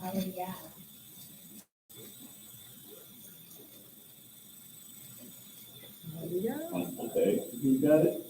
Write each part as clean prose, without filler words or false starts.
Hallelujah. Okay, you got it?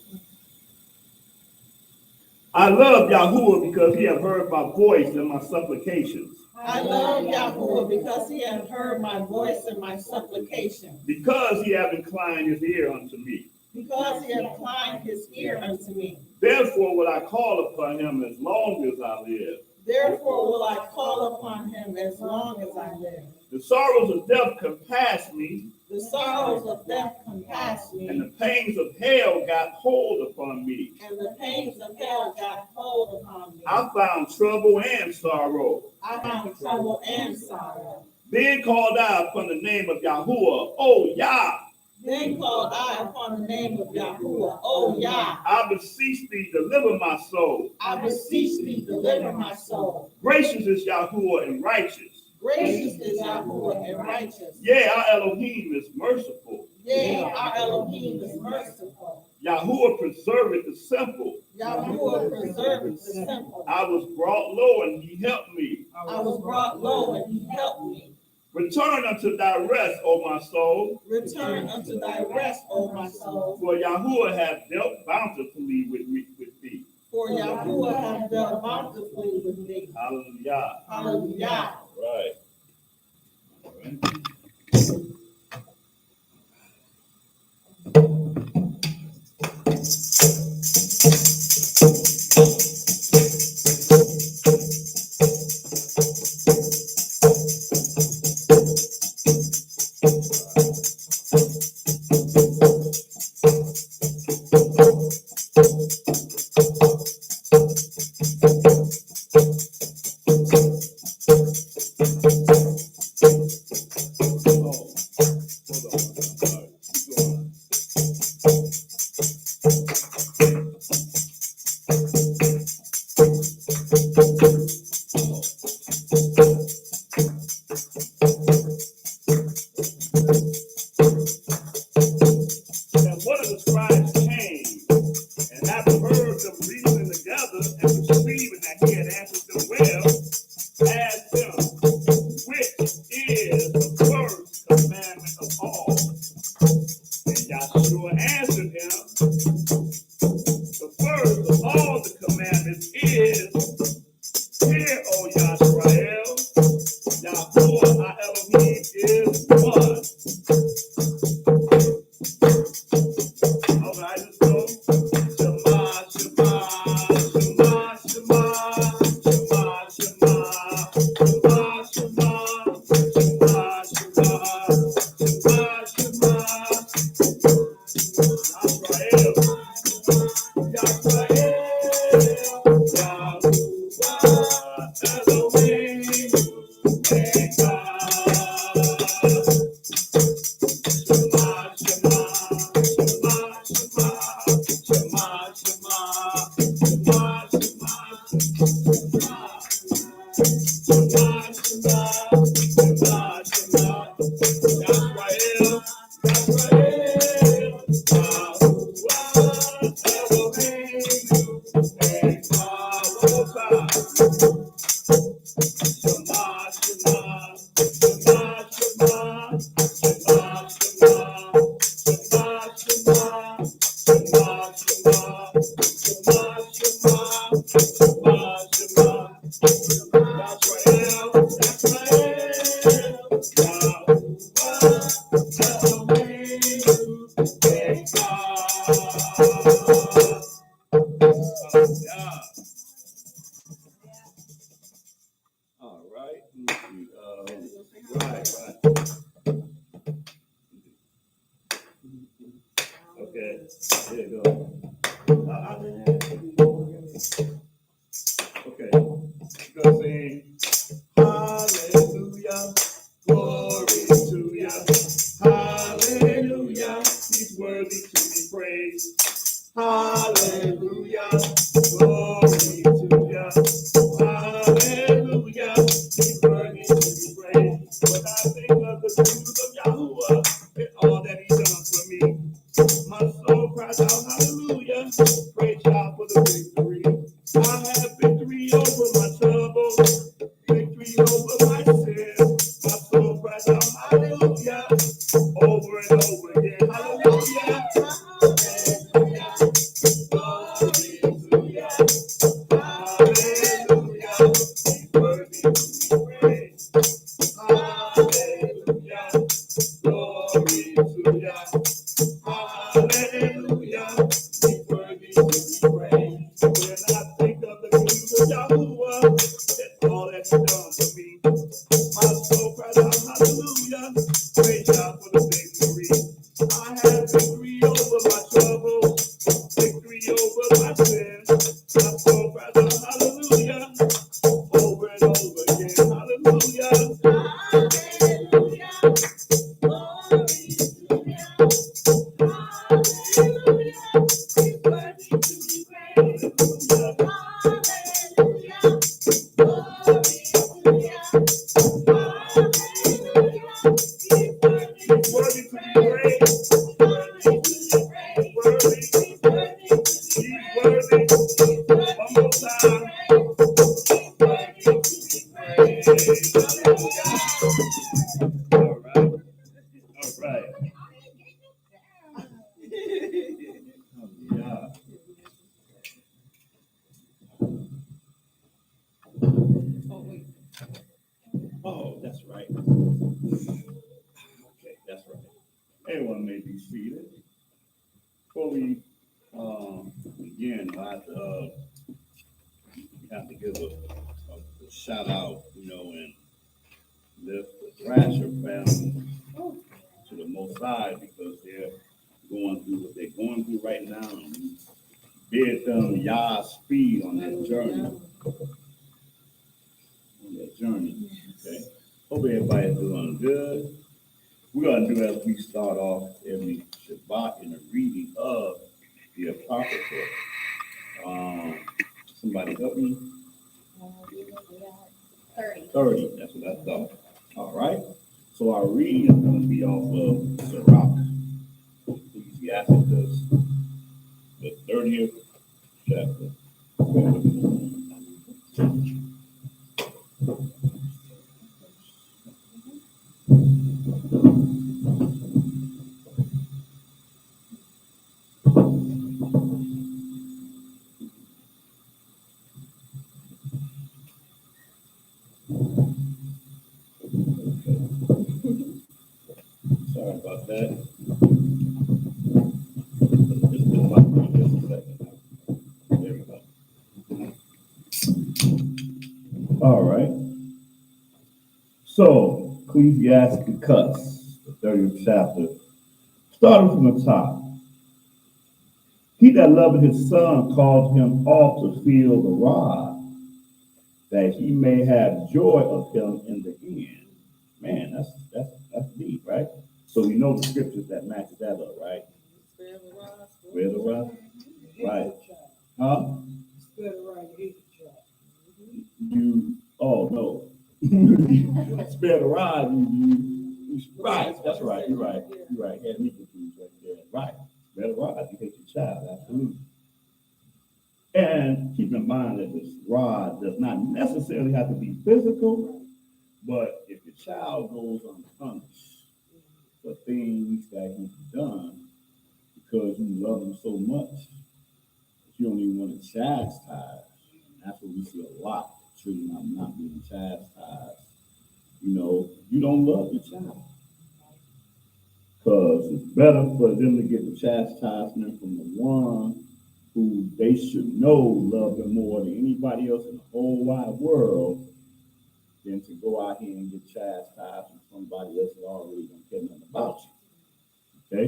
I love Yahuwah because he have heard my voice and my supplications. I love Yahuwah because he hath heard my voice and my supplications. Because he have inclined his ear unto me. Because he hath inclined his ear unto me. Therefore will I call upon him as long as I live. Therefore will I call upon him as long as I live. The sorrows of death compassed me. The sorrows of death compassed me. And the pains of hell got hold upon me. And the pains of hell got hold upon me. I found trouble and sorrow. I found trouble and sorrow. Then called I upon the name of Yahuwah, O Yah. Then called I upon the name of Yahuwah, O Yah. I beseech thee, deliver my soul. I beseech thee, deliver my soul. Gracious is Yahuwah and righteous. Gracious is Yahuwah and righteous. Yea, our Elohim is merciful. Yea, our Elohim is merciful. Yahuwah preserveth the simple. Yahuwah preserveth the simple. I was brought low and he helped me. I was brought low and he helped me. Return unto thy rest, O my soul. Return unto thy rest, O my soul. For Yahuwah hath dealt bountifully with thee. For Yahuwah hath dealt bountifully with thee. Hallelujah. Hallelujah. Right. Victory over my troubles, victory over my again, I have to give a shout out, and lift the Thrasher family to the Most High because they're going through what they're going through right now. And we bid them Yah speed on that journey. Okay. Hope everybody's doing good. We're going to do as we start off every Shabbat in a reading of the Apocrypha. Somebody help me? 30, that's what I thought. All right. So our reading is going to be off of Severity, Ecclesiasticus, the 30th chapter. Sorry about that. Just a second. There we go. All right. So, Ecclesiasticus, the 30th chapter, starting from the top. He that loveth his son called him off to feel the rod, that he may have joy of him in the end. Man, that's deep, right? So we know the scriptures that matches that up, right? Spare the rod. Right. Huh? Spare the rod, hate the child. Oh no. Spare the rod, right, that's right, you're right. Had me confused right there. Right. Spare the rod, you hate your child, absolutely. And keep in mind that this rod does not necessarily have to be physical, but if your child goes unpunished for things that he's done because you love him so much that you don't even want to chastise, that's what we see a lot. Children are not being chastised. You don't love your child. Because it's better for them to get the chastisement from the one who they should know love them more than anybody else in the whole wide world than to go out here and get chastised from somebody else that already don't care nothing about you. Okay?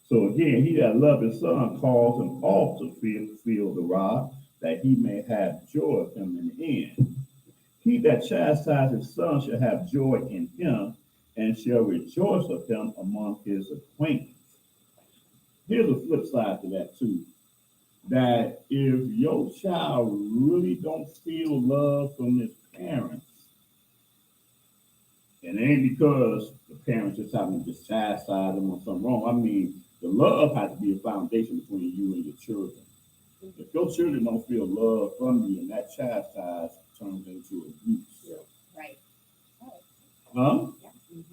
So again, he that loved his son calls him off to feel the rod, that he may have joy of him in the end. He that chastises his son shall have joy in him, and shall rejoice of him among his acquaintance. Here's a flip side to that too, that if your child really don't feel love from his parents, and it ain't because the parents just happen to just chastise them or something wrong. I mean, the love has to be a foundation between you and your children. If your children don't feel love from you, and that chastise turns into abuse. Right. Huh?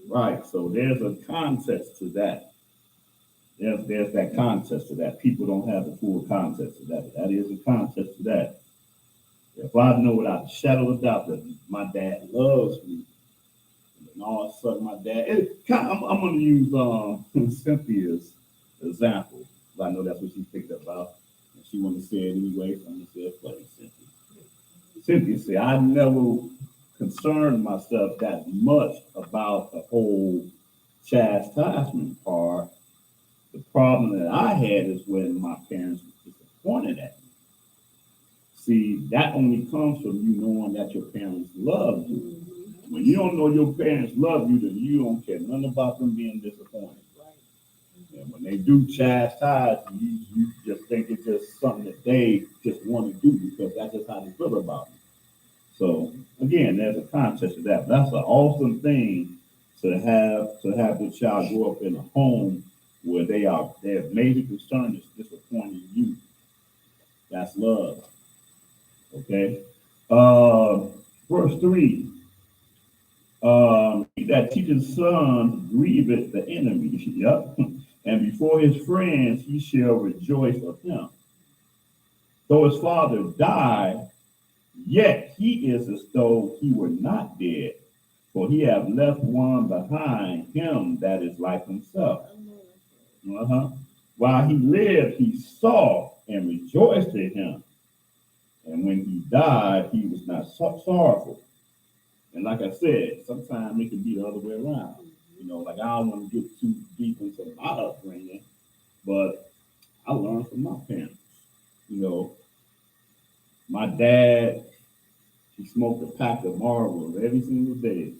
Right. So there's a context to that. There's that context to that. People don't have the full context to that. That is a context to that. If I know without a shadow of doubt that my dad loves me, and all of a sudden my dad, I'm going to use Cynthia's example. I know that's what she picked up about. And she wanted to say it anyway, so I'm going to say it for Cynthia. Cynthia said, I never concerned myself that much about the whole chastisement part. The problem that I had is when my parents were disappointed at me. See, that only comes from you knowing that your parents love you. Mm-hmm. When you don't know your parents love you, then you don't care nothing about them being disappointed. Right. And when they do chastise you, you just think it's just something that they just want to do because that's just how they feel about you. So again, there's a context to that. That's an awesome thing to have the child grow up in a home where their major concern is disappointing you. That's love. Okay. Verse 3. He that teaches son grieveth the enemy. Yep. And before his friends he shall rejoice of him. Though his father die, yet he is as though he were not dead, for he have left one behind him that is like himself. While he lived, he saw and rejoiced in him. And when he died, he was not sorrowful. And like I said, sometimes it can be the other way around. You know, like I don't want to get too deep into my upbringing, but I learned from my parents. You know, my dad, he smoked a pack of Marlboros every single day.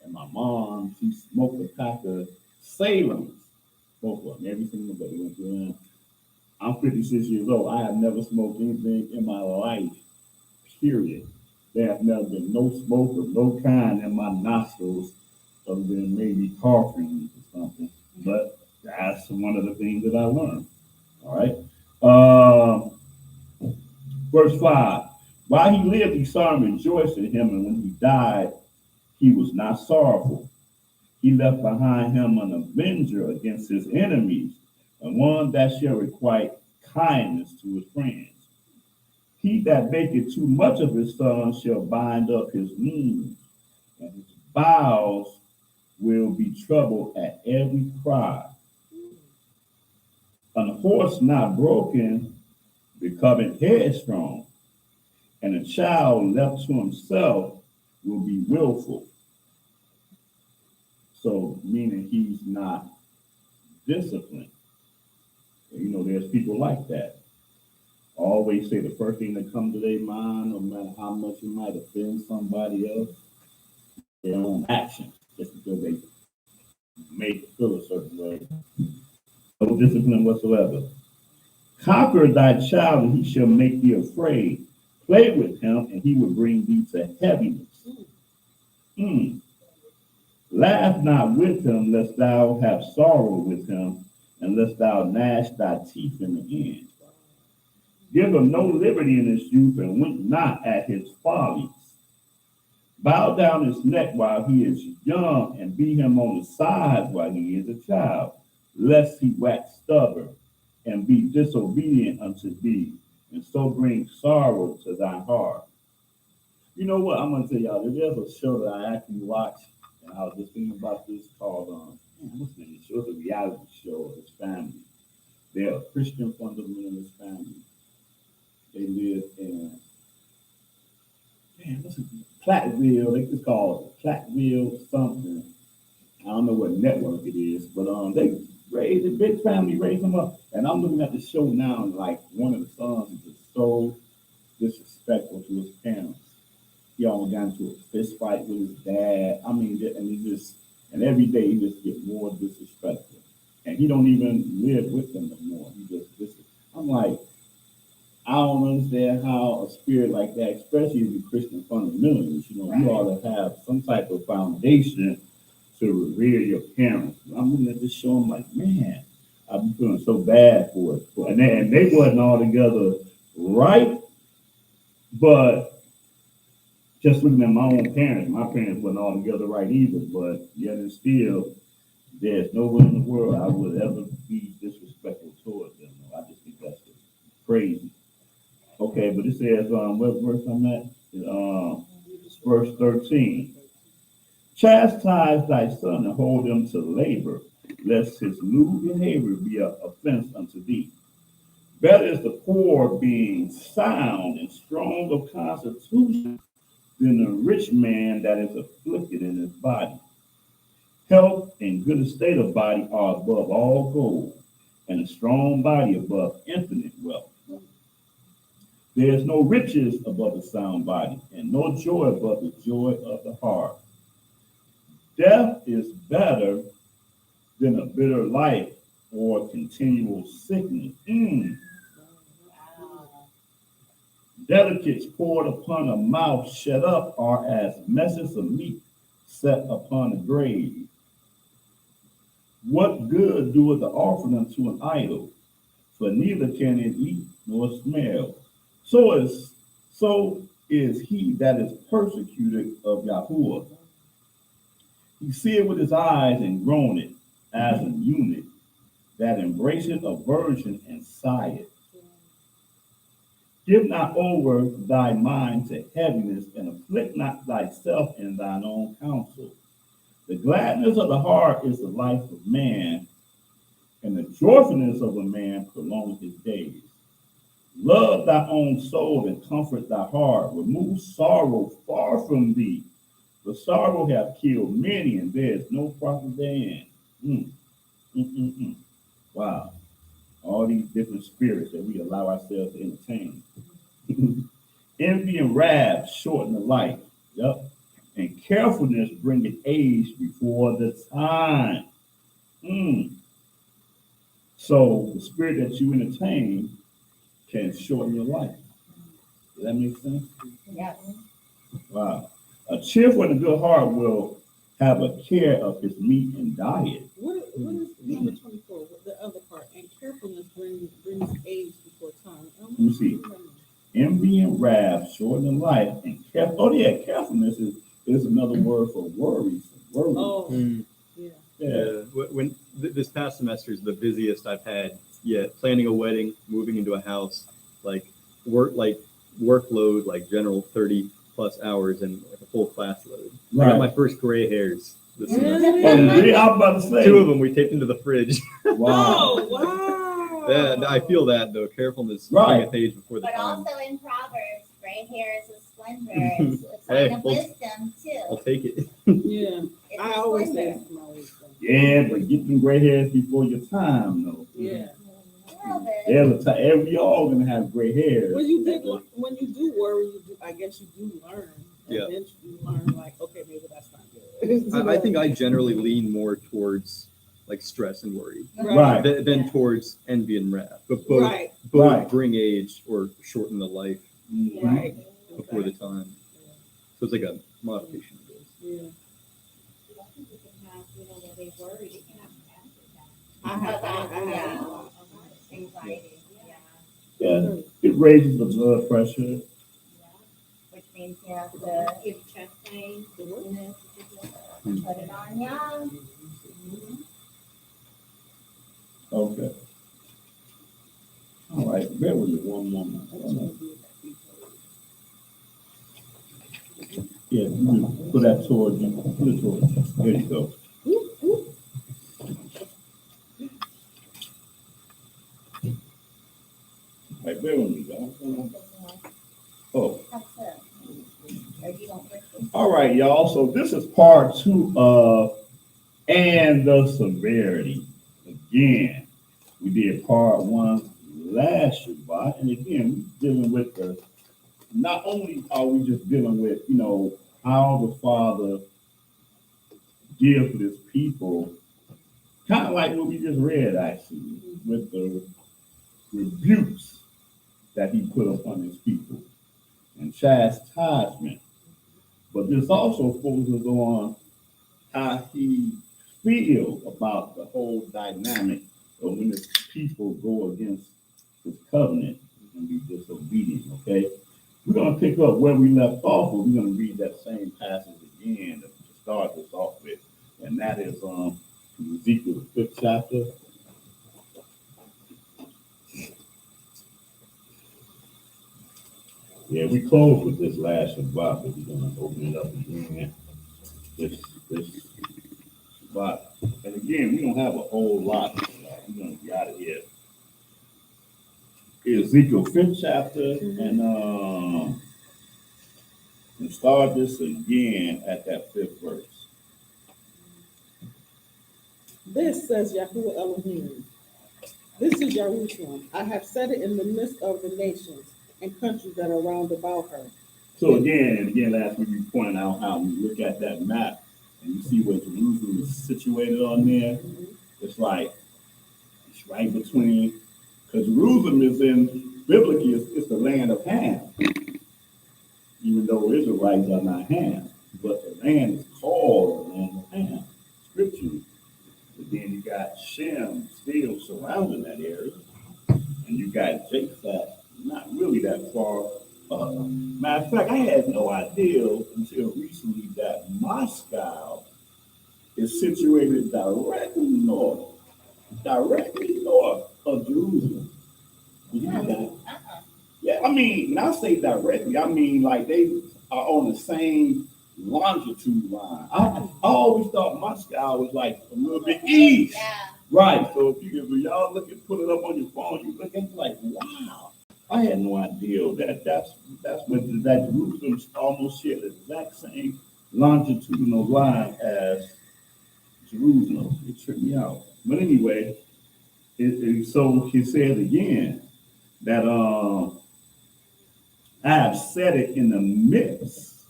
And my mom, she smoked a pack of Salem's, both of them, every single day. Went through them. I'm 56 years old. I have never smoked anything in my life, period. There has never been no smoke of no kind in my nostrils other than maybe coughing or something. But that's one of the things that I learned. All right. Verse 5. While he lived, he saw and rejoiced in him, and when he died, he was not sorrowful. He left behind him an avenger against his enemies, and one that shall requite kindness to his friends. He that maketh too much of his son shall bind up his wounds, and his bowels will be troubled at every cry. An horse not broken becometh headstrong, and a child left to himself will be willful. So, meaning he's not disciplined. You know, there's people like that. I always say the first thing that comes to their mind, no matter how much it might offend somebody else, their own action, just because they make it feel a certain way. No discipline whatsoever. Conquer thy child, and he shall make thee afraid. Play with him, and he will bring thee to heaviness. Laugh not with him, lest thou have sorrow with him, and lest thou gnash thy teeth in the end. Give him no liberty in his youth, and wink not at his follies. Bow down his neck while he is young, and beat him on the sides while he is a child, lest he wax stubborn, and be disobedient unto thee, and so bring sorrow to thy heart. You know what? I'm going to tell y'all, there's a show that I actually watched, and I was just thinking about this called, what's the name of the show? It's a reality show. It's Family. They're a Christian fundamentalist family. They live in, what's it? Platteville. They just call it Platteville something. I don't know what network it is, but they raised a big family, raised them up. And I'm looking at the show now, and like one of the sons is just so disrespectful to his parents. He almost got into a fist fight with his dad. I mean, and every day he just gets more disrespectful. And he don't even live with them no more. I'm like, I don't understand how a spirit like that, especially as a Christian fundamentalist, you know, you ought to have some type of foundation to revere your parents. I'm looking at this show, I'm like, man, I'm feeling so bad for it. And they wasn't all together right, but just looking at my own parents, my parents wasn't all together right either, but yet and still, there's no way in the world I would ever be disrespectful towards them. I just think that's just crazy. Okay, but it says, what verse I'm at? Verse 13. Chastise thy son and hold him to labor, lest his lewd behavior be an offense unto thee. Better is the poor being sound and strong of constitution than a rich man that is afflicted in his body. Health and good estate of body are above all gold, and a strong body above infinite wealth. There is no riches above a sound body, and no joy above the joy of the heart. Death is better than a bitter life or continual sickness. Delicates poured upon a mouth shut up are as messes of meat set upon a grave. What good doeth the offering unto an idol? For neither can it eat nor smell. So is he that is persecuted of Yahuwah. He seeth with his eyes and groaneth as an eunuch that embraceth a virgin and sigheth. Give not over thy mind to heaviness, and afflict not thyself in thine own counsel. The gladness of the heart is the life of man, and the joyfulness of a man prolongs his days. Love thy own soul and comfort thy heart. Remove sorrow far from thee. For sorrow hath killed many, and there is no profit therein. Mm, mm. Wow. All these different spirits that we allow ourselves to entertain. Envy and wrath shorten the life. Yep. And carefulness bringeth age before the time. So the spirit that you entertain can shorten your life. Does that make sense? Yes. Wow. A cheerful and a good heart will have a care of his meat and diet. What is number 24? The other part. And carefulness brings age before time. Let me see. Envy and wrath shorten the life, and carefulness is another word for worries. Worry. Oh, Yeah. When this past semester is the busiest I've had yet. Planning a wedding, moving into a house, like workload, like general 30 plus hours, and like a full class load. I got my first gray hairs this semester. Really? I'm about to say. 2 of them we taped into the fridge. Wow. Oh, wow. Yeah, I feel that though. Carefulness Right. bringeth age before the But time. also in Proverbs, gray hair is a splendor. It's a Hey, sign of well, wisdom I'll too. take it. Yeah. It's I a always splendor. say it's my wisdom. Yeah, but get them gray hairs before your time, though. Yeah. Well, but There's a time. We all gonna have gray hairs. When you do worry, I guess you do learn. Yeah. Eventually you learn, like, okay, maybe that's not good. I think I generally lean more towards like stress and worry Right. than towards envy and wrath. But both Right. Right. bring age or shorten the life Mhm. Right. before the time. So it's like a modification of this. Yeah. I think you can have, when they worry, you can have I have anxiety. Yeah, it raises the blood pressure. Which means you have to give chest pain. Put it on young. Okay. All right, bear with me one moment. Yeah, you can put that towards you. Put it towards you. There you go. All right, bear with me, guys. Oh. All right, y'all. So this is part 2 of and the severity. Again, we did part 1 last Shabbat, and again, we're dealing with the. Not only are we just dealing with, how the Father deals with his people, kind of like what we just read, actually, with the rebukes that he put upon his people and chastisement. But this also focuses on how he feels about the whole dynamic of when his people go against his covenant and be disobedient, okay? We're going to pick up where we left off, but we're going to read that same passage again to start this off with, and that is Ezekiel, the 5th chapter. Yeah, we closed with this last Shabbat, but we're going to open it up again this Shabbat. And again, we don't have a whole lot. We're going to be out of here. Ezekiel 5th chapter, and start this again at that 5th verse. This says Yahuwah Elohim. This is Jerusalem. I have set it in the midst of the nations and countries that are round about her. So again, last week we pointed out how we look at that map and you see where Jerusalem is situated on there. It's like, it's right between, because Jerusalem is biblically, it's the land of Ham. Even though Israelites are not Ham, but the land is called the land of Ham, scripturally. But then you got Shem still surrounding that area, and you got Japheth not really that far up. Matter of fact, I had no idea until recently that Moscow is situated directly north of Jerusalem. Did you know that? Yeah, I mean, when I say directly, I mean like they are on the same longitude line. I always thought Moscow was like a little bit east. Yeah. Right. So if y'all look at put it up on your phone, you look at it like, wow. I had no idea that's what that Jerusalem almost shared the exact same longitudinal line as Jerusalem. It tripped me out. But anyway, so he said again that I have set it in the midst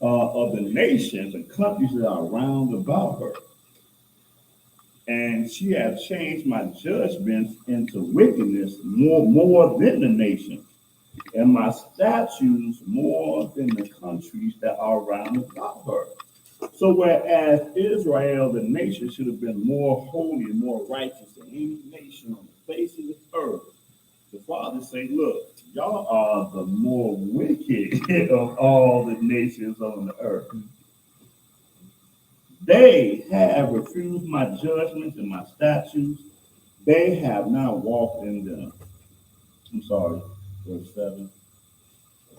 of the nations and countries that are round about her. And she has changed my judgments into wickedness more than the nations, and my statutes more than the countries that are round about her. So whereas Israel, the nation, should have been more holy and more righteous than any nation on the face of the earth, the Father say, look, y'all are the more wicked of all the nations on the earth. They have refused my judgments and my statutes. They have not walked in them. I'm sorry, verse 7.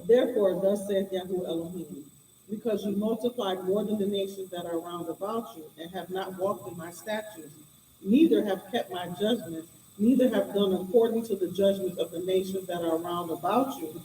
Therefore, thus saith Yahuwah Elohim, because you multiplied more than the nations that are round about you, and have not walked in my statutes, neither have kept my judgments, neither have done according to the judgments of the nations that are round about you.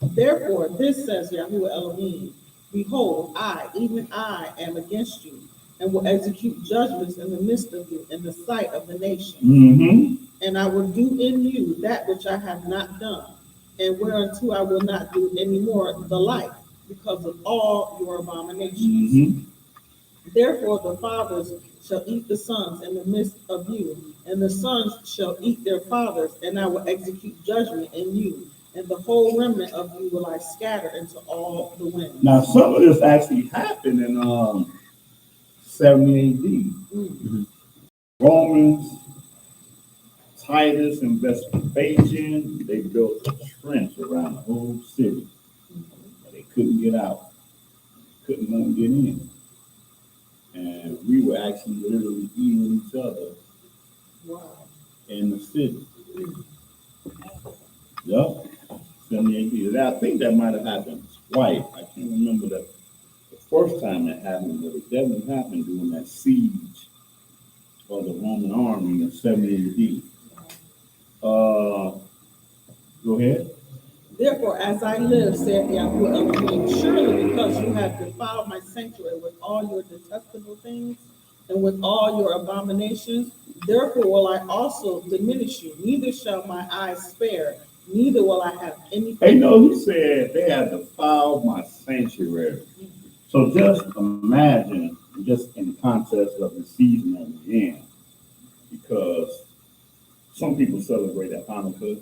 Therefore, this says Yahuwah Elohim, behold, I, even I, am against you, and will execute judgments in the midst of you, in the sight of the nations. Mm-hmm. And I will do in you that which I have not done, and whereunto I will not do any more the like, because of all your abominations. Mm-hmm. Therefore the fathers shall eat the sons in the midst of you, and the sons shall eat their fathers, and I will execute judgment in you, and the whole remnant of you will I scatter into all the winds. Now, some of this actually happened in 70 AD. Mm. Romans, Titus, and Vespasian, they built a trench around the whole city. But they couldn't get out, couldn't let them get in. And we were actually literally eating each other Wow. in the city. Yup, 70 AD. I think that might have happened twice. I can't remember the first time that happened, but it definitely happened during that siege of the Roman army in 70 AD. Go ahead. Therefore, as I live, saith Yahuwah Elohim, surely because you have defiled my sanctuary with all your detestable things and with all your abominations, therefore will I also diminish you. Neither shall my eyes spare, neither will I have any. Hey, no, he said they have defiled my sanctuary. So just imagine, just in the context of the season that we're in, because some people celebrate at Hanukkah,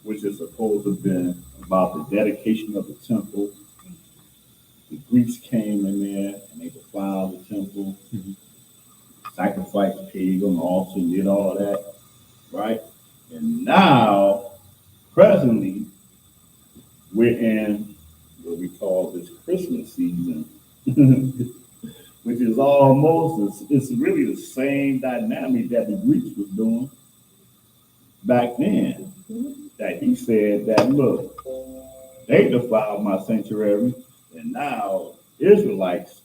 which is supposed to have been about the dedication of the temple. The Greeks came in there and they defiled the temple, sacrificed a pig on the altar, and did all that, right? And now, presently, we're in what we call this Christmas season, which is almost, it's really the same dynamic that the Greeks was doing back then. That he said that, look, they defiled my sanctuary, and now Israelites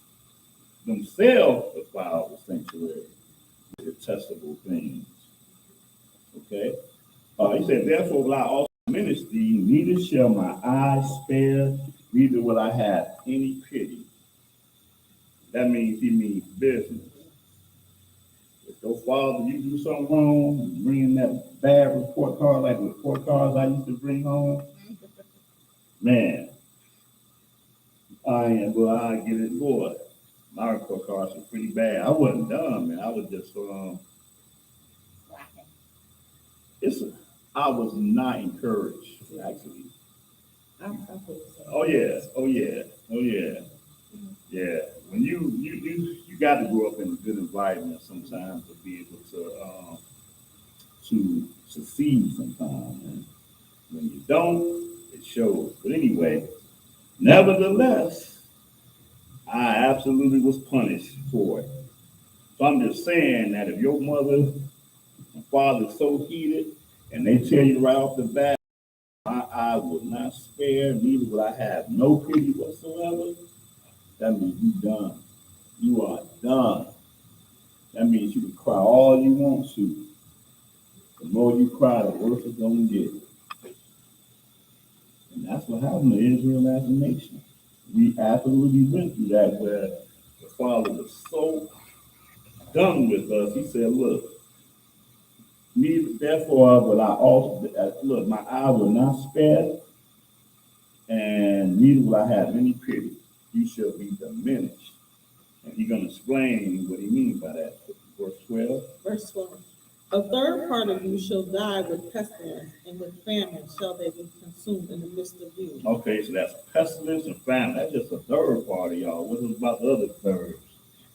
themselves defiled the sanctuary with detestable things. Okay? He said, therefore will I also diminish thee, neither shall my eyes spare, neither will I have any pity. That means he means business. If your father, you do something wrong, and bring in that bad report card, like the report cards I used to bring home, man, I get it, boy. My report cards were pretty bad. I wasn't dumb, man. I was just, I was not encouraged, actually. Oh yeah. Yeah. When you got to grow up in a good environment sometimes to be able to succeed sometimes. And when you don't, it shows. But anyway, nevertheless, I absolutely was punished for it. So I'm just saying that if your mother and father is so heated and they tell you right off the bat, my eye will not spare, neither will I have no pity whatsoever, that means you done. You are done. That means you can cry all you want to. The more you cry, the worse it's going to get. what happened to Israel as a nation. We absolutely went through that where the Father was so done with us. He said, look, therefore will I also, look, my eye will not spare, and neither will I have any pity. You shall be diminished. And he's going to explain what he means by that. Verse 12. Verse 12. A third part of you shall die with pestilence, and with famine shall they be consumed in the midst of you. Okay, so that's pestilence and famine. That's just a third part of y'all. What about the other thirds?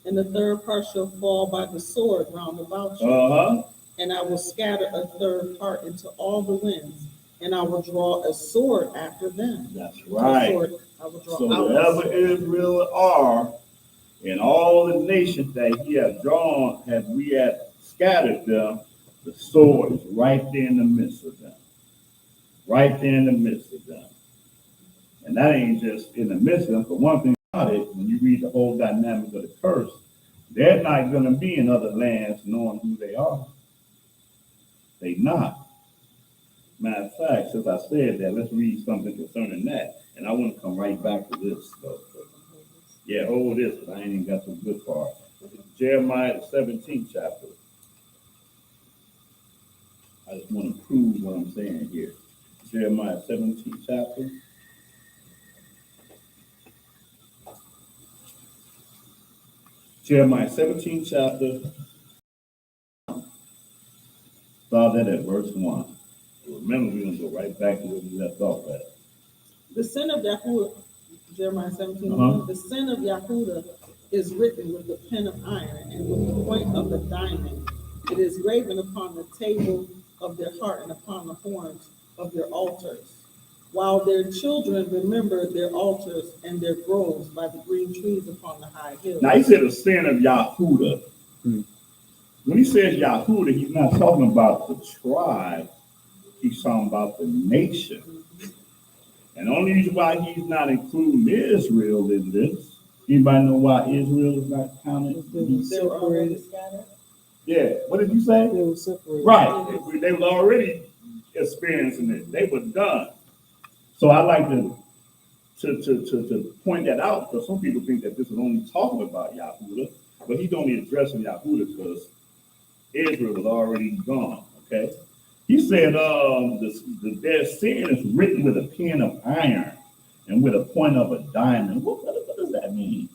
And the third part shall fall by the sword round about you. Uh-huh. And I will scatter a third part into all the winds, and I will draw a sword after them. That's A right. sword I will draw So out. wherever Israel are, in all the nations that he has drawn, as we have scattered them, the sword is right there in the midst of them. Right there in the midst of them. And that ain't just in the midst of them. For one thing about it, when you read the whole dynamic of the curse, they're not going to be in other lands knowing who they are. They not. Matter of fact, since I said that, let's read something concerning that. And I want to come right back to this, though. Yeah, hold this, but I ain't even got the good part. Jeremiah, the 17th chapter. I just want to prove what I'm saying here. Jeremiah 17th chapter. Jeremiah 17th chapter. Start that at verse 1. Remember, we're going to go right back to where we left off at. The sin of Yahudah, Jeremiah 17, Uh-huh. the sin of Yahudah is written with the pen of iron and with the point of a diamond. It is graven upon the table of their heart and upon the horns of their altars. While their children remember their altars and their groves by the green trees upon the high hills. Now, he said the sin of Yahudah. Hmm. When he says Yahudah, he's not talking about the tribe. He's talking about the nation. And the only reason why he's not including Israel in this, anybody know why Israel is not counted? They were already scattered. Yeah, what did you say? They were separated. Right, they were already experiencing it. They were done. So I like to point that out, because some people think that this is only talking about Yahudah, but he's only addressing Yahudah because Israel was already gone, okay? He said their sin is written with a pen of iron and with a point of a diamond. What does that mean?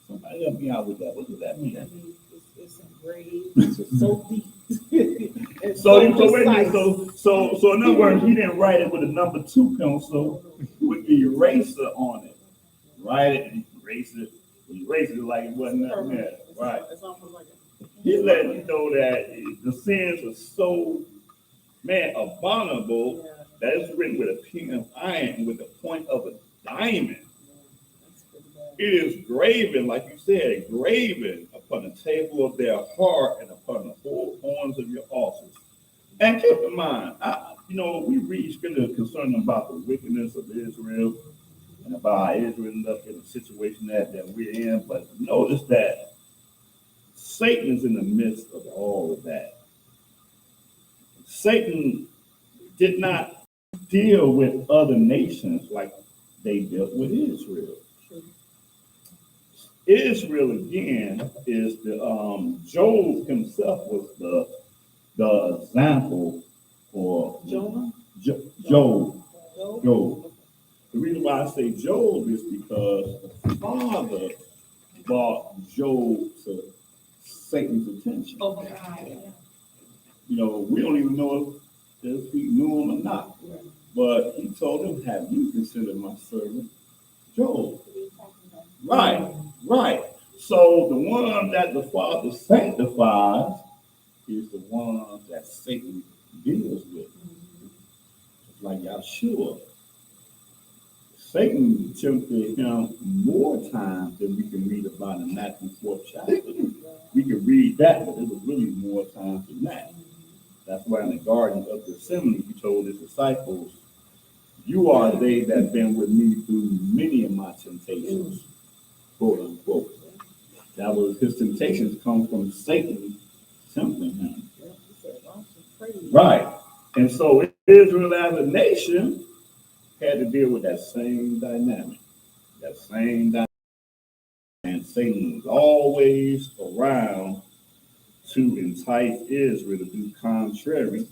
Somebody help me out with that. What does that mean? That means it's engraved, it's so deep. It's So wait a precise. minute, so in other words, he didn't write it with a number 2 pencil with the eraser on it. Write it and erase it like it wasn't nothing there. Right. It's almost like He's letting you know that the sins are so, abominable that it's written with a pen of iron with the point of a diamond. It is graven, like you said, graven upon the table of their heart and upon the horns of your altars. And keep in mind, we read scripture concerning about the wickedness of Israel and about how Israel ended up in the situation that we're in. But notice that Satan is in the midst of all of that. Satan did not deal with other nations like they dealt with Israel. Israel again is the Job himself was the example for Jonah? Job. The reason why I say Job is because the father brought Job to Satan's attention. Okay. We don't even know if he knew him or not. But he told him, have you considered my servant Job? Right. So the one that the Father sanctifies is the one that Satan deals with. It's like Yahshua. Satan tempted him more times than we can read about in Matthew 4th chapter. We can read that, but it was really more times than that. That's why in the Garden of Gethsemane, he told his disciples, you are they that have been with me through many of my temptations, quote unquote. That was his temptations come from Satan tempting him. Right. And so Israel as a nation had to deal with that same dynamic. That same dynamic. And Satan was always around to entice Israel to do contrary.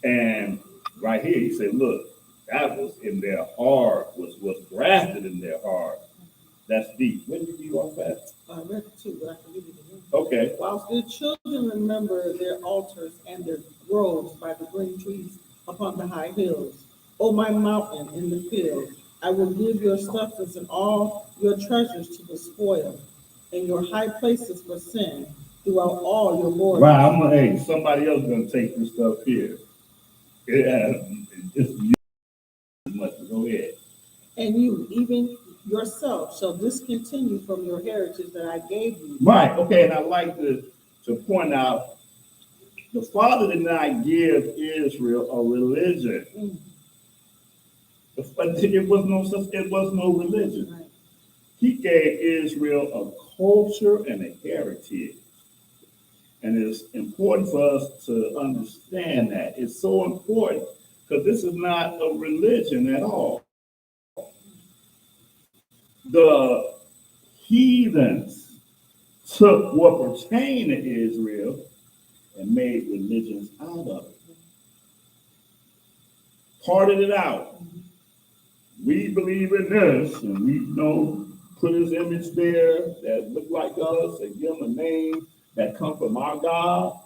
And right here, he said, look, that was in their heart, was grafted in their heart. That's deep. When did you off that? I read it too, but I can read it again. Okay. Whilst the children remember their altars and their groves by the green trees upon the high hills, O my mountain in the field, I will give your substance and all your treasures to the spoil, and your high places for sin throughout all your borders. Right, hey, somebody else gonna take this stuff here. It's much. Go ahead. And you, even yourself, shall discontinue from your heritage that I gave you. Right, okay, and I like to point out, the Father did not give Israel a religion. It was no religion. Right. He gave Israel a culture and a heritage. And it's important for us to understand that. It's so important because this is not a religion at all. The heathens took what pertained to Israel and made religions out of it. Parted it out. We believe in this, and we put his image there that look like us and give him a name that come from our God,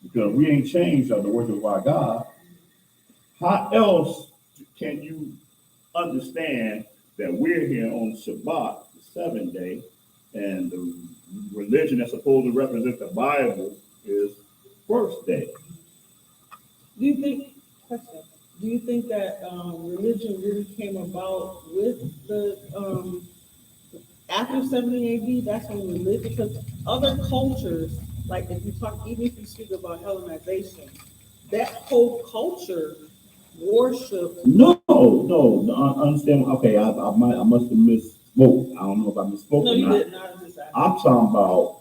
because we ain't changed on the worship of our God. How else can you understand that we're here on Shabbat, the 7th day, and the religion that's supposed to represent the Bible is first day? Do you think that religion really came about with the after 70 AD? That's when religion, because other cultures, like if you talk, even if you speak about Hellenization, that whole culture worship. No, I understand. Okay, I must have misspoke. I don't know if I misspoke No, or you not. did not. I'm talking about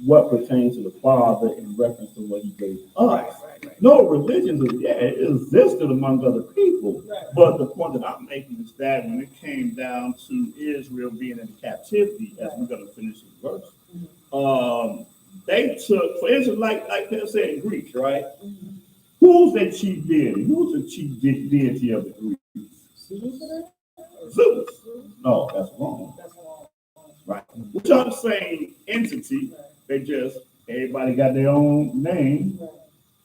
what pertains to the Father in reference to what he gave us. Right. No, religions, it existed among other people. Right. But the point that I'm making is that when it came down to Israel being in captivity, as we're going to finish this verse, they took, for instance, like they said in Greece, right? Mm-hmm. Who's the chief deity? Who's the chief deity of the Greeks? Zeus. No, that's wrong. Right. Which are the same entity. They just, everybody got their own name.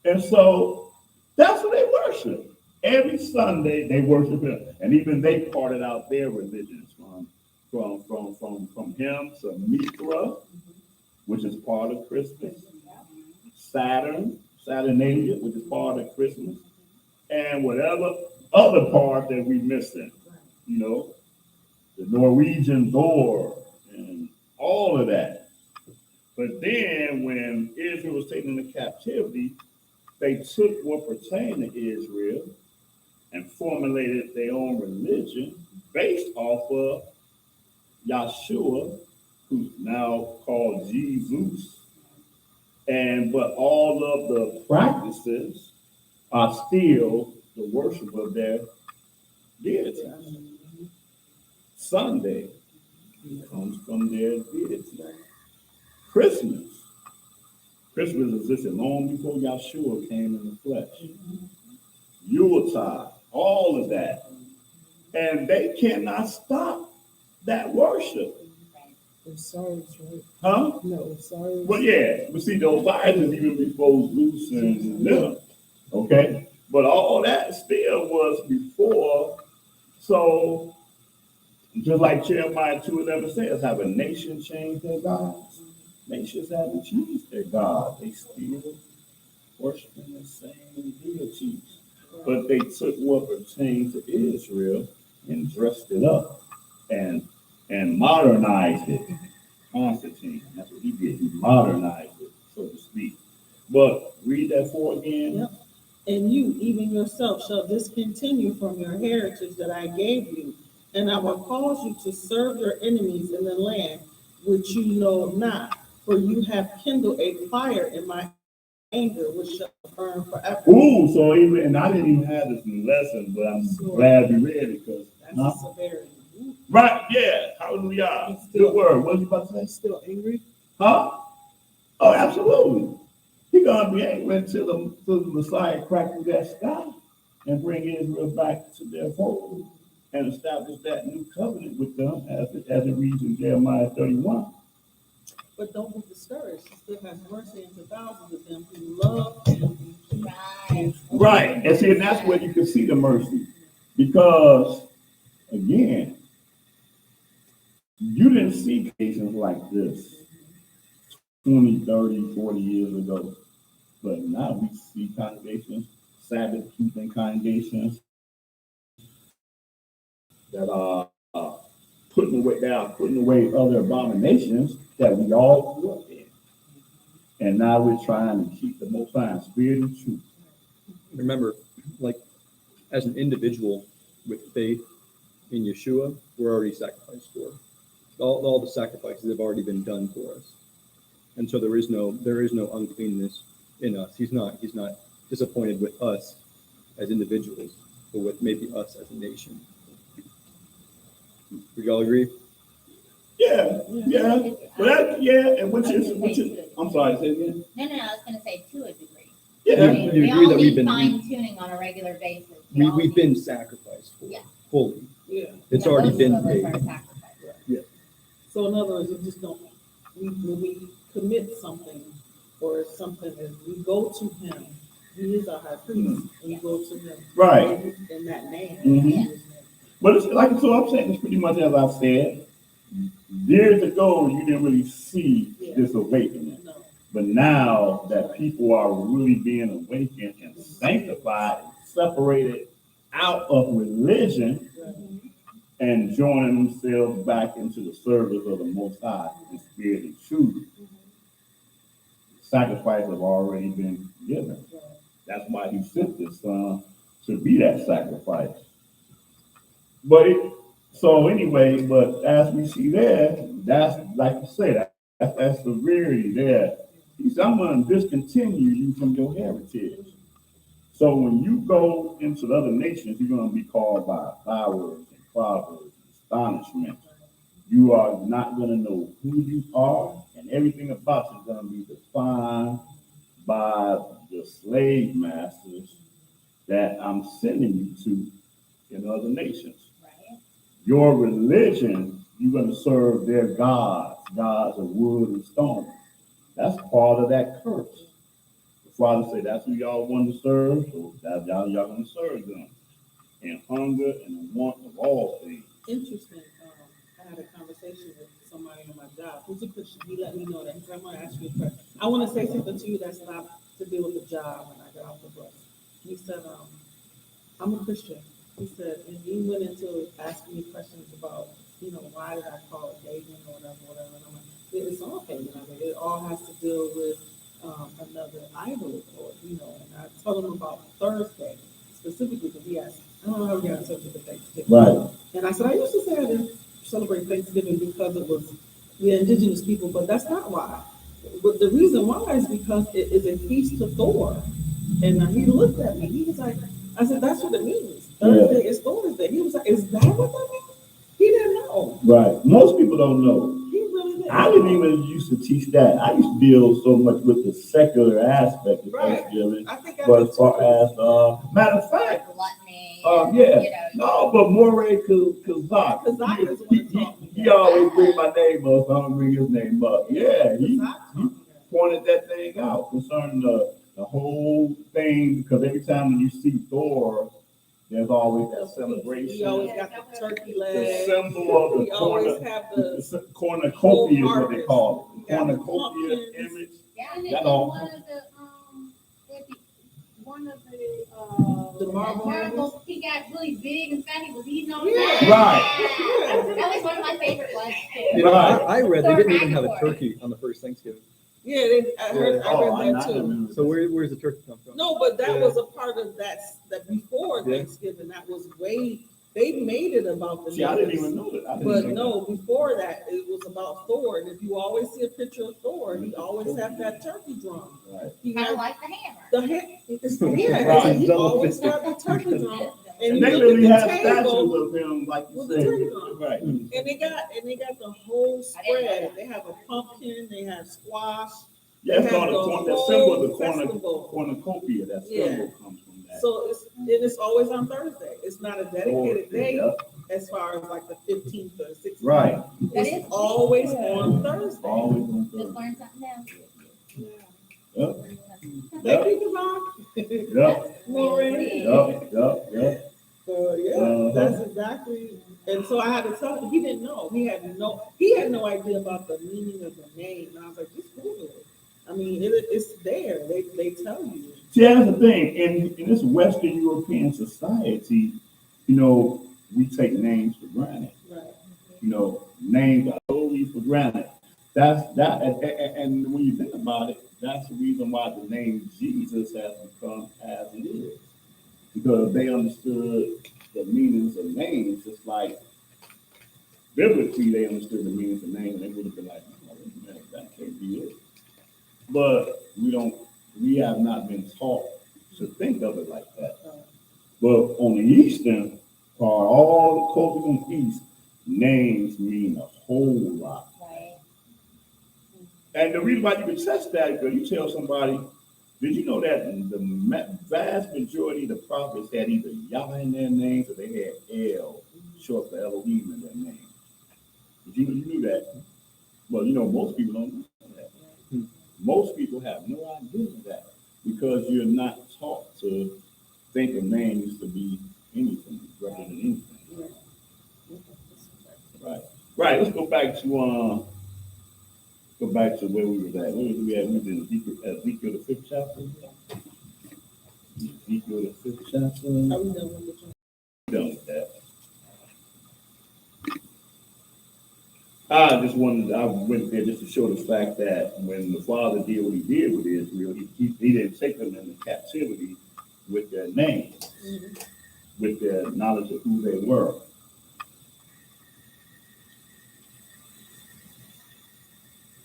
And so that's what they worship. Every Sunday they worship him. And even they parted out their religions from him to Mithra, which is part of Christmas. Saturnalia, which is part of Christmas. And whatever other part that we missing, the Norwegian door and all of that. But then when Israel was taken into captivity, they took what pertained to Israel and formulated their own religion based off of Yahshua, who's now called Jesus. But all of the practices are still the worship of their deity. Sunday comes from their deity. Christmas existed long before Yahshua came in the flesh. Yuletide, all of that. And they cannot stop that worship. Osiris, right? Huh? No, Osiris. Well, yeah. But see, the Osiris is even before Zeus and them. Okay? But all that still was before. So, just like Jeremiah 2:11 says, have a nation changed their gods? Nations haven't changed their God. They still worshiping the same deities. But they took what pertained to Israel and dressed it up and modernized it. Constantine, that's what he did. He modernized it, so to speak. But read that 4 again. Yep. And you, even yourself, shall discontinue from your heritage that I gave you, and I will cause you to serve your enemies in the land which you know not, for you have kindled a fire in my anger which shall burn forever. Ooh, so even, and I didn't even have this in the lesson, but I'm glad we read it, because, That's the severity. right, yeah, hallelujah. Good word. What you about to say? He's still angry. Huh? Oh, absolutely. He gonna be angry until the Messiah crack through that sky and bring Israel back to their fold and establish that new covenant with them, as it reads in Jeremiah 31. But don't be discouraged. He still has mercy into thousands of them who love him. Right. Right, and see, and that's where you can see the mercy, because again, you didn't see cases like this 20, 30, 40 years ago. But now we see congregations, Sabbath keeping congregations that are putting away other abominations that we all grew up in. And now we're trying to keep the Most High in spirit and truth. Remember, like, as an individual with faith in Yeshua, we're already sacrificed for. All the sacrifices have already been done for us. And so there is no uncleanness in us. He's not disappointed with us as individuals, but with maybe us as a nation. Would you all agree? Yeah. But and which is, I'm sorry, say it again. No, I was gonna say to a degree. Yeah. You We agree all that we've need been fine tuning on a regular basis. We all we've need- been sacrificed for Yeah. fully. Yeah. It's Yeah, already most been of us paid. are sacrificed. So in other words, you just don't, when we commit something or something, is we go to him. He is our high priest. We go to him. Right. In that name. Mhm. But it's like, so I'm saying it's pretty much as I said. Years ago, you didn't really see this awakening. No. But now that people are really being awakened and sanctified, separated out of religion, and joining themselves back into the service of the Most High in spirit and truth, sacrifice have already been given. That's why he sent his son to be that sacrifice. But as we see there, that's like you say, that's severity there. He said, I'm going to discontinue you from your heritage. So when you go into the other nations, you're going to be called by bywords and proverbs and astonishment. You are not going to know who you are, and everything about you is going to be defined by the slave masters that I'm sending you to in other nations. Right. Your religion, you're going to serve their gods of wood and stone. That's part of that curse. The Father said, that's who y'all want to serve, so that's y'all going to serve them. And hunger and the want of all things. Interesting. I had a conversation with somebody on my job who's a Christian. He let me know that. He said, I'm going to ask you a question. I want to say something to you that's not to do with the job when I got off the bus. He said, I'm a Christian. He said, and he went into asking me questions about, why did I call it David or whatever. And I'm like, it's all pagan. I mean, it all has to deal with another idol, and I told him about Thursday specifically because he asked, I don't know how we got in touch with the Thanksgiving. Right. And I said, I used to say I didn't celebrate Thanksgiving because it was the indigenous people, but that's not why. But the reason why is because it is a feast to Thor. And he looked at me, he was like, I said, that's what it means. Thursday is Thor's Day. He was like, is that what that means? He didn't know. Right. Most people don't know. He really didn't. I didn't even used to teach that. I used to deal so much with the secular aspect of Right. Thanksgiving. I think I But did as far too. as, matter of fact, Gluttony. yeah. No, but Moray Kazak. Kazak is the one that taught me He that. always bring my name up, so I'm gonna bring his name up. Yeah, he Kazak taught me that. pointed that thing out concerning the whole thing, because every time when you see Thor, there's always that celebration. He always got the turkey The leg. symbol of He the always have the cornucopia is what they call it. He got the Cornucopia pumpkins. image. Yeah, and That then all- one of The marble marbles, he got really big and fat, he was eating on Yeah. that. Right. That was one of my favorite ones too. You know, Right. I read they didn't even have a turkey on the first Thanksgiving. Yeah, I read that too. So where's the turkey come from? No, but that Yeah. was a part of that before Yeah. Thanksgiving. That was way They made it about the See, I didn't natives. even know that. I didn't But know no, before that, it was about Thor. And if you always see a picture of Thor, he always have that turkey drum. that. Right. He Kind of had like the hammer. he Right. always had the turkey drum. And And you they look literally at have the statues table, of him, like you with the turkey said. drum. Right. and they got the whole spread. They have a pumpkin, they have squash. Yeah, it's They have called the the symbol of the whole festival. cornucopia. That Yeah. symbol comes from that. So it's always on Thursday. It's not a dedicated day Yep. as far as like the 15th or 16th. Right. That It's is always good. on Thursday. Always on Just Thursday. learn something else. Yep. Thank you, Devon. Yep. Maureen. Yep. So yeah, Uh-huh. that's exactly. And so I had to tell him, he didn't know. He had no idea about the meaning of the name. And I was like, just Google it. I mean, it's there. They tell you. See, that's the thing. In this Western European society, we take names for granted. Right. Names are totally for granted. And when you think about it, that's the reason why the name Jesus has become as it is. Because they understood the meanings of names, just like biblically they understood the meanings of names, and they would have been like, "Oh, wait a minute, that can't be it." But we have not been taught to think of it like that. But on the eastern part, all the cultures on the east, names mean a whole lot. Right. And the reason why you can test that is because you tell somebody, did you know that the vast majority of the prophets had either Yah in their names or they had El, short for Elohim, in their name? Did you knew that? Well, most people don't know that. Most people have no idea of that because you're not taught to think of names to be anything, rather than anything. Right. Let's go back to where we were at. Where was we at? We was in Ezekiel the 5th chapter. Ezekiel the 5th chapter. Are we done with the Done with that. I went there just to show the fact that when the Father did what he did with Israel, he didn't take them into captivity with their names, with their knowledge of who they were.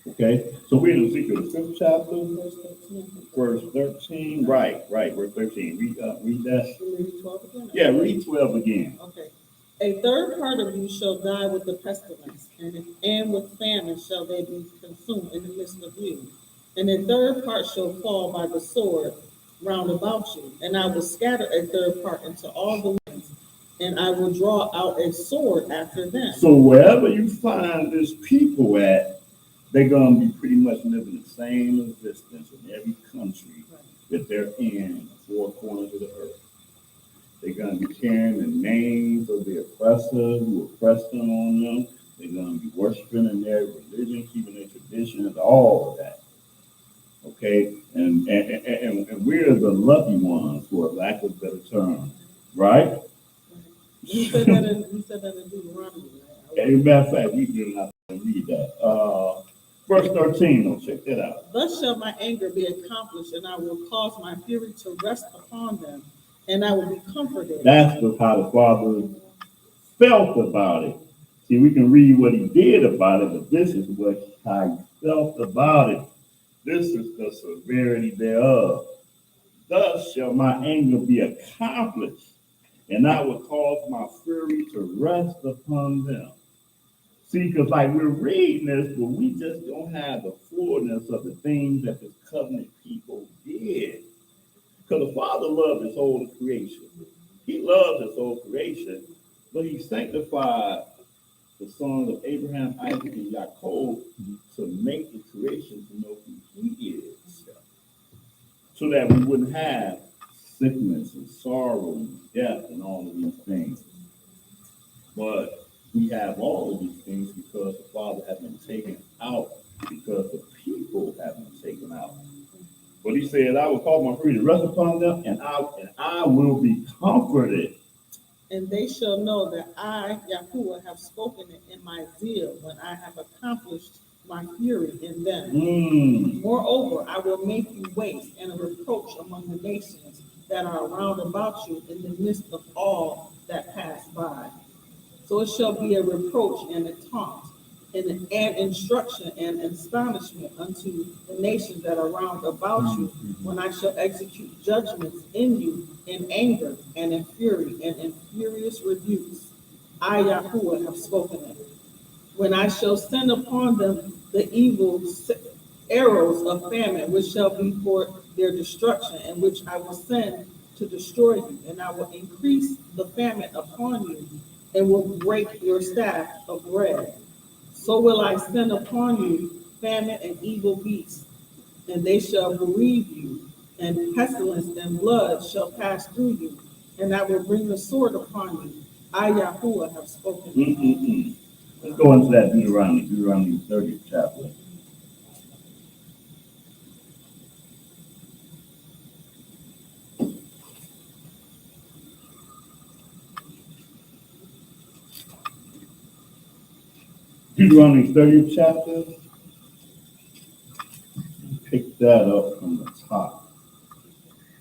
Okay, so we're in Ezekiel the 5th chapter, verse 13. Right, verse 13. Read that. Read 12 again? Yeah, read 12 again. Okay. A third part of you shall die with the pestilence, and with famine shall they be consumed in the midst of you. And a third part shall fall by the sword round about you. And I will scatter a third part into all the winds, and I will draw out a sword after them. So wherever you find this people at, they're going to be pretty much living the same existence in every country that they're in, the four corners of the earth. They're going to be carrying the names of the oppressor who oppressed them on them. They're going to be worshiping in their religion, keeping their traditions, all of that. Okay? And we're the lucky ones, for lack of a better term. Right? You said that in Deuteronomy, right? As a matter of fact, we do not read that. Verse 13, though, check that out. Thus shall my anger be accomplished, and I will cause my fury to rest upon them, and I will be comforted. That's how the Father felt about it. See, we can read what he did about it, but this is how he felt about it. This is the severity thereof. Thus shall my anger be accomplished, and I will cause my fury to rest upon them. See, because we're reading this, but we just don't have the fullness of the things that the covenant people did. Because the Father loved his whole creation. He loved his whole creation, but he sanctified the sons of Abraham, Isaac, and Jacob to make the creation to know who he is. So that we wouldn't have sickness and sorrow and death and all of these things. But we have all of these things because the Father has been taken out, because the people have been taken out. But he said, I will cause my fury to rest upon them, and I will be comforted. And they shall know that I, Yahuwah, have spoken it in my zeal when I have accomplished my fury in them. Moreover, I will make you waste and a reproach among the nations that are round about you in the midst of all that pass by. So it shall be a reproach and a taunt, and an instruction and astonishment unto the nations that are round about you, when I shall execute judgments in you in anger and in fury and in furious rebukes. I, Yahuwah, have spoken it. When I shall send upon them the evil arrows of famine, which shall be for their destruction, and which I will send to destroy you, and I will increase the famine upon you, and will break your staff of bread. So will I send upon you famine and evil beasts, and they shall bereave you, and pestilence and blood shall pass through you, and I will bring the sword upon you. I, Yahuwah, have spoken. Let's go into that Deuteronomy 30th chapter. Deuteronomy 30th chapter. Pick that up from the top.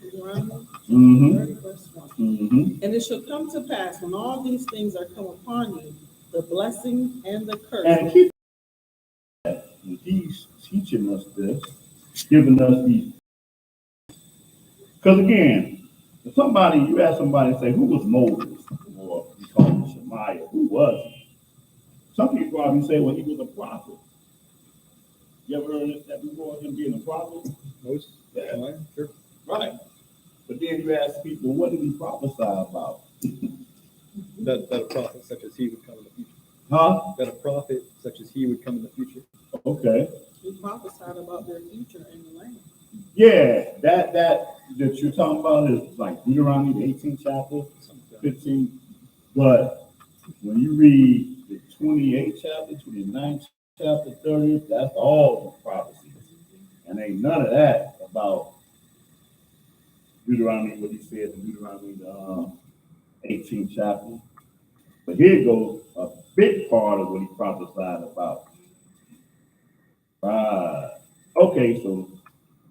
Deuteronomy Mm-hmm. 30, verse 1. Mm-hmm. And it shall come to pass, when all these things are come upon you, the blessing and the curse. And keep that. He's teaching us this, giving us these. Because again, if you ask somebody and say, who was Moses? Or we call him Shemaiah, who was he? Some people probably say, well, he was a prophet. You ever heard that before, him being a prophet? Most? Yeah. Sure. Right. But then you ask people, what did he prophesy about? That a prophet such as he would come in the future. Huh? That a prophet such as he would come in the future. Okay. He prophesied about their future in the land. Yeah, that you're talking about is like Deuteronomy, the 18th chapter, 15. But when you read the 28th chapter, 29th chapter, 30th, that's all the prophecies. And ain't none of that about Deuteronomy, what he said in Deuteronomy, the 18th chapter. But here goes a big part of what he prophesied about. Right. Okay, so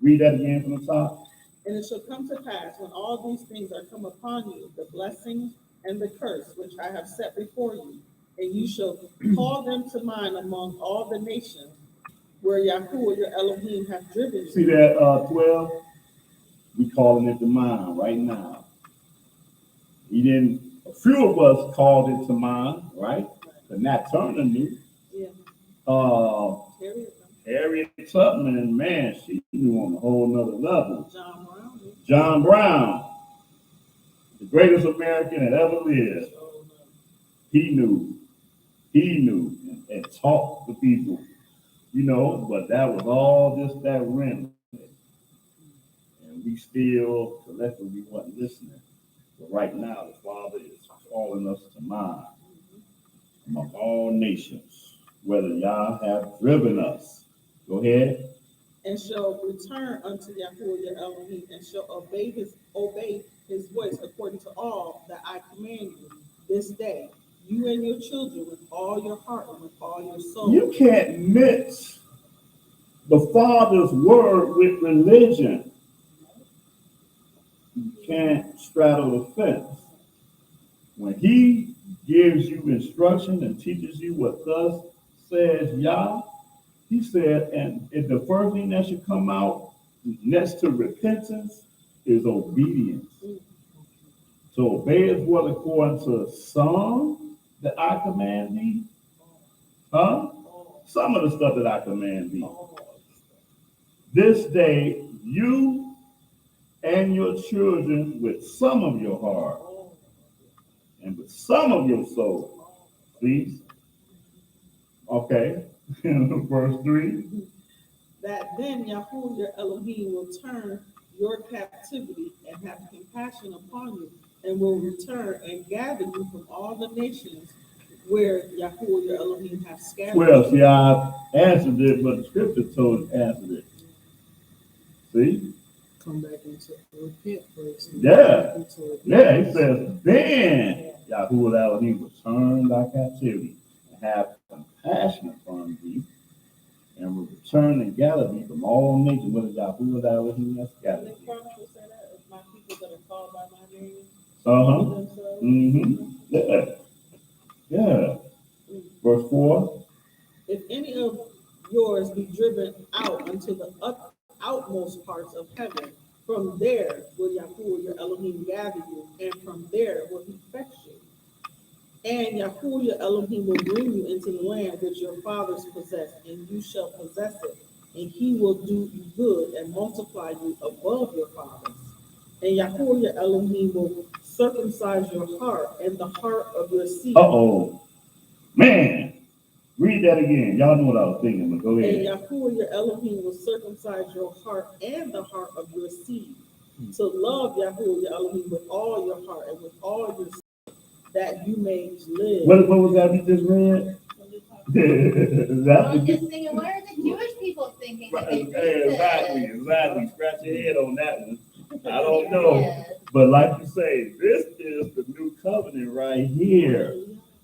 read that again from the top. And it shall come to pass, when all these things are come upon you, the blessing and the curse which I have set before you, and you shall call them to mind among all the nations where Yahuwah your Elohim hath driven you. See that 12? We calling it to mind right now. A few of us called it to mind, right? But Nat Turner knew. Yeah. Harriet Tubman, man, she knew on a whole nother level. John Brown. John Brown, the greatest American that ever lived. He knew and talked to people, but that was all just that remnant. And we still collectively wasn't listening. But right now, the Father is calling us to mind among all nations, whether y'all have driven us. Go ahead. And shall return unto Yahuwah your Elohim, and shall obey his voice according to all that I command you this day, you and your children, with all your heart and with all your soul. You can't mix the Father's word with religion. You can't straddle the fence. When he gives you instruction and teaches you what thus says Yah, he said, and the first thing that should come out next to repentance is obedience. So obey is what according to some that I command thee. Huh? Some of the stuff that I command thee. This day, you and your children with some of your heart and with some of your soul. Please. Okay. Verse 3. That then Yahuwah your Elohim will turn your captivity and have compassion upon you, and will return and gather you from all the nations where Yahuwah your Elohim hath scattered. Well, see, I answered it, but the scripture told answered it. See? Come back into repent first. Yeah. Yeah, he says, then Yahuwah Elohim will turn thy captivity and have compassion upon thee, and will return and gather thee from all nations, whether Yahuwah Elohim has scattered The thee. Chronicles say that, if my people that are called by my name. Uh-huh. Mm-hmm. Yeah. Yeah. Verse 4. If any of yours be driven out unto the outmost parts of heaven, from there will Yahuwah your Elohim gather you, and from there will he fetch you. And Yahuwah your Elohim will bring you into the land which your fathers possessed, and you shall possess it. And he will do you good and multiply you above your fathers. And Yahuwah your Elohim will circumcise your heart and the heart of your seed. Uh-oh. Man, read that again. Y'all know what I was thinking, but go And ahead. Yahuwah your Elohim will circumcise your heart and the heart of your seed, to love Yahuwah your Elohim with all your heart and with all your seed, that you may live. What was that we just read? That's I'm just thinking, what are the Jewish people thinking? right, when they read exactly. this? Scratch your head on that one. I don't know. Yes. But like you say, this is the new covenant right here,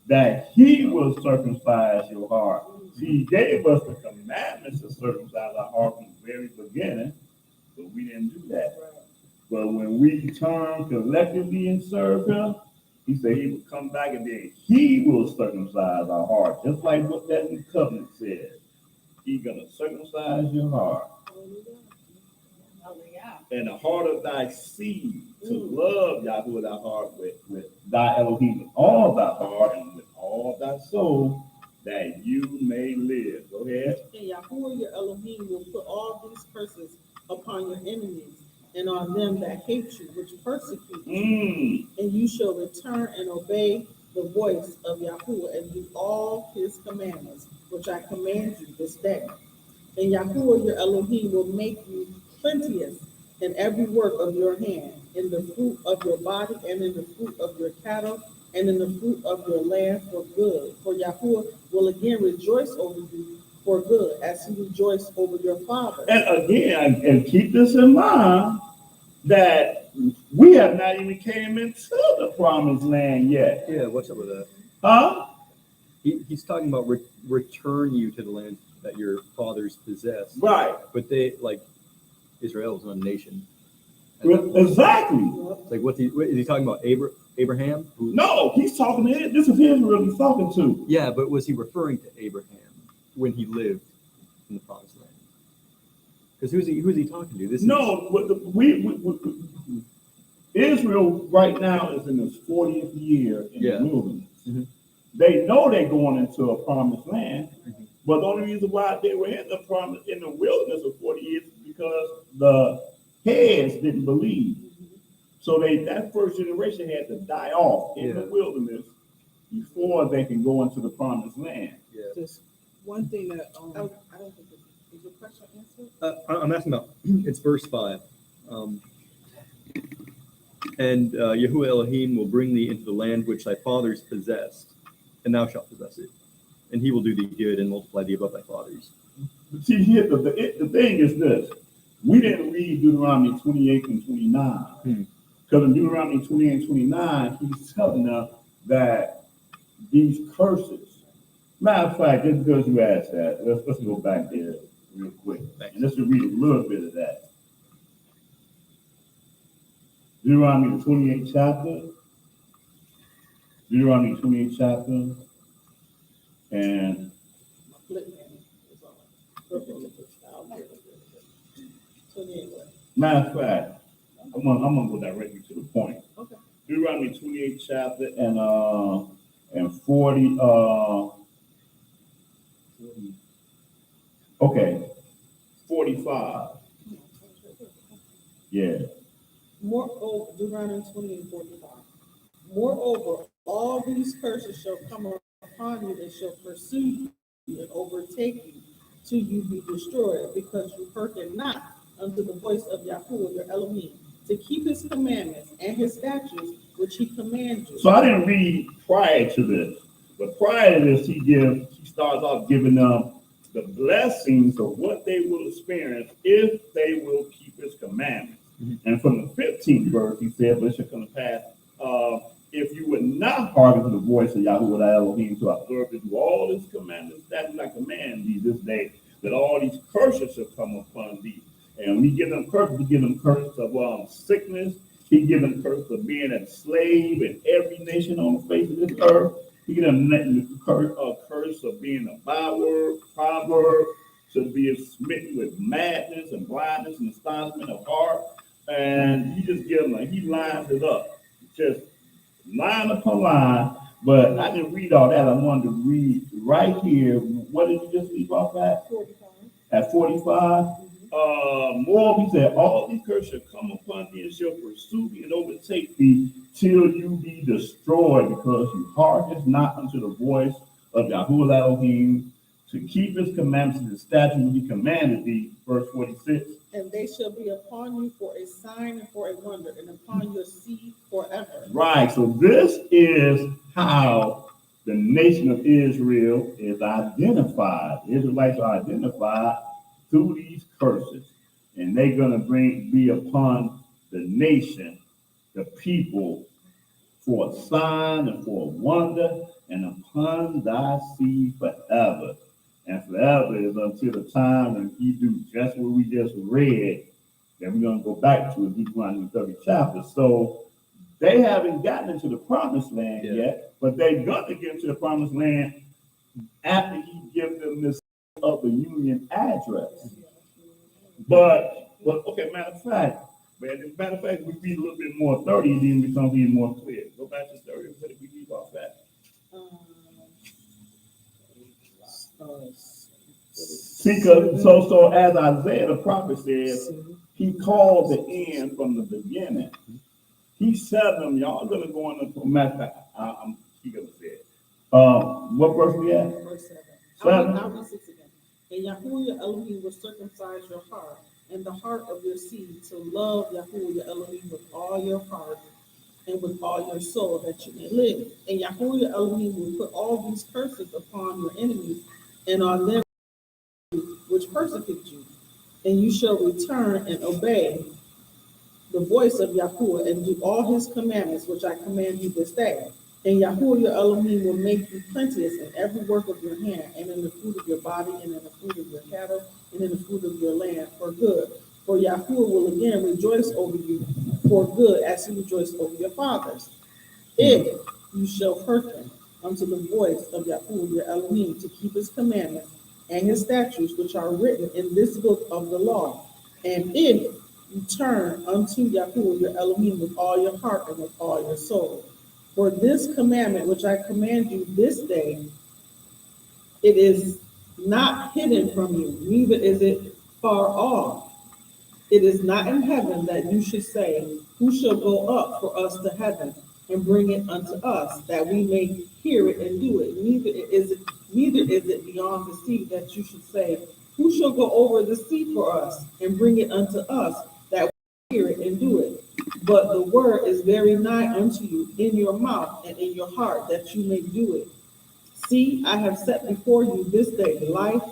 that he will circumcise your heart. See, he gave us the commandments to circumcise our heart from the very beginning, but we didn't do that. But when we turn collectively and serve him, he said he would come back and then he will circumcise our heart, just like what that new covenant says. He's gonna circumcise your heart. And the heart of thy seed, to love Yahweh thy heart with thy Elohim with all thy heart and with all thy soul, that you may live. Go ahead. And Yahuwah your Elohim will put all these curses upon your enemies and on them that hate you, which persecute you. And you shall return and obey the voice of Yahuwah and do all his commandments, which I command you this day. And Yahuwah your Elohim will make you plenteous in every work of your hand, in the fruit of your body, and in the fruit of your cattle, and in the fruit of your land for good. For Yahuwah will again rejoice over you for good, as he rejoiced over your father. And again, and keep this in mind, that we have not even came into the promised land yet. Yeah, what's up with that? Huh? He's talking about return you to the land that your fathers possessed. Right. But they, like, Israel was not a nation. Exactly. It's like, what is he talking about? Abraham? No, he's talking to it. This is Israel he's talking to. Yeah, but was he referring to Abraham when he lived in the promised land? Because who is he talking to? Israel right now is in its 40th year in the wilderness. Mm-hmm. They know they're going into a promised land, but the only reason why they were in the wilderness for 40 years is because the heads didn't believe. So that first generation had to die off in the wilderness before they can go into the promised land. Yeah. Just one thing that I don't think is your question answered. I'm asking about, it's verse 5. And Yahuwah Elohim will bring thee into the land which thy fathers possessed, and thou shalt possess it. And he will do thee good and multiply thee above thy fathers. See, here the thing is this. We didn't read Deuteronomy 28 and 29. Because in Deuteronomy 28 and 29, he's telling us that these curses. Matter of fact, just because you asked that, let's go back there real quick. And let's just read a little bit of that. Deuteronomy 28 chapter. Deuteronomy 28 chapter. And matter of fact, I'm gonna go directly to the point. Okay. Deuteronomy 28 chapter and 40 45. Yeah. Moreover, Deuteronomy 20 and 45. Moreover, all these curses shall come upon you and shall pursue you and overtake you till you be destroyed, because you hearken not unto the voice of Yahuwah your Elohim, to keep his commandments and his statutes which he commands you. So I didn't read prior to this, but prior to this, he starts off giving them the blessings of what they will experience if they will keep his commandments. And from the 15th verse, he said, but it shall come to pass, if you would not hearken to the voice of Yahuwah thy Elohim to observe to do all his commandments that I command thee this day, that all these curses shall come upon thee. And when he gives them curses, he gives them curses of sickness. He gives them curses of being a slave in every nation on the face of this earth. He done let the curse of being a proverb, to be smitten with madness and blindness and astonishment of heart. And he just gives them, he lines it up, just line upon line. But I didn't read all that. I wanted to read right here. What did you just leave off at? 45. At 45. More, he said, all these curses shall come upon thee and shall pursue thee and overtake thee till you be destroyed, because you hearken not unto the voice of Yahuwah Elohim to keep his commandments and the statutes which he commanded thee. Verse 46. And they shall be upon you for a sign and for a wonder, and upon your seed forever. Right. So this is how the nation of Israel is identified. Israelites are identified through these curses. And they're going to be upon the nation, the people, for a sign and for a wonder, and upon thy seed forever. And forever is until the time when he do just what we just read, that we're going to go back to in Deuteronomy 30 chapter. So they haven't gotten into the promised land yet, but they're going to get into the promised land after he gives them this of the union address. But okay, matter of fact, we read a little bit more 30, then it becomes even more clear. Go back to 30, what did we leave off at? See, so as Isaiah the prophet says, he called the end from the beginning. He said them, y'all gonna go on the matter. He gonna say it. What verse we at? Verse 7. 7. I'll read 6 again. And Yahuwah your Elohim will circumcise your heart and the heart of your seed to love Yahuwah your Elohim with all your heart and with all your soul, that you may live. And Yahuwah your Elohim will put all these curses upon your enemies and on them which persecute you. And you shall return and obey the voice of Yahuwah and do all his commandments which I command you this day. And Yahuwah your Elohim will make you plenteous in every work of your hand, and in the fruit of your body, and in the fruit of your cattle, and in the fruit of your land for good. For Yahuwah will again rejoice over you for good, as he rejoiced over your fathers. If you shall hearken unto the voice of Yahuwah your Elohim to keep his commandments and his statutes, which are written in this book of the law, and if you turn unto Yahuwah your Elohim with all your heart and with all your soul. For this commandment which I command you this day, it is not hidden from you, neither is it far off. It is not in heaven, that you should say, who shall go up for us to heaven and bring it unto us, that we may hear it and do it. Neither is it beyond the sea, that you should say, who shall go over the sea for us and bring it unto us, that we hear it and do it. But the word is very nigh unto you, in your mouth and in your heart, that you may do it. See, I have set before you this day life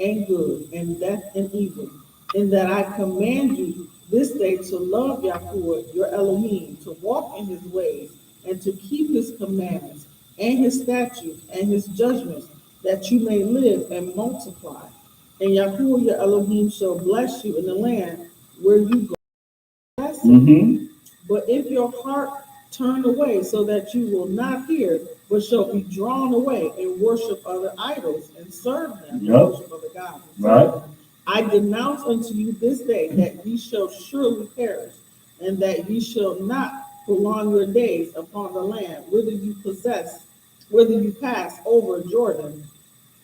and good, and death and evil, in that I command you this day to love Yahuwah your Elohim, to walk in his ways, and to keep his commandments, and his statutes, and his judgments, that you may live and multiply. And Yahuwah your Elohim shall bless you in the land where you go. But if your heart turn away, so that you will not hear, but shall be drawn away and worship other idols and serve them, worship other gods, right? I denounce unto you this day that ye shall surely perish, and that ye shall not prolong your days upon the land, whither you pass over Jordan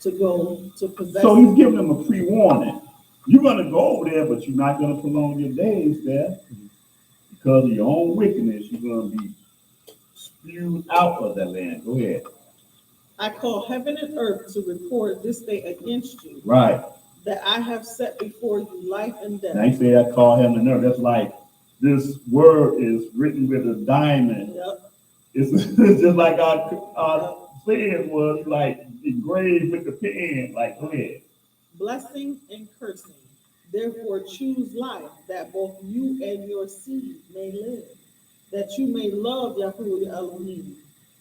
to go to possess. So he's giving them a pre-warning. You're going to go over there, but you're not going to prolong your days there. Because of your own wickedness, you're going to be spewed out of that land. Go ahead. I call heaven and earth to record this day against you. Right. That I have set before you life and death. Now you say I call heaven and earth. That's like this word is written with a diamond. Yep. It's just like our saying was like engraved with the pen. Like, go ahead. Blessing and cursing. Therefore choose life, that both you and your seed may live, that you may love Yahuwah Elohim,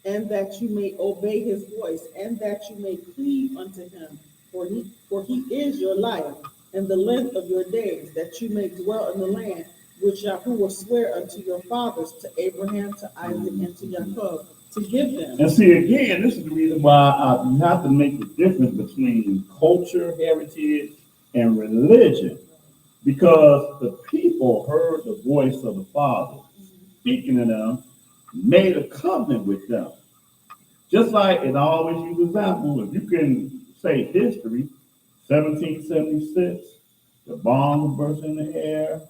and that you may obey his voice, and that you may cleave unto him, for he is your life, and the length of your days, that you may dwell in the land which Yahuwah sware unto your fathers, to Abraham, to Isaac, and to Jacob, to give them. And see, again, this is the reason why you have to make the difference between culture, heritage, and religion. Because the people heard the voice of the Father speaking to them, made a covenant with them. Just like, and I always use example, if you can say history, 1776, the bomb burst in the air,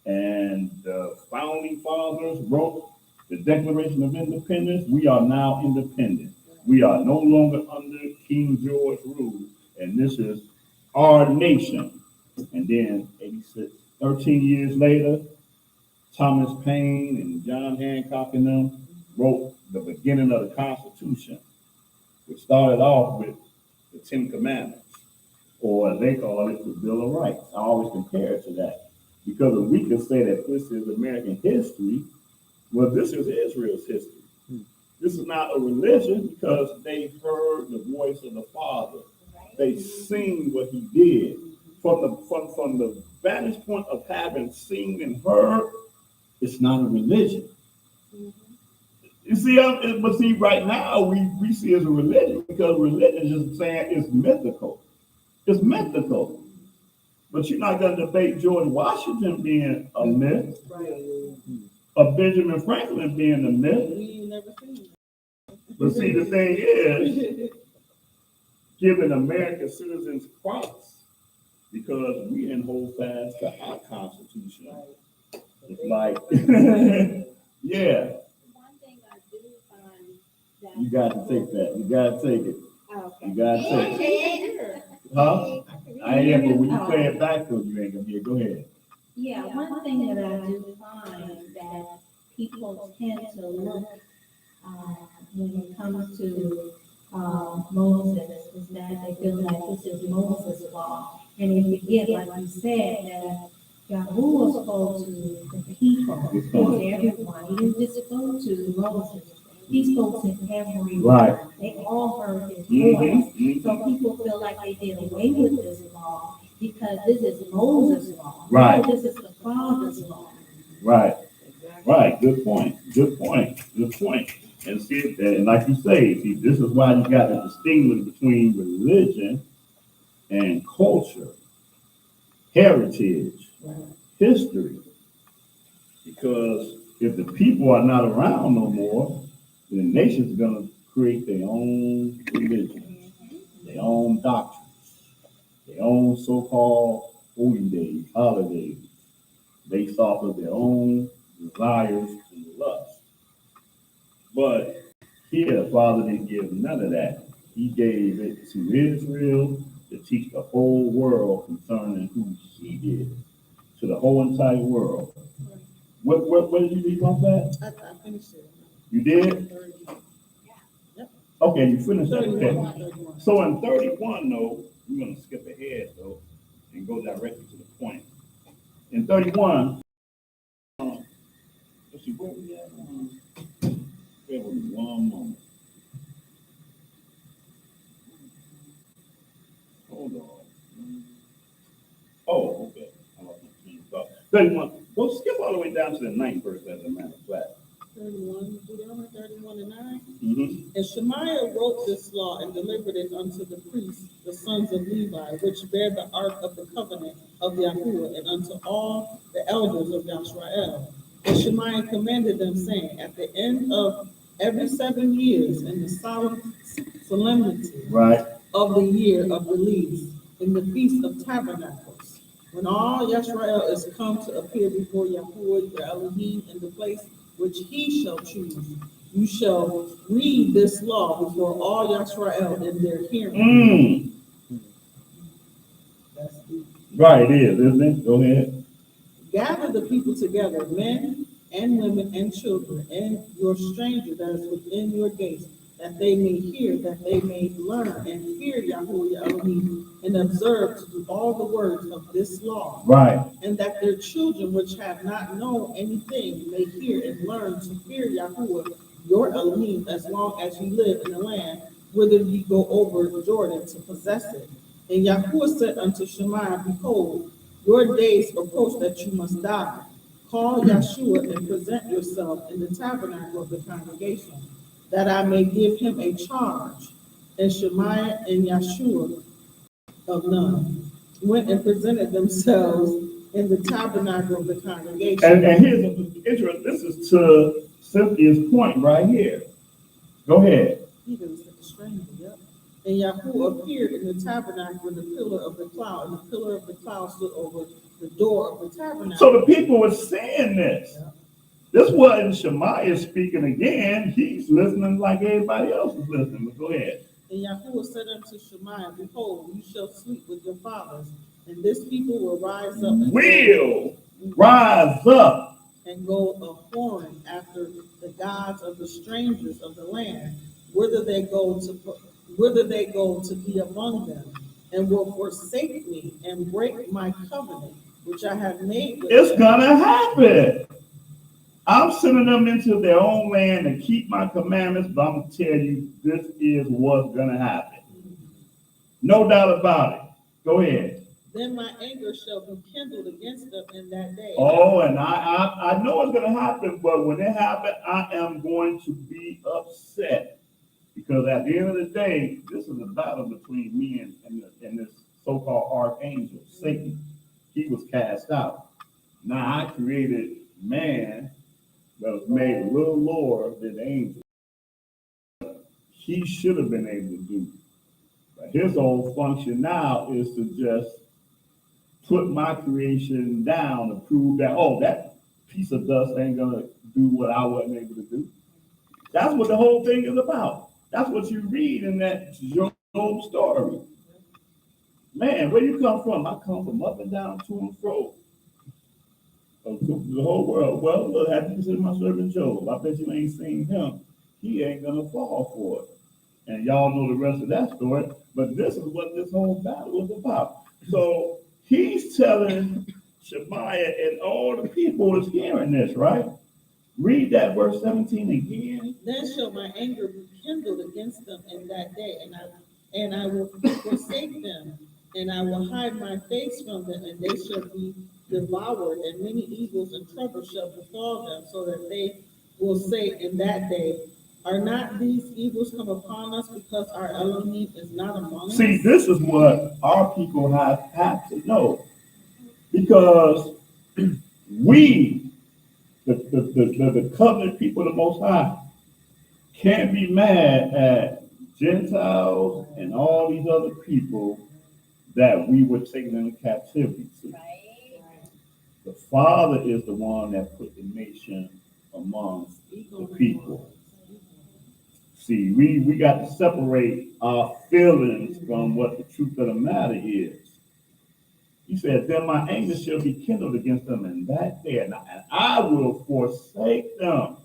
and the founding fathers wrote the Declaration of Independence. We are now independent. We are no longer under King George rule, and this is our nation. And then 13 years later, Thomas Paine and John Hancock and them wrote the beginning of the Constitution, which started off with the Ten Commandments, or as they call it, the Bill of Rights. I always compare it to that, because if we can say that this is American history, well, this is Israel's history. This is not a religion, because they heard the voice of the Father. They seen what he did. From the vantage point of having seen and heard, it's not a religion. You see, but see, right now we see it as a religion, because religion is just saying it's mythical. It's mythical. But you're not going to debate George Washington being a myth, or Benjamin Franklin being a myth. We ain't never seen it. But see, the thing is, giving American citizens props, because we didn't hold fast to our Constitution. It's like, yeah. One thing I do find that. You got to take that. You got to take it. Okay. You got to take it. it. Huh? I am, but when you play it back, though, you ain't gonna hear. Go ahead. Yeah, one thing that I do find that people tend to look, when it comes to, Moses, is that they feel like this is Moses' law. And they forget, like you said, that Yahuwah was supposed to the people, to everyone. He didn't just go to Moses. He spoke to everyone. Right. They all heard his Mhm, voice. So people feel like they did away with this law because this is Moses' law. Right. No, this is the Father's law. Right. Right. Good point. Good point. Good point. And see, and like you say, see, this is why you got to distinguish between religion and culture, heritage, history. Because if the people are not around no more, then the nation's gonna create their own religion, their own doctrines, their own so-called holy days, holidays, based off of their own desires and lusts. But here, the Father didn't give none of that. He gave it to Israel to teach the whole world concerning who he is, to the whole entire world. What did you leave off that? I finished it. You did? 31. Okay, you finished that. 31. Okay. 31. So in 31, though, we're gonna skip ahead though and go directly to the point. In 31, let's see, where we at? Bear with me one moment. Hold on. Oh, okay. I lost my train of thought. 31. Well, skip all the way down to the 9th verse as a matter of fact. 31, Deuteronomy 31 and 9. Mm-hmm. And Shemaiah wrote this law and delivered it unto the priests, the sons of Levi, which bear the ark of the covenant of Yahuwah, and unto all the elders of Yisrael. And Shemaiah commanded them, saying, at the end of every 7 years, in the solemn solemnity Right. of the year of release, in the feast of tabernacles, when all Yisrael is come to appear before Yahuwah your Elohim in the place which he shall choose, you shall read this law before all Yisrael in their hearing. That's the- Right, it is, isn't it? Go ahead. Gather the people together, men and women and children, and your stranger that is within your gates, that they may hear, that they may learn and fear Yahuwah your Elohim, and observe to do all the words of this law. Right. And that their children which have not known anything may hear and learn to fear Yahuwah your Elohim, as long as you live in the land whither ye go over Jordan to possess it. And Yahuwah said unto Shemaiah, behold, your days approach that you must die. Call Yeshua and present yourself in the tabernacle of the congregation, that I may give him a charge. And Shemaiah and Yahshua of Nun went and presented themselves in the tabernacle of the congregation. And here's the interest. This is to Cynthia's point right here. Go ahead. He was a stranger, yep. And Yahuwah appeared in the tabernacle with the pillar of the cloud, and the pillar of the cloud stood over the door of the tabernacle. So the people were saying this. This wasn't Shemaiah speaking again. He's listening like everybody else is listening. But go ahead. And Yahuwah said unto Shemaiah, Behold, you shall sleep with your fathers, and this people will rise up and go a-whoring after the gods of the strangers of the land, whither they go to be among them, and will forsake me and break my covenant which I have made with It's them. gonna happen. I'm sending them into their own land and keep my commandments, but I'm gonna tell you, this is what's gonna happen. No doubt about it. Go ahead. Then my anger shall be kindled against them in that day. Oh, and I know it's gonna happen, but when it happens, I am going to be upset. Because at the end of the day, this is a battle between me and this so-called archangel, Satan. He was cast out. Now I created man that was made a little lower than the angel. He should have been able to do. But his whole function now is to just put my creation down to prove that, oh, that piece of dust ain't gonna do what I wasn't able to do. That's what the whole thing is about. That's what you read in that Job story. Man, where you come from? I come from up and down, to and fro. The whole world. Well, look, have you considered my servant Job? I bet you ain't seen him. He ain't gonna fall for it. And y'all know the rest of that story. But this is what this whole battle is about. So he's telling Shemaiah, and all the people is hearing this, right? Read that verse 17 again. Then shall my anger be kindled against them in that day, and I will forsake them, and I will hide my face from them, and they shall be devoured, and many evils and troubles shall befall them, so that they will say in that day, are not these evils come upon us because our Elohim is not among us? See, this is what our people have to know. Because we, the covenant people of the Most High, can't be mad at Gentiles and all these other people that we were taking into captivity. Right. The Father is the one that put the nation amongst the people. See, we got to separate our feelings from what the truth of the matter is. He said, then my anger shall be kindled against them in that day, and I will forsake them,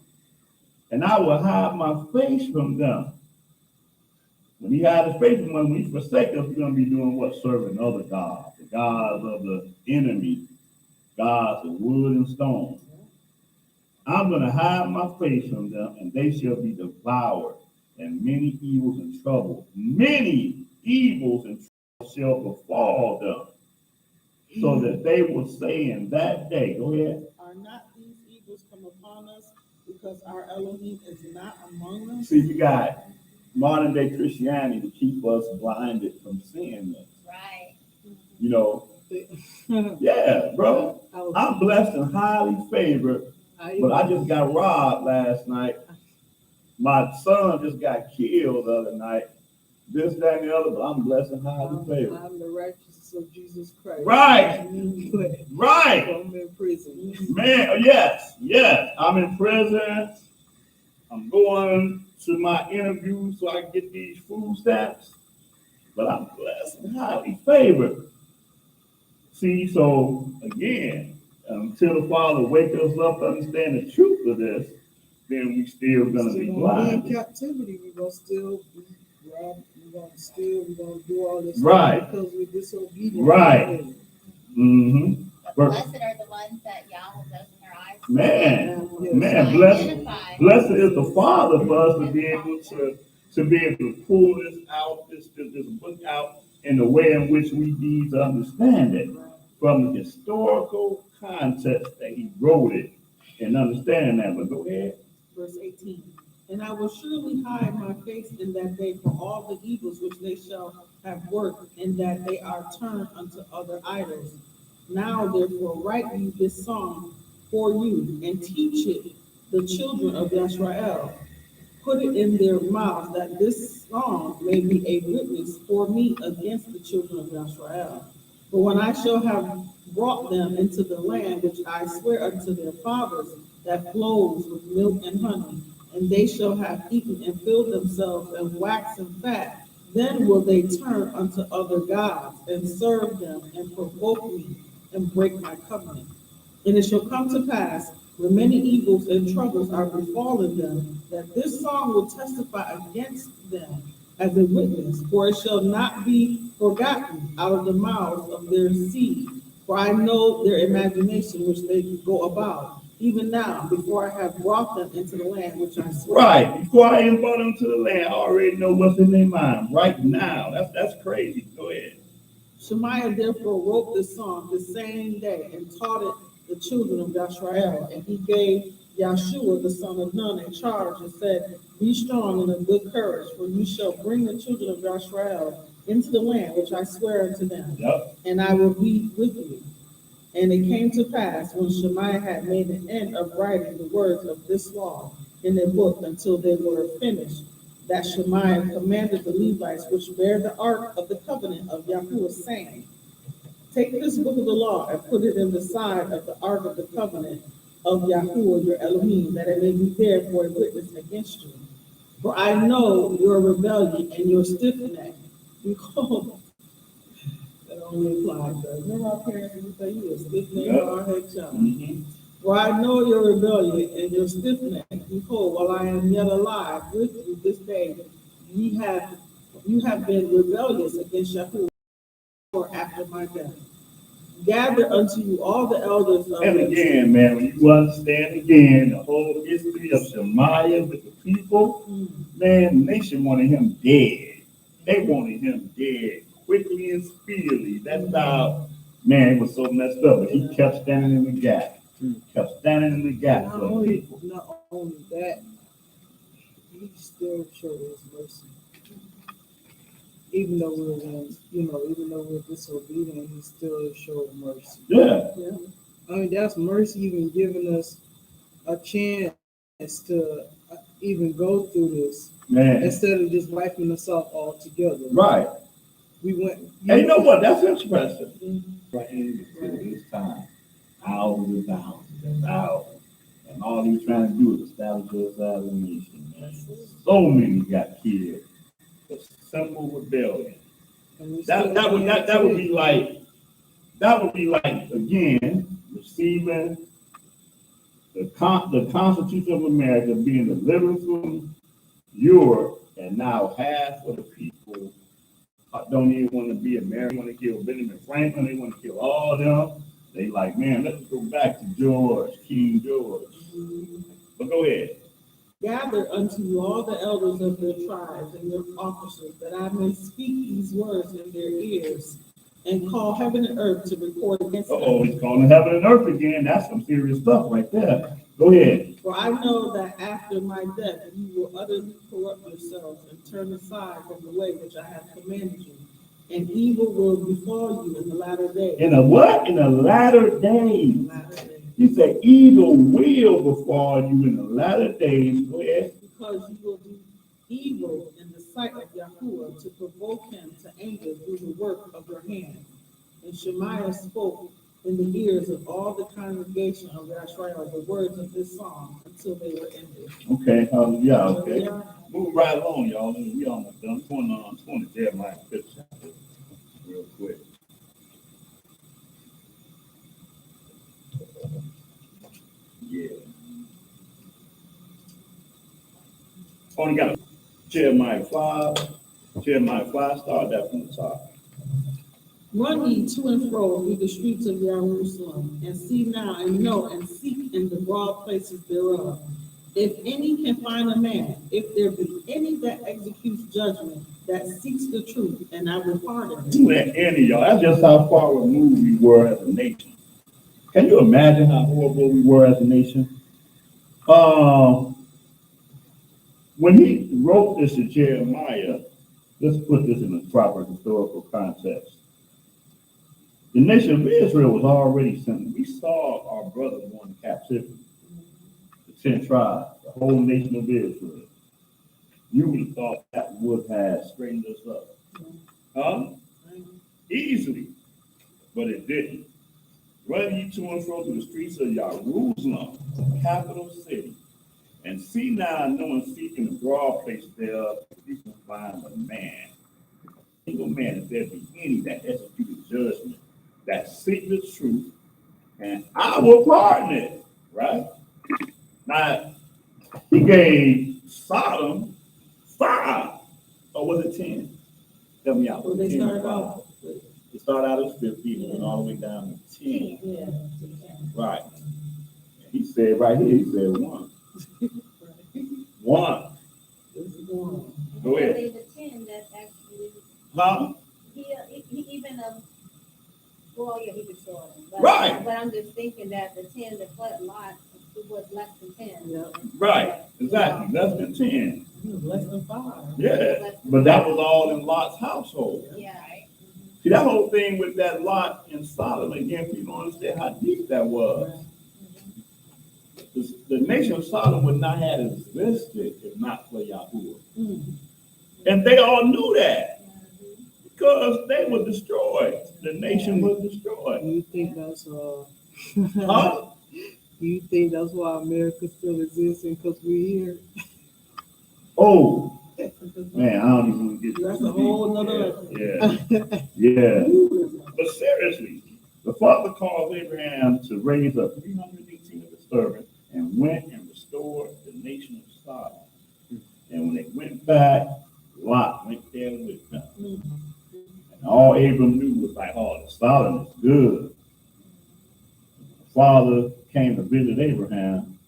and I will hide my face from them. When he hides his face from them, when he forsakes us, he's going to be doing what? Serving other gods, the gods of the enemy, gods of wood and stone. I'm going to hide my face from them, and they shall be devoured, and many evils and troubles shall befall them, so that they will say in that day, go ahead. Are not these evils come upon us because our Elohim is not among us? See, we got modern day Christianity to keep us blinded from seeing this. Right. You know, yeah, bro. I'm blessed and highly favored, but I just got robbed last night. My son just got killed the other night. This, that, and the other, but I'm blessed and highly favored. I'm the righteousness of Jesus Christ. Right. Right. I'm in prison. Man, yes. I'm in prison. I'm going to my interview so I can get these food stamps, but I'm blessed and highly favored. See, so again, until the Father wakes us up to understand the truth of this, then we still gonna be blind. In captivity, we're gonna still be robbed, we're gonna do all this Right. stuff because we're disobedient. Right. Mm-hmm. Blessed are the ones that Yahweh does in their eyes. Man, blessed is the Father for us to be able to pull this out, this book out in the way in which we need to understand it from the historical context that he wrote it and understand that. But go ahead. Verse 18. And I will surely hide my face in that day for all the evils which they shall have worked, in that they are turned unto other idols. Now therefore write you this song for you, and teach it the children of Israel. Put it in their mouths, that this song may be a witness for me against the children of Israel. But when I shall have brought them into the land which I swear unto their fathers, that flows with milk and honey, and they shall have eaten and filled themselves and waxen fat, then will they turn unto other gods and serve them and provoke me and break my covenant. And it shall come to pass, when many evils and troubles are befallen them, that this song will testify against them as a witness, for it shall not be forgotten out of the mouths of their seed. For I know their imagination which they go about, even now, before I have brought them into the land which I swear. Right. Before I even brought them to the land, I already know what's in their mind. Right now. That's crazy. Go ahead. Shemaiah therefore wrote this song the same day and taught it the children of Israel. And he gave Yahshua the son of Nun in charge and said, be strong and of good courage, for you shall bring the children of Israel into the land which I swear unto them. Yep. And I will be with you. And it came to pass, when Shemaiah had made an end of writing the words of this law in a book until they were finished, that Shemaiah commanded the Levites which bear the ark of the covenant of Yahuwah, saying, take this book of the law and put it in the side of the ark of the covenant of Yahuwah your Elohim, that it may be there for a witness against you. For I know your rebellion and your stiff neck. Behold, that only applies to us. Remember our parents would say, you a stiff neck, hard-headed child. Mm-hmm. For I know your rebellion and your stiff neck. Behold, while I am yet alive with you this day, you have been rebellious against Yahuwah after my death. Gather unto you all the elders of And again, man, when you understand again the whole history of Shemaiah with the people, man, the nation wanted him dead. They wanted him dead quickly and speedily. That's how, man, it was so messed up. But he kept standing in the gap. Kept standing in the gap Not for the only, people. not only that, he still showed his mercy. Even though even though we're disobedient, he still showed mercy. Yeah. I mean, that's mercy even giving us a chance to even go through this Man. instead of just wiping us off altogether. Right. We went. And you know what? That's interesting. Right into this time. Thousands and thousands and thousands. And all he was trying to do is establish us as a nation, man. So many got killed. The simple rebellion. That would be like again receiving the Constitution of America being delivered from Europe, and now half of the people don't even want to be American. Want to kill Benjamin Franklin. They want to kill all of them. They like, man, let's go back to George, King George. But go ahead. Gather unto you all the elders of their tribes and their officers, that I may speak these words in their ears, and call heaven and earth to record against them. Oh, he's calling heaven and earth again. That's some serious stuff right there. Go ahead. For I know that after my death you will utterly corrupt yourselves and turn aside from the way which I have commanded you, and evil will befall you in the latter days. In a what? In the latter days. Latter days. He said, evil will befall you in the latter days. Go ahead. Because you will do evil in the sight of Yahuwah to provoke him to anger through the work of your hands. And Shemaiah spoke in the ears of all the congregation of Israel the words of this song until they were ended. Okay, yeah, okay. Move right along, y'all. We almost done. Going on 20 Jeremiah 5th chapter real quick. Yeah. Only got Jeremiah 5. Jeremiah 5, start that from the top. Run ye to and fro through the streets of Jerusalem, and see now and know and seek in the broad places thereof. If any can find a man, if there be any that executes judgment, that seeks the truth, and I will pardon him. Let any of y'all. That's just how far removed we were as a nation. Can you imagine how horrible we were as a nation? when he wrote this to Jeremiah, let's put this in the proper historical context. The nation of Israel was already sent. We saw our brother going to captivity. The 10 tribes, the whole nation of Israel. You would have thought that would have straightened us up. Huh? Easily. But it didn't. Run ye to and fro through the streets of Jerusalem, the capital city, and see now, no one seeking the broad place thereof, you can find a man. Single man, if there be any that execute judgment, that seek the truth, and I will pardon it. Right? Now, he gave Sodom 5, or was it 10? Tell me out. So they 10 started or 5? out. It started out as 50 and went all the way down to 10. Yeah. Right. And he said right here, he said 1. 1. This is one. Go ahead. Really the 10 that's actually, Huh? he even, well, yeah, he destroyed them. But, Right. But I'm just thinking that the 10 that flood lot, it was less than 10. Yeah. Right. Exactly. Less than 10. It was less than 5. Yeah. But that was all in Lot's household. Yeah. See, that whole thing with that Lot in Sodom, again, people don't understand how deep that was. The nation of Sodom would not have existed if not for Yahuwah. And they all knew that because they were destroyed. The nation was destroyed. You think that's Huh? you think that's why America still exists and because we're here? Oh, man, I don't even want to get That's a whole nother. Yeah. But seriously, the Father caused Abraham to raise up 318 of his servants and went and restored the nation of Sodom. And when they went back, Lot went there with them. And all Abram knew was like, oh, the Sodom is good. The Father came to visit Abraham.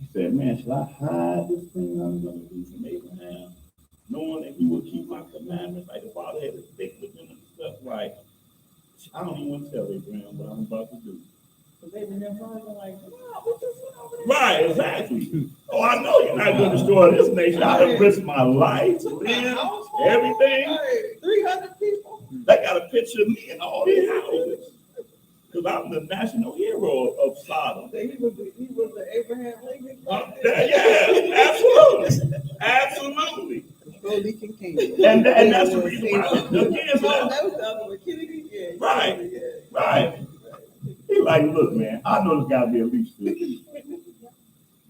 He said, man, shall I hide this thing I'm going to do from Abraham? Knowing that he would keep my commandments, like the Father had to stick with him and stuff, right? I don't even want to tell Abraham what I'm about to do. Right, exactly. Oh, I know you're not going to destroy this nation. I have risked my life, land, everything. 300 people. They got a picture of me in all these houses. Because I'm the national hero of Sodom. He was the Abraham Lincoln. Yeah, absolutely. Absolutely. And that's the reason why That was the other one. Kennedy. Yeah. Right. Yeah. Right. He like, look, man, I know there's got to be at least 50.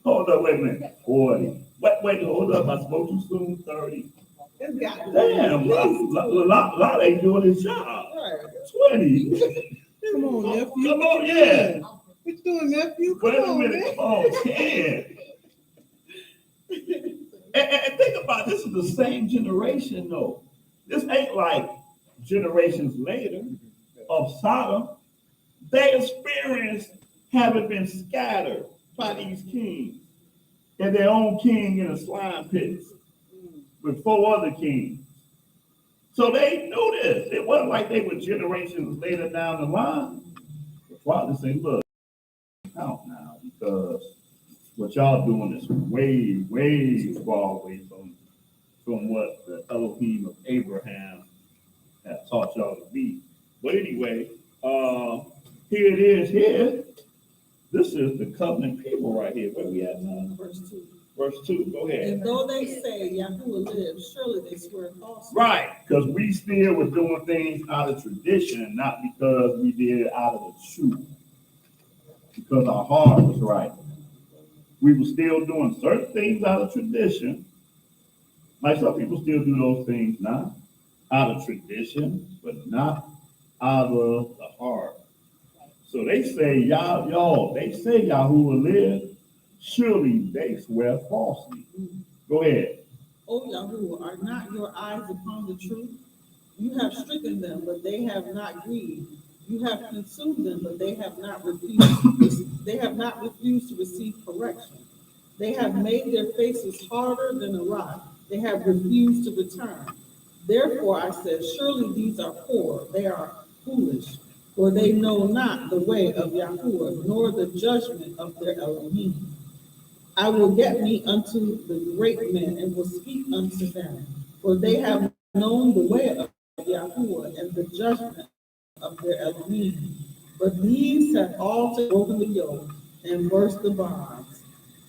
Hold up, wait a minute. 40. Wait, hold up. I spoke too soon. 30. It's got to be. Damn, lot ain't doing his job. Right. 20. Come on, nephew. Come on, yeah. What you doing, nephew? Wait a minute. Come on, 10. And think about it, this is the same generation, though. This ain't like generations later of Sodom. They experienced having been scattered by these kings and their own king in a slime pit with 4 other kings. So they knew this. It wasn't like they were generations later down the line. The Father said, look, count now, because what y'all doing is way, way far away from what the Elohim of Abraham has taught y'all to be. But anyway, here it is here. This is the covenant people right here. Where we at now? Verse 2. Verse 2, go ahead. And though they say Yahuwah lives, surely they swear falsely. Right, because we still were doing things out of tradition, not because we did it out of the truth. Because our heart was right. We were still doing certain things out of tradition. Like some people still do those things now, out of tradition, but not out of the heart. So they say, they say Yahuwah lives. Surely they swear falsely. Go ahead. O Yahuwah, are not your eyes upon the truth? You have stricken them, but they have not grieved. You have consumed them, but they have not refused. They have not refused to receive correction. They have made their faces harder than a rock. They have refused to return. Therefore I said, surely these are poor. They are foolish, for they know not the way of Yahuwah, nor the judgment of their Elohim. I will get me unto the great men and will speak unto them, for they have known the way of Yahuwah and the judgment of their Elohim. But these have also broken the yoke and burst the bonds.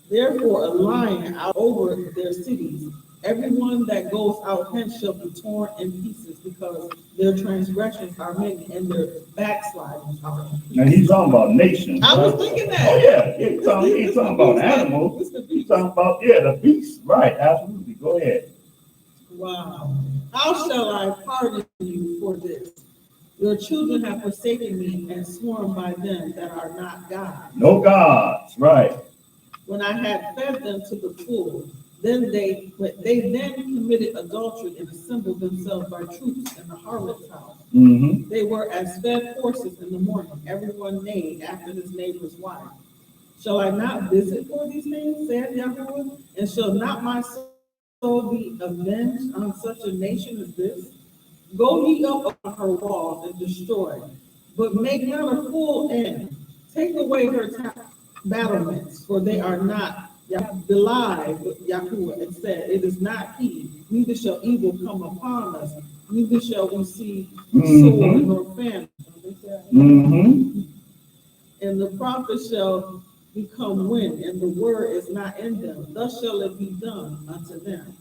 Therefore, a lion out over their cities, everyone that goes out hence shall be torn in pieces, because their transgressions are many and their backslidings are Now increased. he's talking about nations. I was right? thinking Oh, that. yeah, he ain't talking about animals. It's the He's beast. talking about, yeah, the beast. Right, absolutely. Go ahead. Wow. How shall I pardon you for this? Your children have forsaken me and sworn by them that are not God. No gods, right. When I had fed them to the full, then they then committed adultery and assembled themselves by troops in the harlot's house. Mm-hmm. They were as fed horses in the morning, everyone neighed after his neighbor's wife. Shall I not visit for these things, said Yahuwah? And shall not my soul be avenged on such a nation as this? Go ye up on her walls and destroy, but make not a full end. Take away her battlements, for they are not belied Yahuwah, and said, it is not he, neither shall evil come upon us, neither shall we see sword nor famine. Mm-hmm. And the prophet shall become wind, and the word is not in them. Thus shall it be done unto them.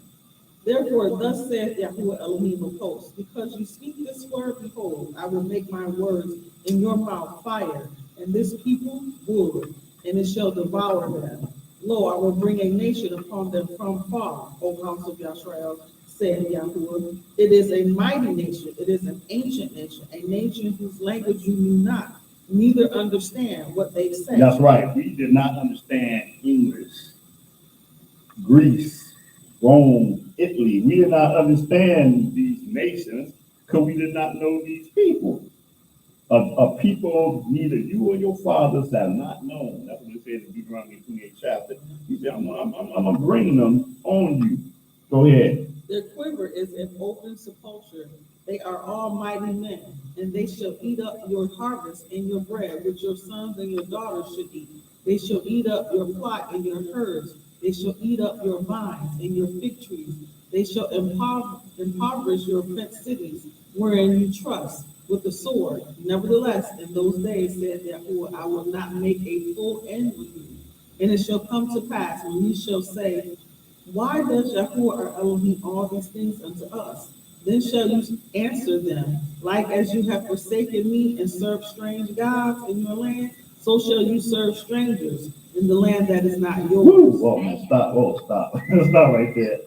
Therefore, thus saith Yahuwah Elohim of hosts, because you speak this word, behold, I will make my words in your mouth fire, and this people wood, and it shall devour them. Lo, I will bring a nation upon them from far, O house of Yashrael, said Yahuwah. It is a mighty nation, it is an ancient nation, a nation whose language you knew not, neither understand what they say. That's right. We did not understand English, Greece, Rome, Italy. We did not understand these nations because we did not know these people. A people neither you or your fathers have not known. That's what it says in Deuteronomy 28 chapter. He said, I'm going to bring them on you. Go ahead. Their quiver is an open sepulchre. They are all mighty men, and they shall eat up your harvest and your bread, which your sons and your daughters should eat. They shall eat up your flock and your herds. They shall eat up your vines and your fig trees. They shall impoverish your fenced cities, wherein you trust, with the sword. Nevertheless, in those days, said Yahuwah, I will not make a full end with you. And it shall come to pass, when ye shall say, why does Yahuwah our Elohim all these things unto us? Then shall you answer them, like as you have forsaken me and served strange gods in your land, so shall you serve strangers in the land that is not yours. Woo! Oh, man, stop. Oh, stop. Stop right there.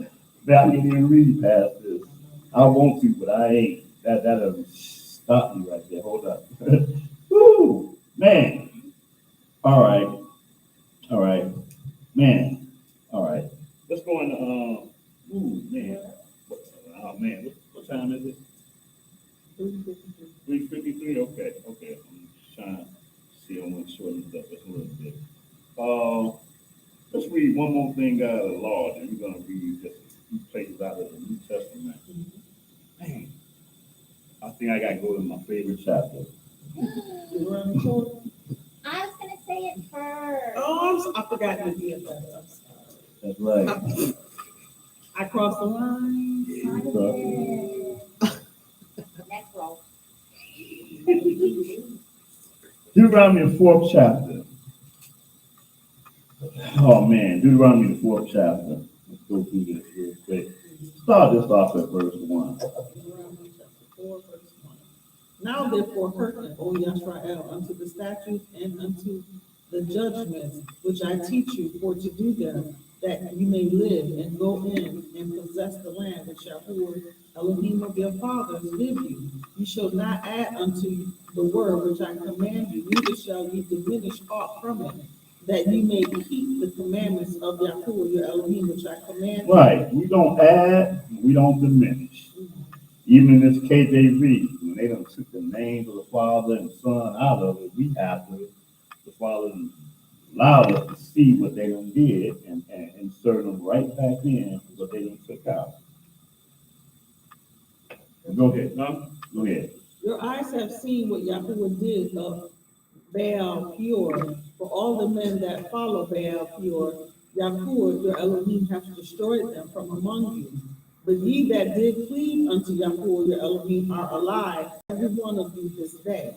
Man, I can't even read past this. I want to, but I ain't. That'll stop me right there. Hold up. Woo! Man. All right. All right. Man. All right. Let's go into, ooh, man. Oh, man. What time is it? 3:53? Okay. Okay. I'm just trying to see. I want to shorten this up just a little bit. Let's read one more thing out of the law, and we're going to read just a few places out of the New Testament. Man, I think I got to go to my favorite chapter. Deuteronomy 4. I was gonna say it first. Oh, I forgot to be at that. I'm sorry. That's right. I crossed the line. Next roll. Deuteronomy, the 4th chapter. Oh, man, Deuteronomy, the 4th chapter. Let's go through this real quick. Start this off at verse 1. Deuteronomy chapter 4, verse 1. Now therefore hearken, O Yashrael, unto the statutes and unto the judgments which I teach you for to do them, that you may live and go in and possess the land which Yahuwah Elohim of your fathers give you. You shall not add unto the word which I command you, neither shall you diminish aught from it, that you may keep the commandments of Yahuwah your Elohim which I command you. Right. We don't add, we don't diminish. Even in this KJV, when they done took the names of the Father and Son out of it, we have to, the Father allowed us to see what they done did and insert them right back in what they done took out. Go ahead, no? Go ahead. Your eyes have seen what Yahuwah did of Baal Peor, for all the men that follow Baal Peor Yahuwah your Elohim hath destroyed them from among you. But ye that did cleave unto Yahuwah your Elohim are alive, every one of you this day.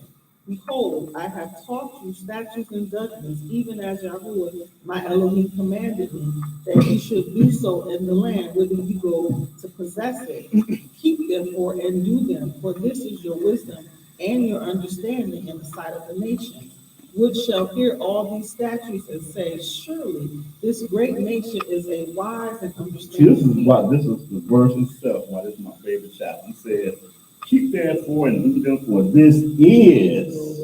Behold, I have taught you statutes and judgments, even as Yahuwah my Elohim commanded me, that ye should do so in the land whither ye go to possess it. Keep therefore and do them, for this is your wisdom and your understanding in the sight of the nations, which shall hear all these statutes and say, surely this great nation is a wise and See, understanding people. this is the verse itself, why this is my favorite chapter. He says, keep therefore and do them, for this is,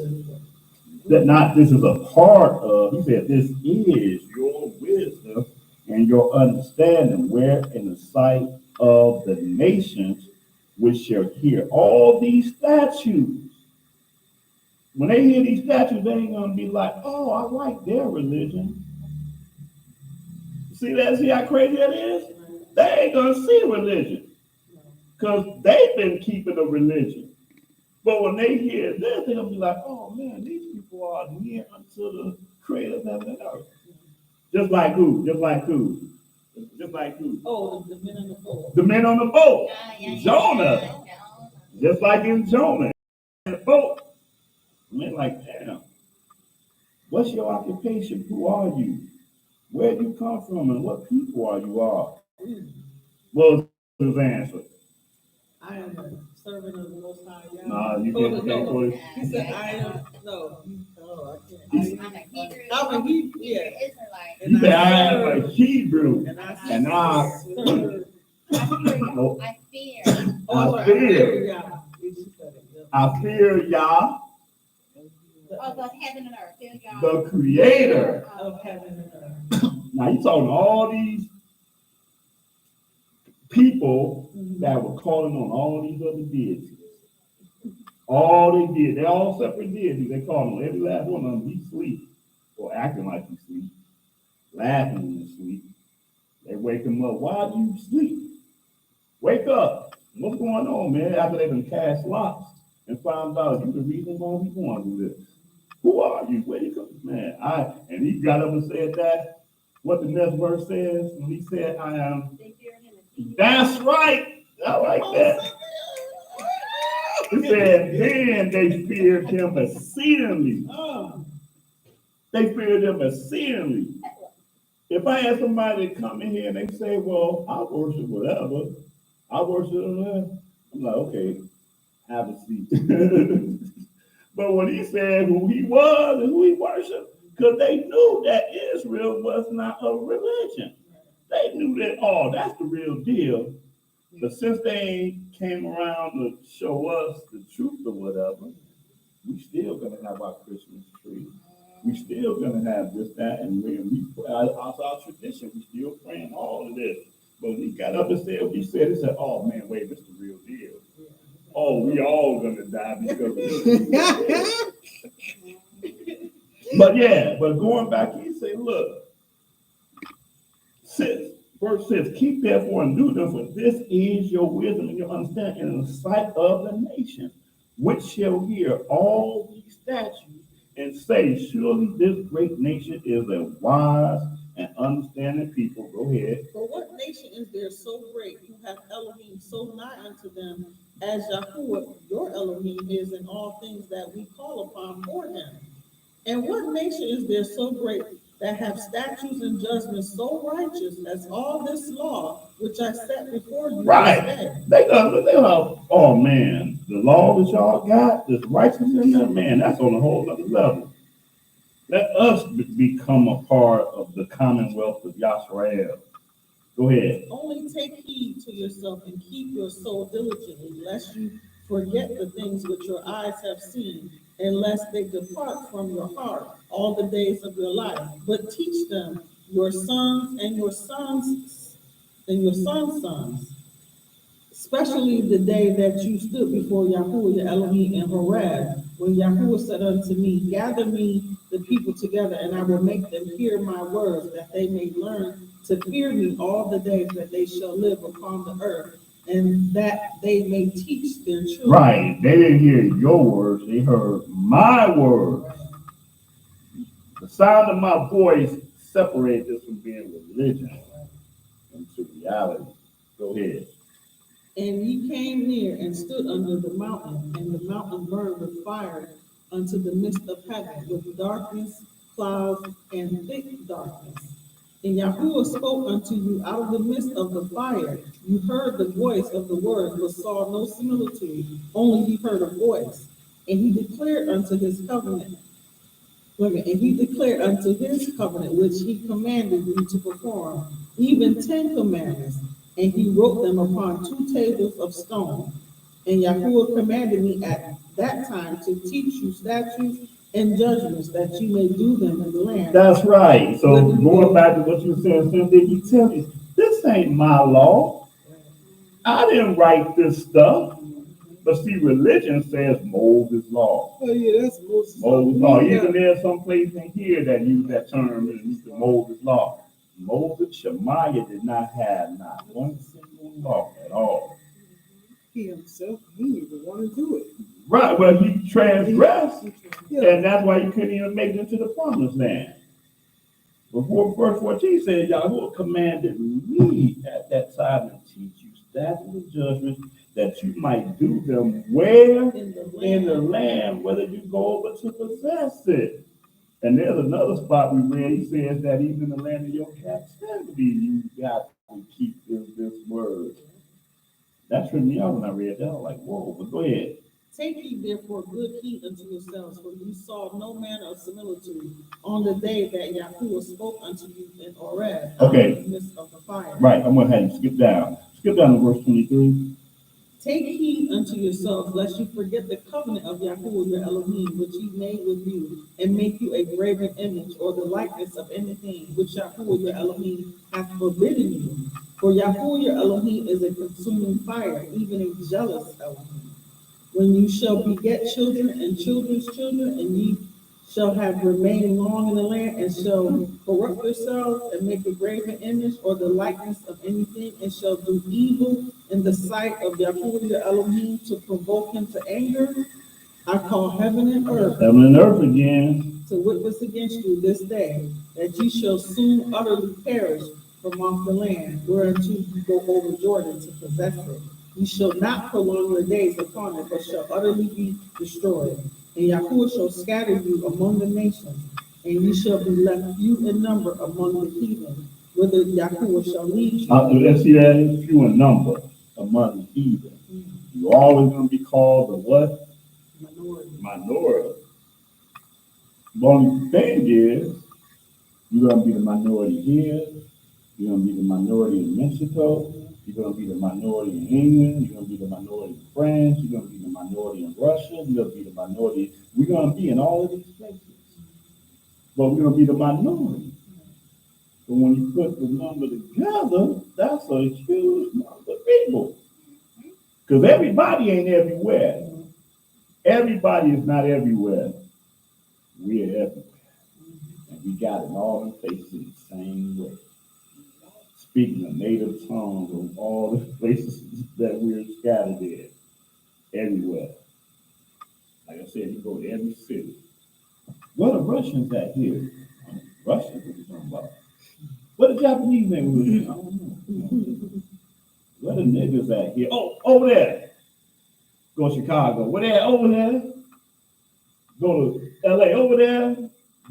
that not this is a part of, he said, this is your wisdom and your understanding, where in the sight of the nations, which shall hear all these statutes. When they hear these statutes, they ain't gonna be like, oh, I like their religion. See how crazy that is? They ain't gonna see religion, because they've been keeping a religion. But when they hear this, they're gonna be like, oh man, these people are near unto the creator of heaven and earth. Just like who? Just like who? Just like who? Oh, the men on the boat. The men on the boat. Yeah. Jonah. Just like in Jonah. In the boat. Men like, damn. What's your occupation? Who are you? Where do you come from and what people are you all? What was his answer? I am a servant of the Most High Yahweh. Nah, you Oh, can't no. quote it. He said, I am, no, I can't. I'm a Hebrew. I'm a Hebrew, yeah. Israelite. He said, I am a Hebrew. And I And I serve. I fear. Oh, I I fear. fear Yah. She said it, yeah. I fear Yah, Oh, the heaven and earth. Fear God. the creator. Of heaven and earth. Now you talking to all these people that were calling on all these other deities. All they did, they all separate deities. They called on every last one of them. He sleep or acting like he sleep, laughing in his sleep. They wake him up. Why do you sleep? Wake up. What's going on, man? After they've been cast lots and found out you the reason why we going to do this. Who are you? Where you come, man? And he got up and said that. What the next verse says when he said, "I am." They fear him and That's right. I like that. He said, then they feared him exceedingly. Oh, They feared him exceedingly. If I had somebody to come in here and they say, well, I worship whatever, I worship them, I'm like, okay, have a seat. But when he said who he was and who he worshiped, because they knew that Israel was not a religion. They knew that, oh, that's the real deal. But since they came around to show us the truth or whatever, we still gonna have our Christmas tree. We still gonna have this, that, and our tradition. We still praying all of this. But when he got up and said what he said, oh man, wait, this is the real deal. Oh, we all gonna die because of this. But going back, he said, look, verse 6, keep therefore and do them, for this is your wisdom and your understanding in the sight of the nation, which shall hear all these statutes and say, surely this great nation is a wise and understanding people. Go ahead. for what nation is there so great who hath Elohim so nigh unto them as Yahuwah your Elohim is in all things that we call upon for him? And what nation is there so great that have statutes and judgments so righteous as all this law which I set before you Right. this day? They gonna, oh man, the law that y'all got, this righteousness in there, man, that's on a whole other level. Let us become a part of the commonwealth of Yasrael. Go ahead. Only take heed to yourself and keep your soul diligently, lest you forget the things which your eyes have seen, and lest they depart from your heart all the days of your life. But teach them your sons and your sons and your sons' sons, especially the day that you stood before Yahuwah your Elohim in Horeb, when Yahuwah said unto me, gather me the people together, and I will make them hear my words, that they may learn to fear me all the days that they shall live upon the earth, and that they may teach their children. Right. They didn't hear your words, they heard my words. The sound of my voice separate this from being religion into reality. Go ahead. And ye came near and stood under the mountain, and the mountain burned with fire unto the midst of heaven, with darkness, clouds, and thick darkness. And Yahuwah spoke unto you out of the midst of the fire. You heard the voice of the word, but saw no similitude, only ye heard a voice. And he declared unto his covenant, and he declared unto his covenant, which he commanded you to perform, even 10 commandments. And he wrote them upon 2 tables of stone. And Yahuwah commanded me at that time to teach you statutes and judgments, that you may do them in the land. That's right. So going back to what you were saying, so did he tell you, this ain't my law. I didn't write this stuff. But see, religion says Moses' law. Oh, yeah, that's Moses. Moses' law. Yeah. Even there's some place in here that use that term, the Moses' law. Moses, Shemaiah did not have not one single law at all. He himself, he didn't even want to do it. Right, well, he transgressed, Yeah. and that's why he couldn't even make it into the promised land. Before verse 14 says, Yahweh commanded me at that time to teach you statutes and judgments, that you might do them where? In the land, whether you go over to possess it. And there's another spot we read, he says that even in the land of your captivity, you got to keep this word. That tripped me out when I read that. I was like, whoa, but go ahead. Take ye therefore good heed unto yourselves, for you saw no manner of similitude on the day that Yahuwah spoke unto you in Oreb, Okay. in the midst of the fire. Right, I'm going to have you skip down. Skip down to verse 23. Take heed unto yourselves, lest you forget the covenant of Yahuwah your Elohim, which he made with you, and make you a graven image, or the likeness of anything which Yahuwah your Elohim hath forbidden you. For Yahuwah your Elohim is a consuming fire, even a jealous Elohim. When you shall beget children and children's children, and ye shall have remained long in the land, and shall corrupt yourselves, and make a graven image, or the likeness of anything, and shall do evil in the sight of Yahuwah your Elohim, to provoke him to anger, I call heaven and earth Heaven and earth again. to witness against you this day, that ye shall soon utterly perish from off the land, whereunto you go over Jordan to possess it. You shall not prolong your days upon it, but shall utterly be destroyed. And Yahuwah shall scatter you among the nations, and you shall be left few in number among the heathen, whither Yahuwah shall lead you. Let's see that, few in number among the heathen. You're always going to be called the what? Minority. The only thing is, you're going to be the minority here, you're going to be the minority in Mexico, you're going to be the minority in England, you're going to be the minority in France, you're going to be the minority in Russia, you're going to be the minority, we're going to be in all of these places. But we're going to be the minority. But when you put the number together, that's a huge number of people. Because everybody ain't everywhere. Everybody is not everywhere. We're everywhere. And we got it all in places in the same way. Speaking a native tongue of all the places that we're scattered in. Everywhere. Like I said, you go to every city. Where the Russians at here? Russians, what you talking about? Where the Japanese niggas at? I don't know. Where the niggas at here? Oh, over there. Go to Chicago. Where they at? Over there. Go to LA. Over there.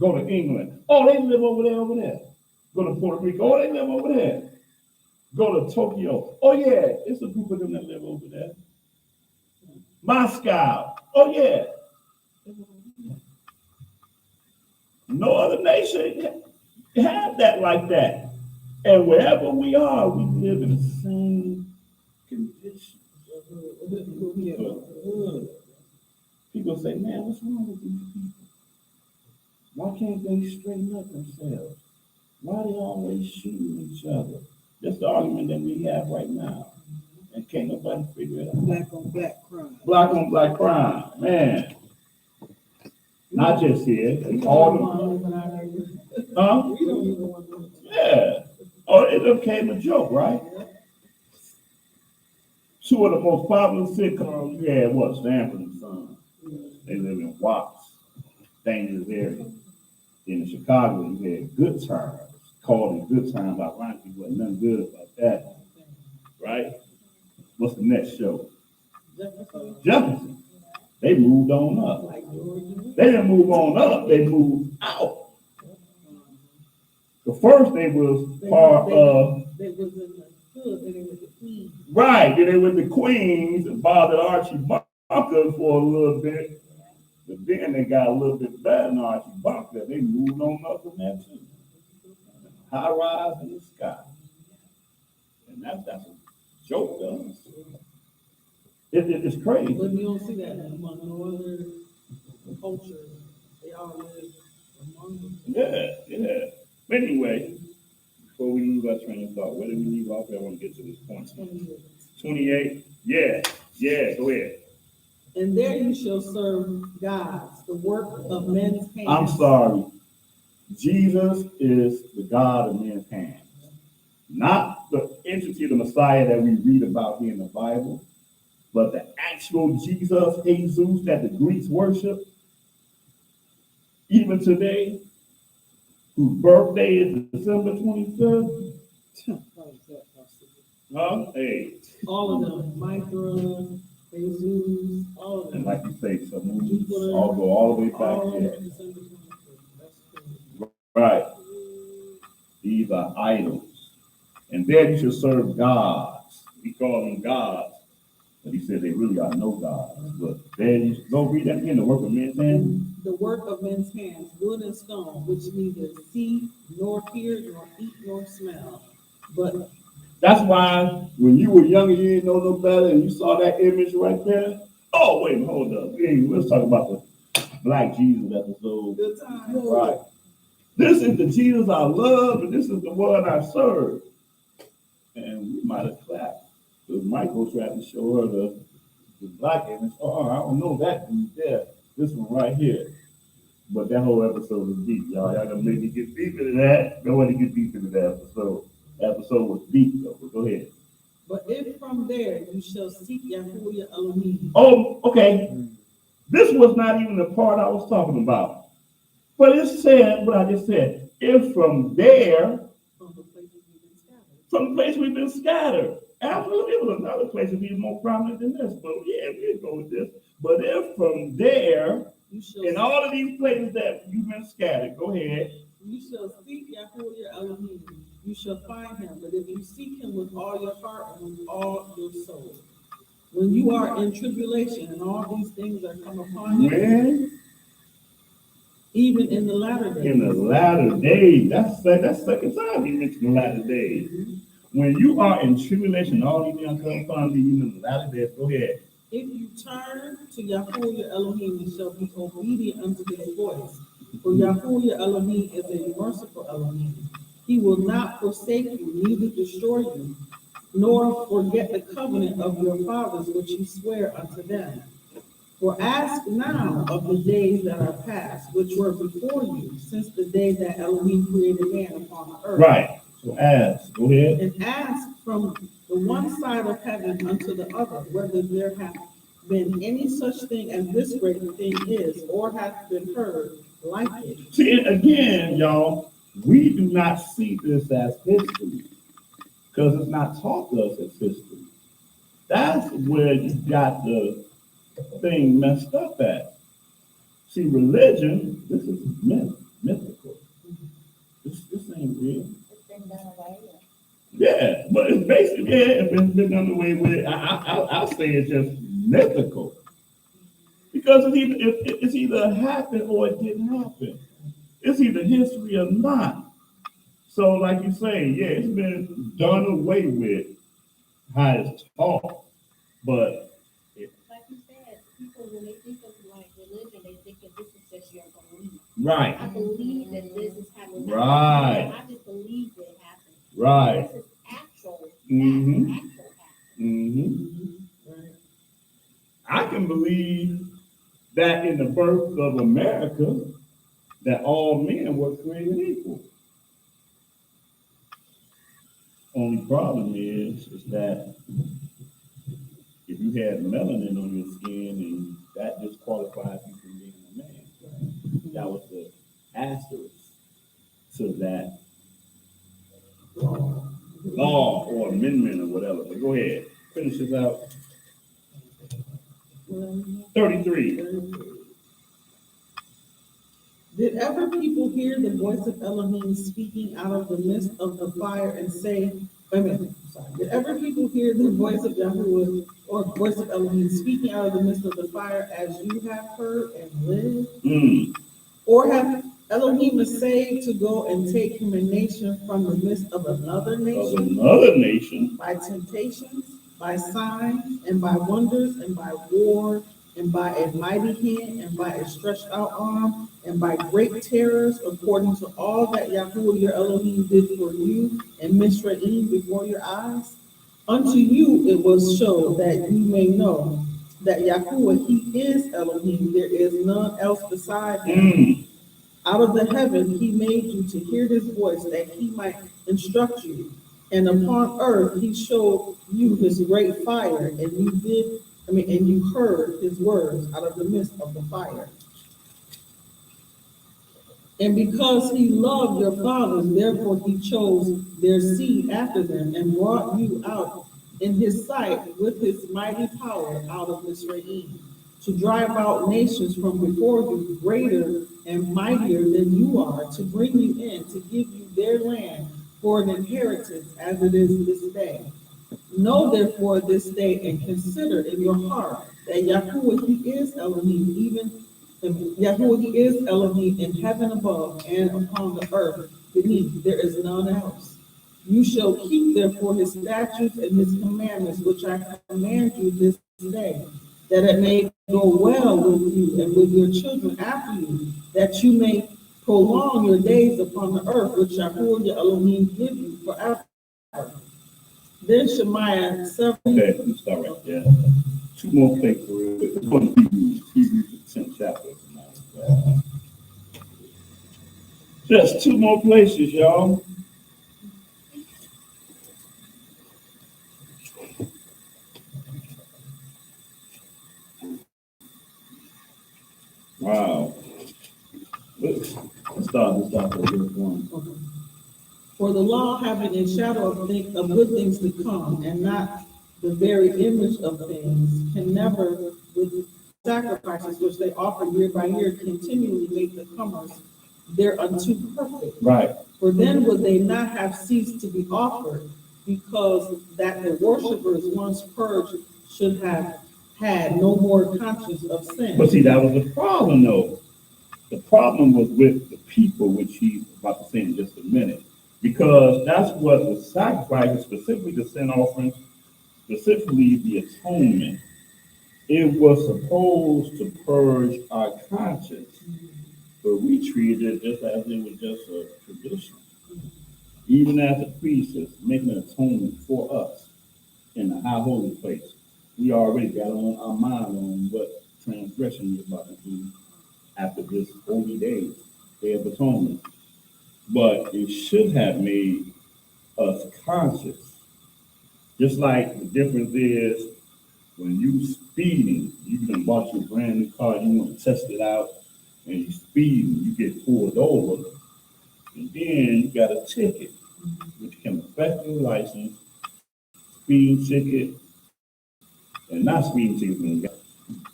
Go to England. Oh, they live over there, over there. Go to Puerto Rico. Oh, they live over there. Go to Tokyo. Oh, yeah, it's a group of them that live over there. Moscow. Oh, yeah. No other nation have that like that. And wherever we are, we live in the same conditions. People say, man, what's wrong with these people? Why can't they straighten up themselves? Why they always shooting each other? That's the argument that we have right now. And can't nobody figure it out. Black on black crime. Black on black crime, man. Not just here, all the, huh? Yeah. Oh, it became a joke, right? Two of the most popular sitcoms you had, what, Stanford and Son. They live in Watts, dangerous area. In Chicago, you had Good Times. called in good times. Ironically, wasn't nothing good about that, right? What's the next show? Jefferson, Jefferson. They moved on up. like Georgia. They didn't move on up, they moved out. The first they was part of, They was in the hood, then they went to Queens. right, then they went to Queens and bothered Archie Bunker for a little bit. But then they got a little bit better than Archie Bunker. They moved on up from that too. High rise in the sky. And that's a joke, though. It's crazy. But you don't see that among no other cultures. They all live among them. Yeah. But anyway, before we lose our train of thought, where did we leave off? I want to get to this point. 28. Yeah, go ahead. And there you shall serve gods, the work of men's hands. I'm sorry. Jesus is the God of men's hands. Not the entity of the Messiah that we read about here in the Bible, but the actual Jesus, Jesus, that the Greeks worship, even today, whose birthday is December 25th. Huh? Hey. All of them, Micah, Jesus, all of them. And like you say, some movies Jupiter, all go all the way back all of there. them December 25th. That's crazy. Right. These are idols. And there you should serve gods. We call them gods. But he said they really are no gods. But there you should go read that again, the work of men's hands. The work of men's hands, wood and stone, which neither see, nor hear, nor eat, nor smell. But That's why when you were younger, you didn't know no better, and you saw that image right there. Oh, wait, hold up. Let's talk about the Black Jesus episode. good time. Right. This is the Jesus I love, and this is the one I serve. And we might have clapped. Because Michael tried to show her the black image. Oh, I don't know that dude there. This one right here. But that whole episode was deep, y'all. Y'all gonna make me get deep into that. Go ahead and get deep into that episode. That episode was deep, though. But go ahead. But if from there you shall seek Yahuwah Elohim. Oh, okay. This was not even the part I was talking about. But it said what I just said. If from there, From the places we've been scattered. from the place we've been scattered. Absolutely, it was another place that be more prominent than this. But yeah, we'll go with this. But if from there, You shall in all of these places that you've been scattered, go ahead. You shall seek Yahuwah Elohim. You shall find him. But if you seek him with all your heart and with all your soul. When you are in tribulation and all these things are come upon you, When even in the latter days. in the latter days, that's second time he mentioned the latter days. When you are in tribulation, all these things come upon you, even in the latter days, go ahead. If you turn to Yahuwah Elohim, you shall be obedient unto his voice. For Yahuwah Elohim is a merciful Elohim. He will not forsake you, neither destroy you, nor forget the covenant of your fathers which he sware unto them. For ask now of the days that are past, which were before you, since the day that Elohim created man upon the earth. Right. So ask. Go ahead. And ask from the one side of heaven unto the other, whether there hath been any such thing as this great thing is, or hath been heard like it. See, again, y'all, we do not see this as history because it's not taught to us as history. That's where you got the thing messed up at. See, religion, this is mythical. This ain't real. It's been done away with. Yeah, but it's basically, it's been done away with. I'll say it's just mythical. Because it's either happened or it didn't happen. It's either history or not. So, like you say, yeah, it's been done away with how it's taught. But Like you said, people, when they think of like religion, they think of this is just your belief. right, I believe that this is happening. Right. I just believe that it happened. right. This is actual. Mhm. Actual happening. Hmm. I can believe that in the birth of America, that all men were created equal. Only problem is that if you had melanin on your skin, and that disqualifies you from being a man. That was the asterisk to that law or amendment or whatever. But go ahead, finish this out. 33. Did ever people hear the voice of Elohim speaking out of the midst of the fire and say, wait a minute, sorry. Did ever people hear the voice of Yahuwah or voice of Elohim speaking out of the midst of the fire as you have heard and lived? Or have Elohim essayed to go and take him a nation from the midst of another nation? By temptations, by signs, and by wonders, and by war, and by a mighty hand, and by a stretched out arm, and by great terrors, according to all that Yahuwah your Elohim did for you and Mizraim before your eyes? Unto you it was shown that you may know that Yahuwah, he is Elohim, there is none else beside him. Out of the heaven he made you to hear his voice, that he might instruct you. And upon earth he showed you his great fire, and you heard his words out of the midst of the fire. And because he loved your fathers, therefore he chose their seed after them, and brought you out in his sight with his mighty power out of Mizraim, to drive out nations from before you, greater and mightier than you are, to bring you in, to give you their land for an inheritance, as it is this day. Know therefore this day, and consider in your heart that Yahuwah he is Elohim, Yahuwah he is Elohim in heaven above and upon the earth beneath. There is none else. You shall keep therefore his statutes and his commandments, which I command you this day, that it may go well with you and with your children after you, that you may prolong your days upon the earth, which Yahuwah your Elohim give you forever. Then Shemaiah 7. Okay, let me start right there. Two more places. We're going to Hebrews, the 10th chapter tonight. Just two more places, y'all. Wow. Let's start with verse 1. For the law having a shadow of good things to come, and not the very image of things, can never, with sacrifices which they offer year by year, continually make the comers thereunto perfect. Right. For then would they not have ceased to be offered, because that the worshipers once purged should have had no more conscience of sin. But see, that was the problem, though. The problem was with the people, which he's about to say in just a minute, because that's what the sacrifice, specifically the sin offering, specifically the atonement, it was supposed to purge our conscience, but we treated it just as it was just a tradition. Even as the priest is making an atonement for us in the high holy place, we already got on our mind on what transgression we're about to do after this holy day of atonement. But it should have made us conscious. Just like the difference is when you speeding, you can bought your brand new car, you want to test it out, and you speeding, you get pulled over, and then you got a ticket, which can affect your license, speeding ticket, and not speeding ticket.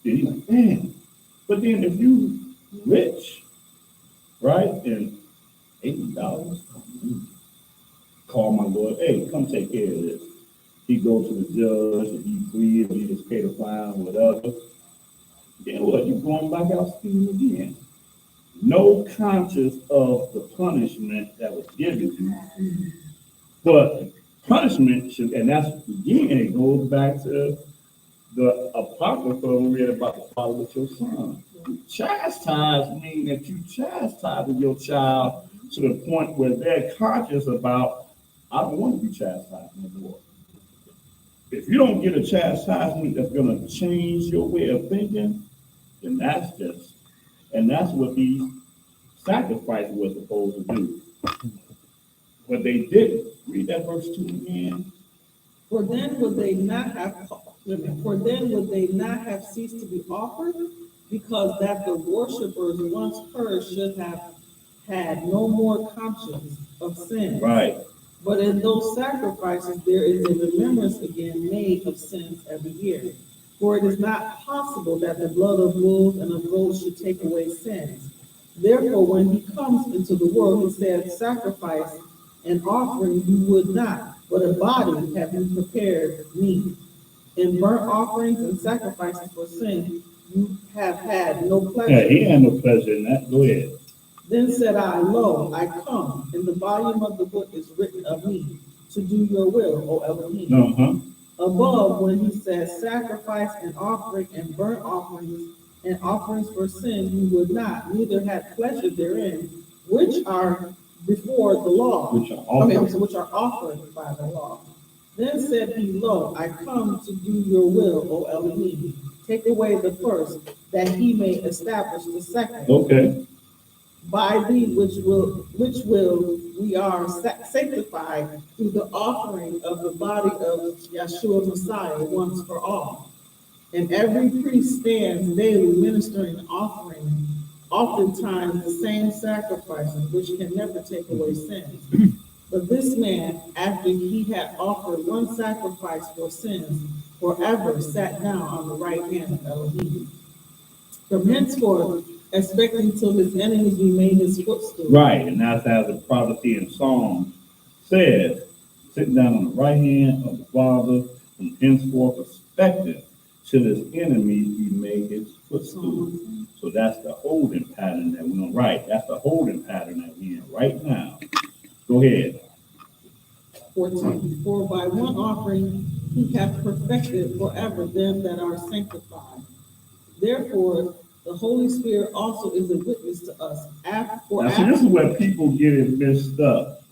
Then you're like, man. But then if you rich, right, and $80, call my lawyer, hey, come take care of this. He goes to the judge, and he pleads, he just pay the fine, whatever. Then what? You going back out speeding again. No conscience of the punishment that was given you. But punishment should, and that's again, it goes back to the apocrypha we read about the father with your son. Chastise means that you chastise your child to the point where they're conscious about, I don't want to be chastised no more. If you don't get a chastisement that's going to change your way of thinking, then that's what these sacrifices were supposed to do. But they didn't. Read that verse 2 again. For then would they not have ceased to be offered, because that the worshipers once purged should have had no more conscience of sin. Right. But in those sacrifices, there is a remembrance again made of sins every year. For it is not possible that the blood of bulls and of goats should take away sins. Therefore, when he comes into the world, he said, sacrifice and offering you would not, but a body have you prepared me. In burnt offerings and sacrifices for sin, you have had no Yeah, pleasure. he had no pleasure in that. Go ahead. Then said I, lo, I come, in the volume of the book is written of me, to do your will, O Elohim. Uh-huh. Above, when he says sacrifice and offering and burnt offerings and offerings for sin, you would not, neither had pleasure therein, which are before the law. Which are offered. Which are offered by the law. Then said he, lo, I come to do your will, O Elohim. Take away the first, that he may establish the second. Okay. By thee which will we are sanctified through the offering of the body of Yeshua Messiah once for all. And every priest stands daily ministering and offering oftentimes the same sacrifices which can never take away sins. But this man, after he had offered one sacrifice for sins, forever sat down on the right hand of Elohim. From henceforth, expecting till his enemies be made his footstool. Right, and that's as the prophecy in Psalms says, sitting down on the right hand of the Father, from henceforth perspective, till his enemies be made his footstool. So that's the holding pattern that we're on. Right, that's the holding pattern that we're in right now. Go ahead. 14. For by one offering he hath perfected forever them that are sanctified. Therefore, the Holy Spirit also is a witness to us. Now, see, this is where people get it mixed up.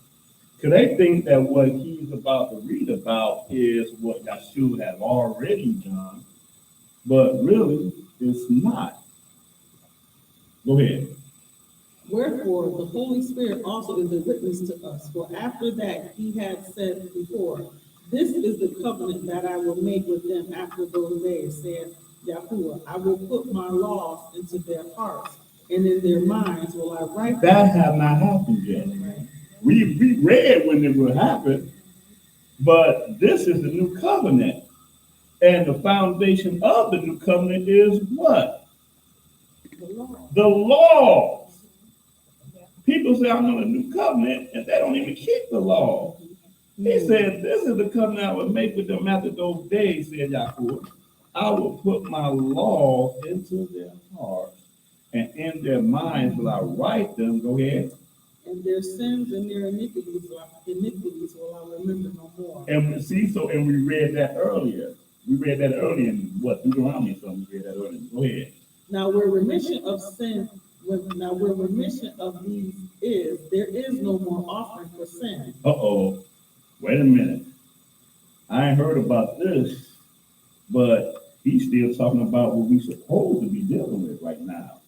Because they think that what he's about to read about is what Yeshua has already done, but really, it's not. Go ahead. Wherefore, the Holy Spirit also is a witness to us. For after that he had said before, this is the covenant that I will make with them after those days, said Yahuwah. I will put my laws into their hearts, and in their minds will I write them. That have not happened yet. We read when it will happen, but this is the new covenant. And the foundation of the new covenant is what? The laws. People say, I'm on a new covenant, and they don't even keep the law. He said, this is the covenant I will make with them after those days, said Yahuwah. I will put my laws into their hearts, and in their minds will I write them. Go ahead. And their sins and their iniquities will I remember no more. And see, and we read that earlier. We read that earlier in what, Deuteronomy, so we read that earlier. Go ahead. Now where remission of sin, where remission of these is, there is no more offering for sin. Uh-oh. Wait a minute. I ain't heard about this, but he's still talking about what we're supposed to be dealing with right now.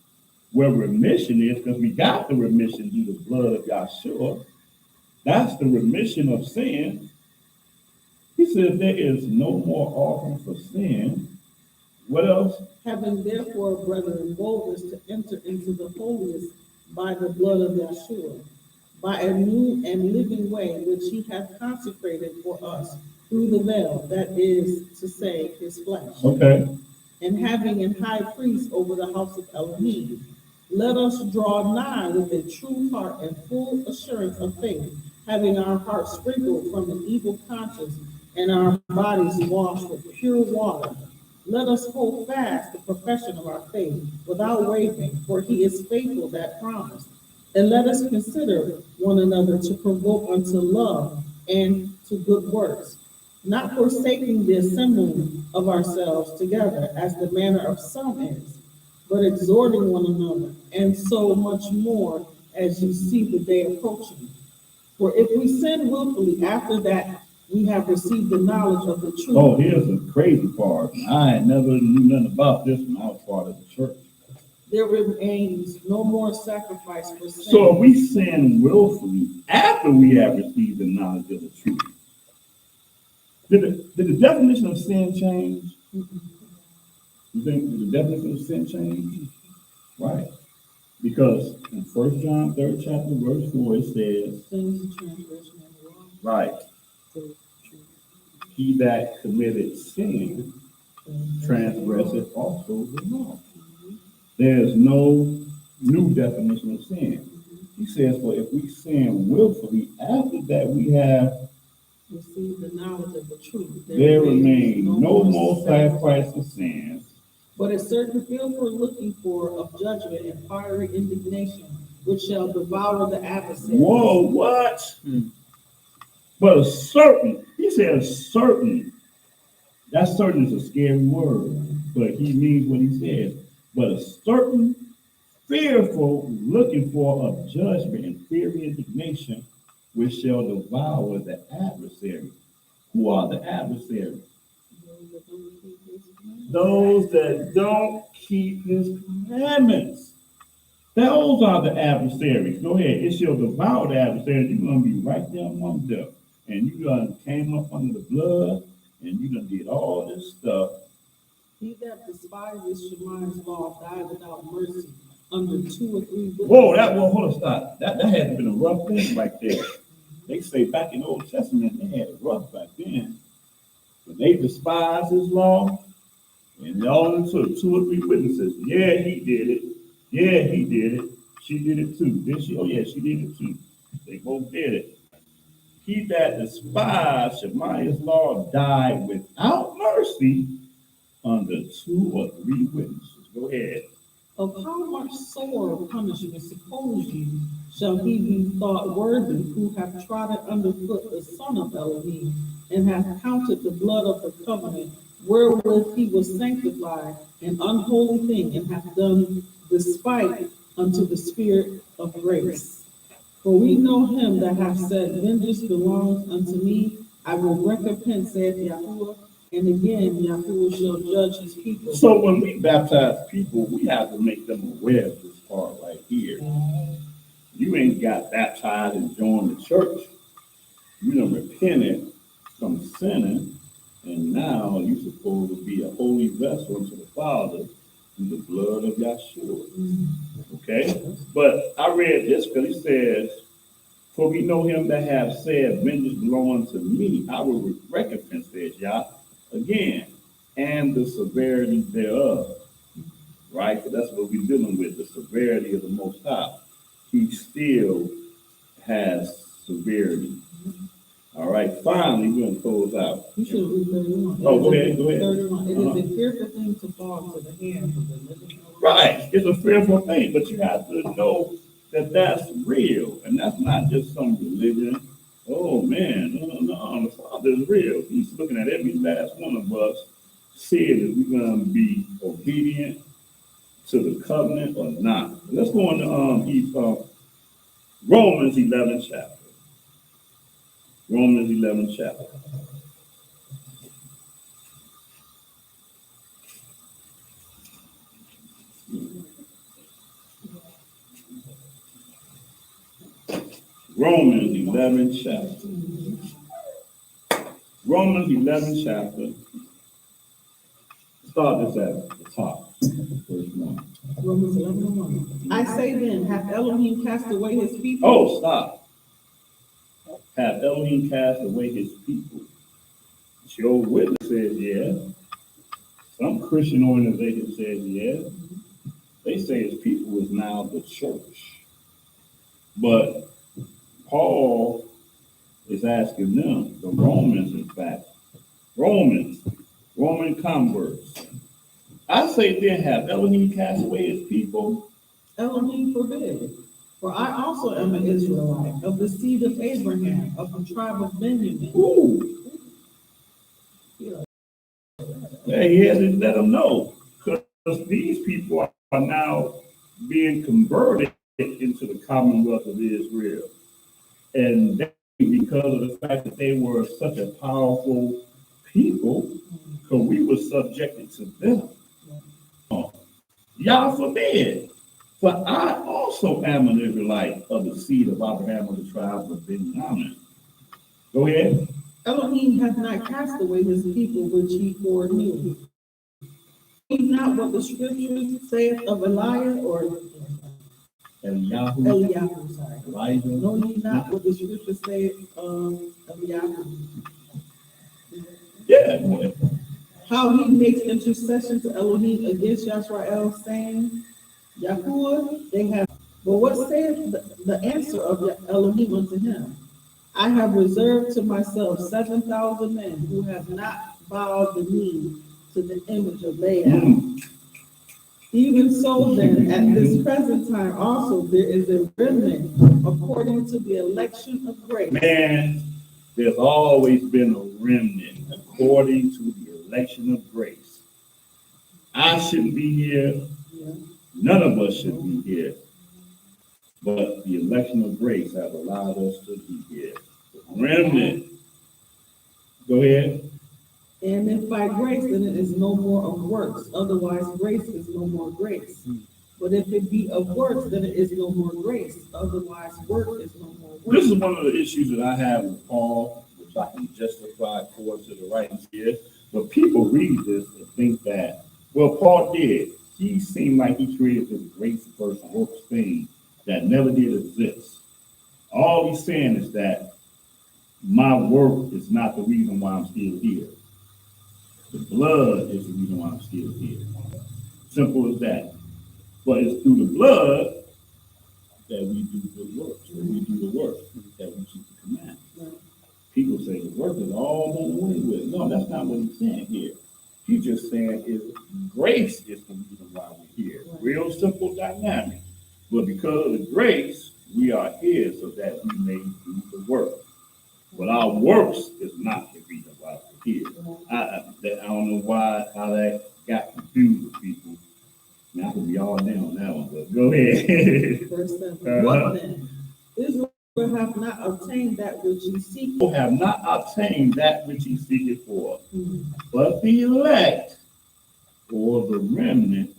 Where remission is, because we got the remission through the blood of Yeshua. That's the remission of sin. He said there is no more offering for sin. What else? Having therefore, brethren, boldness to enter into the holiest by the blood of Yeshua, by a new and living way which he hath consecrated for us through the veil, that is to say, his flesh. Okay. And having an high priest over the house of Elohim, let us draw nigh with a true heart and full assurance of faith, having our hearts sprinkled from an evil conscience and our bodies washed with pure water. Let us hold fast the profession of our faith without wavering, for he is faithful that promised. And let us consider one another to provoke unto love and to good works, not forsaking the assembling of ourselves together, as the manner of some is, but exhorting one another, and so much more as you see the day approaching. For if we sin willfully after that we have received the knowledge of the truth. Oh, here's the crazy part. I never knew nothing about this when I was part of the church. There remains no more sacrifice for sin. So if we sin willfully after we have received the knowledge of the truth, did the definition of sin change? You think did the definition of sin change? Right. Because in 1 John 3rd chapter, verse 4, it says, Sins and transgression and wrong. Right. He that committed sin transgresseth also the law. There's no new definition of sin. He says, for if we sin willfully, after that we have receive the knowledge of the truth. there remain no more sacrifice of sins, but a certain fearful looking for of judgment and fiery indignation, which shall devour the adversary. Whoa, what? But a certain, he says certain. That certain is a scary word, but he means what he says. But a certain fearful looking for of judgment and fiery indignation, which shall devour the adversary. Who are the adversaries? Those that don't keep his commandments. Those are the adversaries. Go ahead. It shall devour the adversaries. You're going to be right there among them. And you done came up under the blood, and you done did all this stuff. He that despises Shemaiah's law died without mercy under 2 or 3 witnesses. Whoa, hold on, stop. That had to been a rough thing right there. They say back in the Old Testament, they had it rough back then. But they despised his law, and they only took 2 or 3 witnesses. Yeah, he did it. Yeah, he did it. She did it too. Did she? Oh, yeah, she did it too. They both did it. He that despised Shemaiah's law died without mercy under 2 or 3 witnesses. Go ahead. Of how much sore punishment, suppose ye, shall he be thought worthy, who hath trodden underfoot the Son of Elohim, and hath counted the blood of the covenant, wherewith he was sanctified, an unholy thing, and hath done despite unto the Spirit of grace. For we know him that hath said, vengeance belongs unto me, I will recompense, saith Yahuwah. And again, Yahuwah shall judge his people. So when we baptize people, we have to make them aware of this part right here. You ain't got baptized and joined the church. You done repented from sinning, and now you're supposed to be a holy vessel unto the Father through the blood of Yahshua. Okay? But I read this because he says, for we know him that have said, vengeance belongs to me, I will recompense, says Yah. Again, and the severity thereof, right? Because that's what we're dealing with, the severity of the Most High. He still has severity. All right, finally, we're going to close out. You should read 31. Oh, go ahead. 31. It is a fearful thing to fall to the hands of the living. Right, it's a fearful thing, but you have to know that that's real, and that's not just some religion. Oh man, no, the Father is real. He's looking at every last one of us, seeing if we're going to be obedient to the covenant or not. Let's go into Romans 11 chapter. Romans 11 chapter. Romans 11 chapter. Romans 11 chapter. Start this at the top. Verse 1. Romans 11:1. I say then, hath Elohim cast away his people? Oh, stop. Hath Elohim cast away his people? Jehovah's Witness says yes. Some Christian organization says yes. They say his people is now the church. But Paul is asking them, the Romans, in fact, Roman converts. I say then, have Elohim cast away his people? Elohim forbid. For I also am an Israelite, of the seed of Abraham, of the tribe of Benjamin. Ooh. Yeah, he has to let them know, because these people are now being converted into the Commonwealth of Israel. And they, because of the fact that they were such a powerful people, because we were subjected to them. Yah forbid. For I also am an Israelite of the seed of Abraham of the tribe of Benjamin. Go ahead. Elohim hath not cast away his people which he foreknew. Is not what the scriptures saith of Eliah, or Eliyahu, Eliyahu, sorry. Elijah. Know ye not what the scripture says, Eliyahu? Yeah. How he makes intercession to Elohim against Yisrael, saying, Yahuwah, they have. But what saith the answer of Elohim unto him? I have reserved to myself 7,000 men who have not bowed the knee to the image of Baal. Even so then, at this present time also, there is a remnant according to the election of grace. Man, there's always been a remnant according to the election of grace. I shouldn't be here. None of us should be here. But the election of grace has allowed us to be here. Remnant. Go ahead. And if by grace, then it is no more of works. Otherwise, grace is no more grace. But if it be of works, then it is no more grace. Otherwise, work is no more work. This is one of the issues that I have with Paul, which I can justify according to the writings here. But people read this and think that, well, Paul did. He seemed like he created this grace versus works thing that never did exist. All he's saying is that my work is not the reason why I'm still here. The blood is the reason why I'm still here. Simple as that. But it's through the blood that we do good works, that we do the work, that we keep the commandments. People say the work is all done away with. No, that's not what he's saying here. He's just saying is grace is the reason why we're here. Real simple dynamic. But because of the grace, we are here so that we may do the work. But our works is not the reason why we're here. I don't know how that got confused with people. Now I can be all in on that one, but go ahead. Verse 7. What then? Israel have not obtained that which ye seek. People have not obtained that which ye seek it for. But the elect, or the remnant,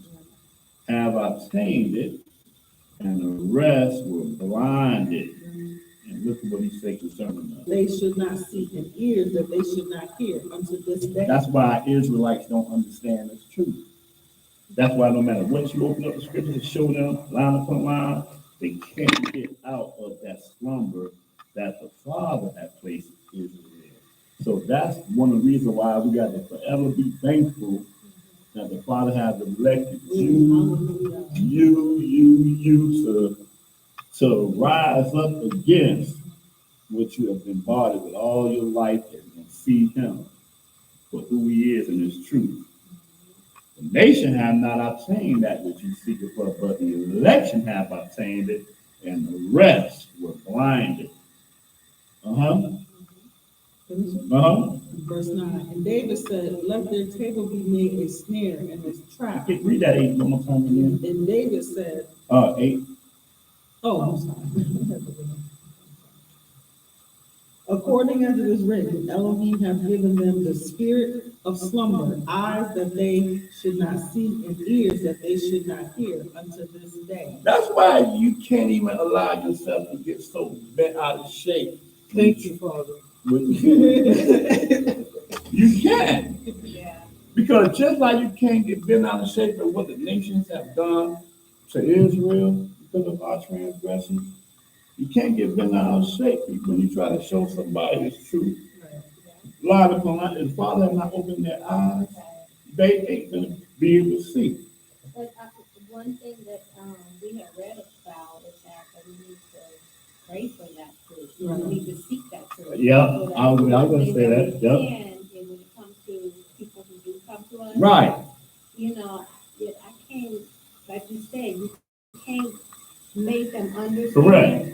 have obtained it, and the rest were blinded. And look at what he said concerning us. They should not see, and ears that they should not hear unto this day. That's why Israelites don't understand this truth. That's why no matter what you open up the scripture to show them, line upon line, they can't get out of that slumber that the Father had placed Israel in. So that's one of the reasons why we got to forever be thankful that the Father has elected you to rise up against what you have been bothered with all your life and see him for who he is and his truth. The nation have not obtained that which you seek it for, but the election have obtained it, and the rest were blinded. Verse 9. And David said, let their table be made a snare and a trap. Read that 8 one more time again. And David said, 8. oh, I'm sorry. According as it is written, Elohim have given them the spirit of slumber, eyes that they should not see, and ears that they should not hear unto this day. That's why you can't even allow yourself to get so bent out of shape. Thank you, Father. You can't. Yeah. Because just like you can't get bent out of shape of what the nations have done to Israel because of our transgressions, you can't get bent out of shape when you try to show somebody his truth. Lie upon lie. If Father has not opened their eyes, they ain't going to be able to see. But one thing that we have read about is that we need to pray for that truth. We need to seek that truth. Yeah, I was going to say that. Yep. And when it comes to people who do come to us, Right. You know, I can't, like you said, you can't make them understand. Correct.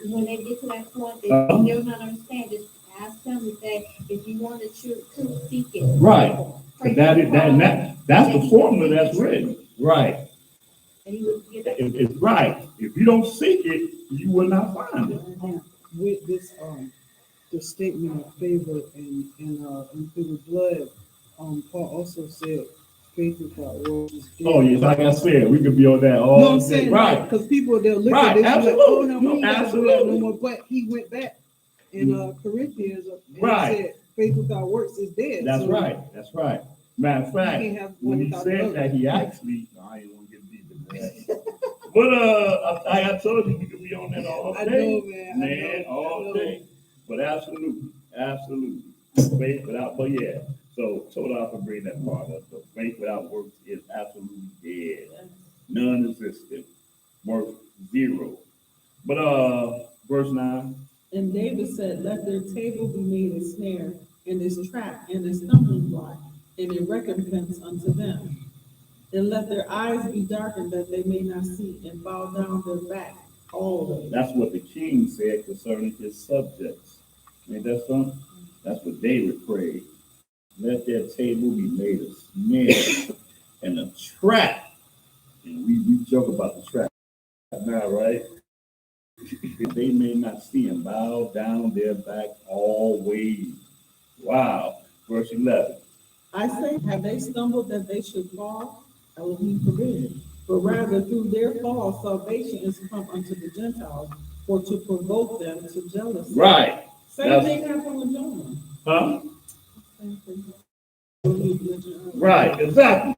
When they get to that point, they're not understand. Just ask them and say, if you want to truth, seek it. Right. That's the formula that's written. Right. And he would get that. It's right. If you don't seek it, you will not find it. With this, the statement of favor and through the blood, Paul also said, faith without works is dead. Oh, yes, like I said, we could be on that all No, I'm day. saying, Right. because people, they'll look Right, at this and like, oh, no, we ain't got to do that absolutely. no more. But he went back in Corinthians and Right. said, faith without works is dead. That's So right. That's right. Matter of fact, you can't have when one he without said the other. that, he actually, no, I didn't want to get deep into that. But I told you we could be on that all I day, know, man. man, I all know. day. But absolutely. Faith without, but yeah. So told off for bringing that part up. So faith without works is absolutely dead, non-existent, worth zero. But verse 9. And David said, let their table be made a snare, and his trap, and a stumbling block, and a recompense unto them. And let their eyes be darkened that they may not see, and bow down their back always. That's what the king said concerning his subjects. Ain't that something? That's what David prayed. Let their table be made a snare and a trap. And we joke about the trap now, right? They may not see and bow down their back always. Wow. Verse 11. I say, have they stumbled that they should fall? Elohim forbid. But rather through their fall, salvation is come unto the Gentiles, for to provoke them to jealousy. Right. Same thing happened with Jonah. Huh? Same thing. Right. Right, exactly.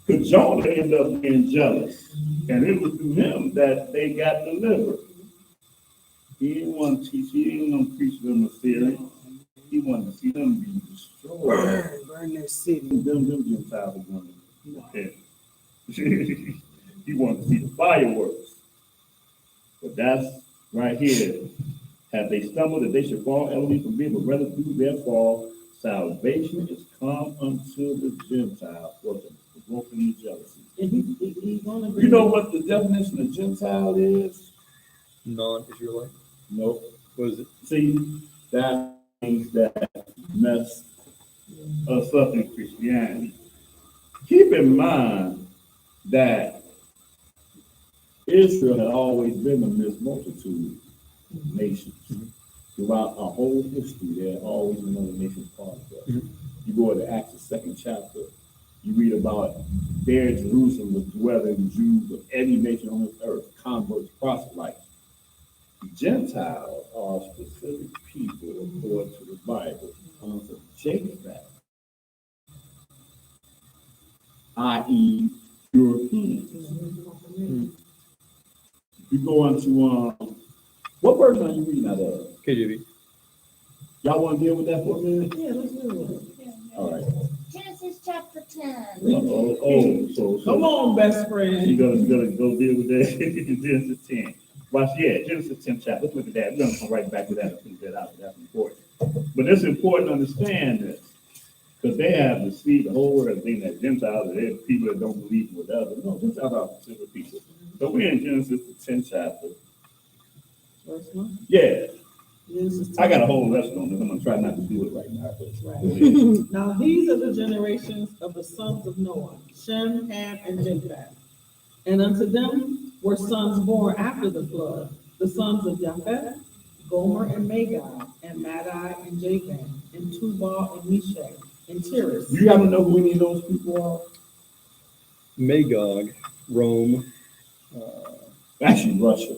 Because Jonah ended up being jealous. And it was through him that they got delivered. He didn't want to teach, he didn't want to preach them a theory. He wanted to see them be destroyed. Burn that city. Them Gentiles were going to repent. He wanted to see the fireworks. But that's right here. Have they stumbled that they should fall? Elohim forbid, but rather through their fall, salvation is come unto the Gentiles. For the provoking jealousy. And he's gonna You know what the definition of Gentile is? Non-Israelite. No. What is it? See, that means that mess us up in Christianity. Keep in mind that Israel had always been a mixed multitude of nations. Throughout our whole history, there had always been other nations part of that. You go into Acts, the 2nd chapter, you read about there in Jerusalem was dwelling Jews of every nation on this earth, converts, proselytes. Gentiles are specific people according to the Bible, sons of Japheth, i.e., Europeans. You go into what version are you reading out of? KJV. Y'all want to deal with that for a minute? Yeah, let's do it. All right. Genesis chapter 10. So Come on, best friend. You gonna go deal with that in Genesis 10. Watch, Genesis 10 chapter. Let's look at that. We're gonna come right back to that and figure that out. That's important. But it's important to understand this because they have deceived the whole world thinking that Gentiles are people that don't believe in whatever. No, Gentiles are specific people. So we're in Genesis the 10th chapter. Verse 1. Yeah, Genesis I got a 10. whole lesson on this. I'm gonna try not to do it right now. But Right. Now these are the generations of the sons of Noah, Shem, Ham, and Japheth. And unto them were sons born after the flood, the sons of Japheth, Gomer and Magog, and Madai and Javan, and Tubal and Meshach, and Tiras. you happen to know who any of those people are? Magog, Rome. Actually, Russia.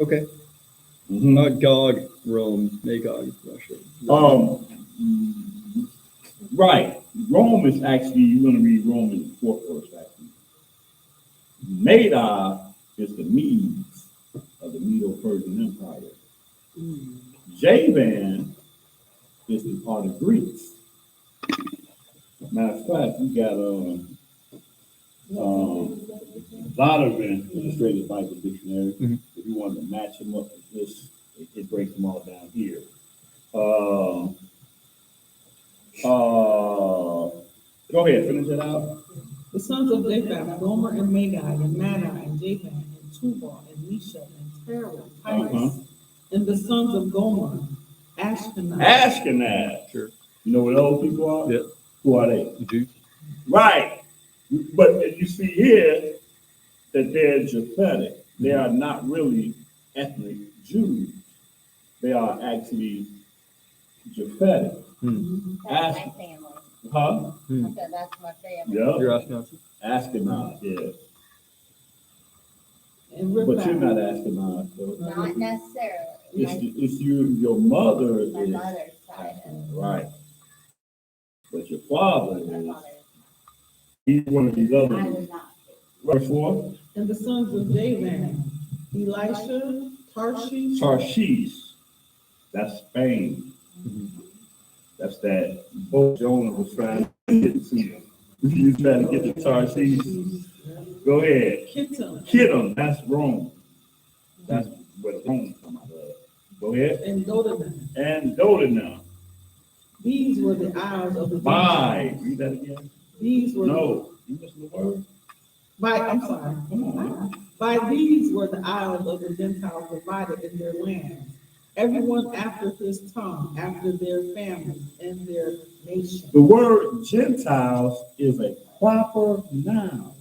Okay. Gog, Rome, Magog, Russia. Right. Rome is actually, you're going to read Rome in the 4th verse, actually. Madai is the Medes of the Medo-Persian Empire. Javan is the part of Greece. Matter of fact, you got Zodovan, Illustrated Bible Dictionary. If you wanted to match them up with this, it breaks them all down here. Go ahead, finish it out. The sons of Japheth, Gomer and Magog, and Madai and Javan, and Tubal and Meshach, and Tiras. And the sons of Gomer, Ashkenaz. Ashkenaz. Sure. You know what those people are? Yeah. Who are they? Jews. Right. But you see here that they're Japhetic. They are not really ethnic Jews. They are actually Japhetic. That's my family. Huh? I said, that's my family. Yeah. You're Ashkenazi? Ashkenaz, yeah. And But you're Riphath. not Ashkenaz, though. Not necessarily. It's your mother My is. mother's side of Right. But your father my is, mother. he's one of these I other. was not. Verse 4. And the sons of Javan, Elisha, Tarshish, Tarshish. That's Spain. That's that boat Jonah was trying to get to. You trying to get to Tarshish. Go ahead. Kittim, That's Rome. That's where Rome come out of. Go ahead. and Dodanim. And Dodanim. These were the isles of the By. Read that again. These were No. You missing the word? I'm sorry. Come on. By these were the isles of the Gentiles divided in their lands, everyone after his tongue, after their families and their nation. The word Gentiles is a proper noun.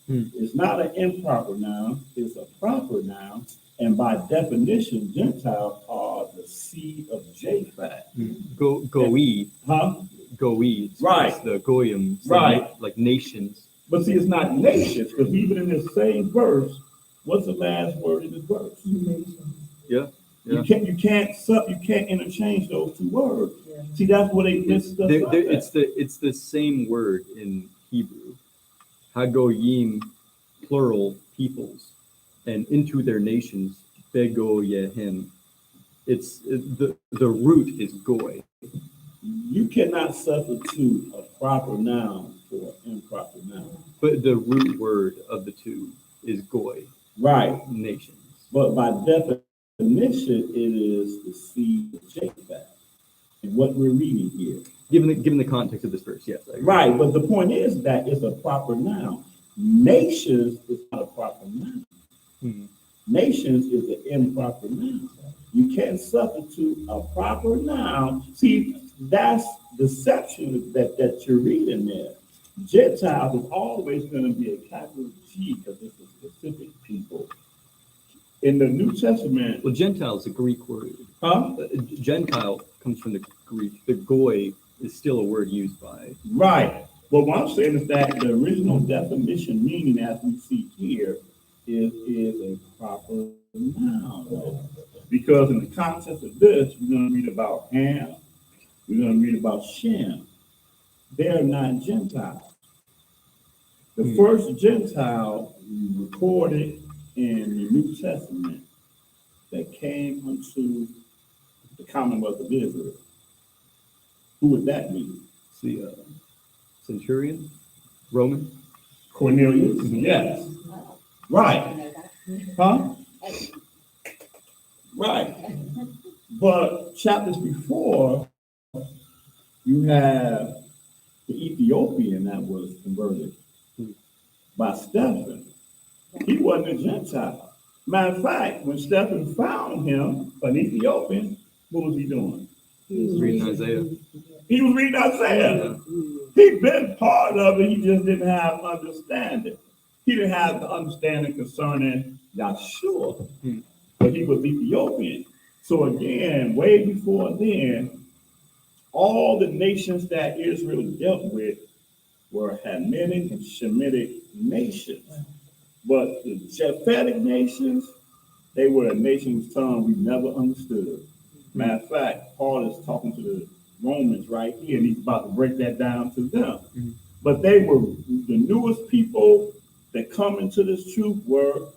It's not an improper noun, it's a proper noun. And by definition, Gentiles are the seed of Japhet. Goe. Huh? Goe. Right. It's the Goyim. Right. Like nations. But see, it's not nations, because even in this same verse, what's the last word in this verse? Yeah. You can't interchange those two words. Yeah. See, that's what they missed us up at. It's the same word in Hebrew. Hagoyim, plural, peoples, and into their nations, begoyehim. The root is goy. You cannot substitute a proper noun for an improper noun. But the root word of the two is goy, Right. nations. But by definition, it is the seed of Japheth. And what we're reading here. Given the context of this verse, yes. I agree. Right, but the point is that it's a proper noun. Nations is not a proper noun. Nations is an improper noun. You can't substitute a proper noun. See, that's deception that you're reading there. Gentiles is always going to be a capital G because it's a specific people. In the New Testament. Well, Gentile is a Greek word. Huh? Gentile comes from the Greek. The goy is still a word used by. Right. But what I'm saying is that the original definition, meaning as we see here, is a proper noun. Because in the context of this, we're going to read about Ham, we're going to read about Shem. They're not Gentiles. The first Gentile recorded in the New Testament that came unto the Commonwealth of Israel. Who would that be? The centurion, Roman. Cornelius? Yes. Right. Huh? Right. But chapters before, you have the Ethiopian that was converted by Stephen. He wasn't a Gentile. Matter of fact, when Stephen found him, an Ethiopian, what was he doing? He was reading Isaiah. He was reading Isaiah. He'd been part of it, he just didn't have understanding. He didn't have the understanding concerning Yahshua, but he was Ethiopian. So again, way before then, all the nations that Israel dealt with were Hamitic and Shemitic nations. But the Japhetic nations, they were a nation whose tongue we never understood. Matter of fact, Paul is talking to the Romans right here, and he's about to break that down to them. But they were the newest people that come into this truth were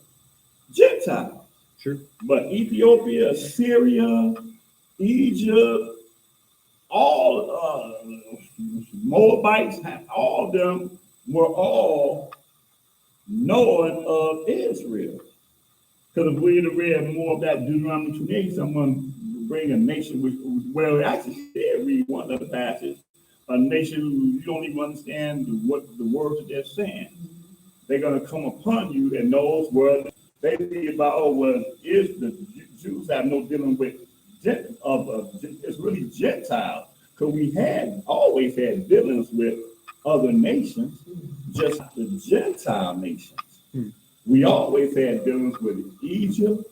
Gentiles. Sure. But Ethiopia, Syria, Egypt, all Moabites, all of them were all knowing of Israel. Because if we'd have read more of that Deuteronomy 28, someone bring a nation which, well, actually did read one of the passages, a nation who you don't even understand what the words that they're saying. They're going to come upon you and those words. They think about, oh, well, is the Jews have no dealing with it's really Gentiles, because we had always had dealings with other nations, just the Gentile nations. We always had dealings with Egypt,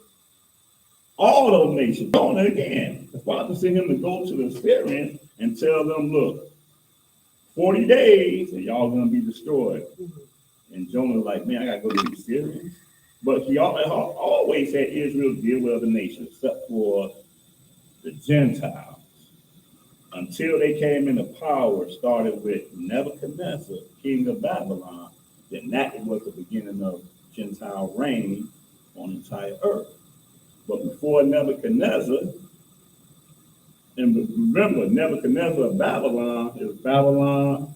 all those nations. On again, the Father sent him to go to the Syrians and tell them, look, 40 days and y'all gonna be destroyed. And Jonah was like, man, I gotta go to the Syrians. But he always had Israel deal with other nations, except for the Gentiles, until they came into power, started with Nebuchadnezzar, king of Babylon, then that was the beginning of Gentile reign on the entire earth. But before Nebuchadnezzar, and remember, Nebuchadnezzar of Babylon, it was Babylon,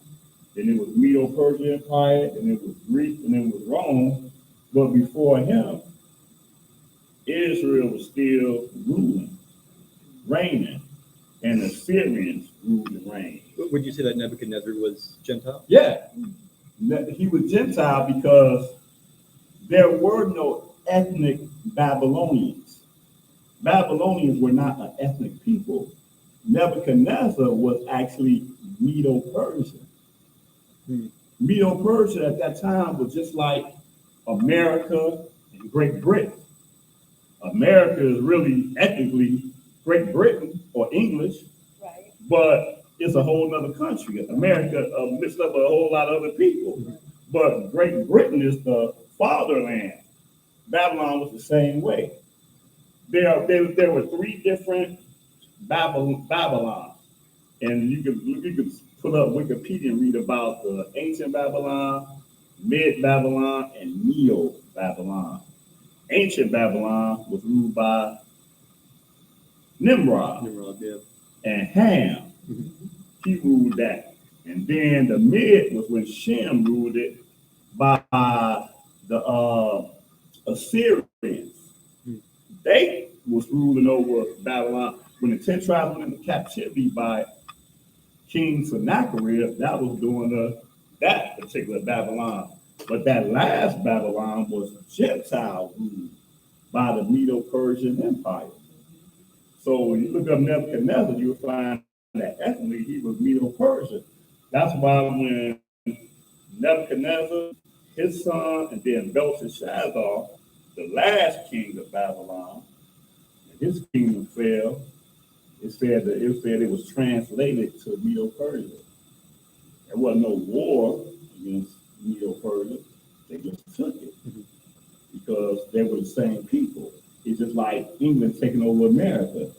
then it was Medo-Persian Empire, then it was Greek, and then it was Rome. But before him, Israel was still ruling, reigning, and the Syrians ruled and reigned. Would you say that Nebuchadnezzar was Gentile? Yeah, he was Gentile because there were no ethnic Babylonians. Babylonians were not an ethnic people. Nebuchadnezzar was actually Medo-Persian. Medo-Persia at that time was just like America and Great Britain. America is really ethnically Great Britain or English, Right. but it's a whole other country. America mixed up with a whole lot of other people. But Great Britain is the fatherland. Babylon was the same way. There were three different Babylons. And you could pull up Wikipedia and read about the ancient Babylon, mid Babylon, and neo Babylon. Ancient Babylon was ruled by Nimrod, Yeah. and Ham. He ruled that. And then the mid was when Shem ruled it by the Assyrians. They was ruling over Babylon. When the 10 tribes went into captivity by King Sennacherib, that was during that particular Babylon. But that last Babylon was Gentile ruled by the Medo-Persian Empire. So when you look up Nebuchadnezzar, you'll find that ethnically he was Medo-Persian. That's why when Nebuchadnezzar, his son, and then Belshazzar, the last king of Babylon, and his kingdom fell, it said it was translated to Medo-Persia. There wasn't no war against Medo-Persia. They just took it because they were the same people. It's just like England taking over America.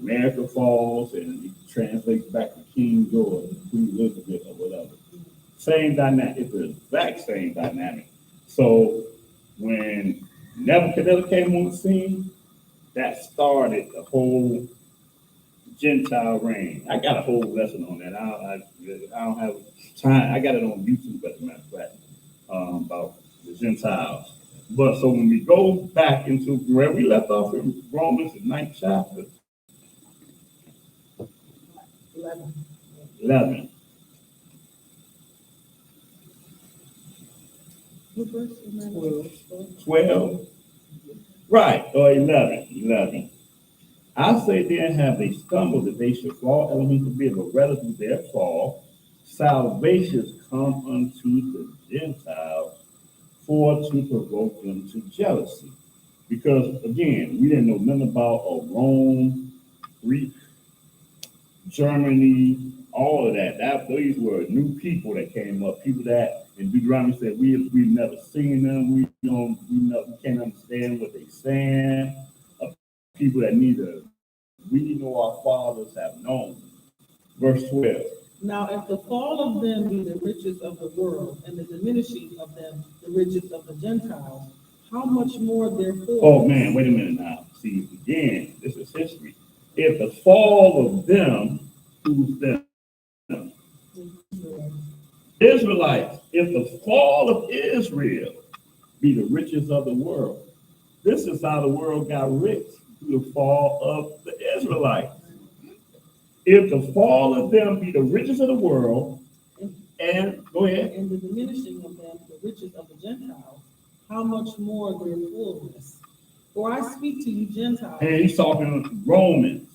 America falls and it translates back to King George, Queen Elizabeth, or whatever. Same dynamic. It's the exact same dynamic. So when Nebuchadnezzar came on the scene, that started the whole Gentile reign. I got a whole lesson on that. I don't have time. I got it on YouTube, as a matter of fact, about the Gentiles. But so when we go back into where we left off in Romans, the 9th chapter, 11. What verse is that? 12. Right, or 11. I say then, have they stumbled that they should fall? Elohim forbid, but rather through their fall, salvations come unto the Gentiles for to provoke them to jealousy. Because again, we didn't know nothing about Rome, Greek, Germany, all of that. These were new people that came up, people that in Deuteronomy said we've never seen them, we can't understand what they're saying. People that neither we nor our fathers have known. Verse 12. Now, if the fall of them be the riches of the world, and the diminishing of them the riches of the Gentiles, how much more therefore? Oh man, wait a minute now. See, again, this is history. If the fall of them, who's them? Israelites. If the fall of Israel be the riches of the world, this is how the world got rich, through the fall of the Israelites. If the fall of them be the riches of the world, and go ahead. And the diminishing of them the riches of the Gentiles, how much more their fullness? For I speak to you Gentiles. And he's talking Romans.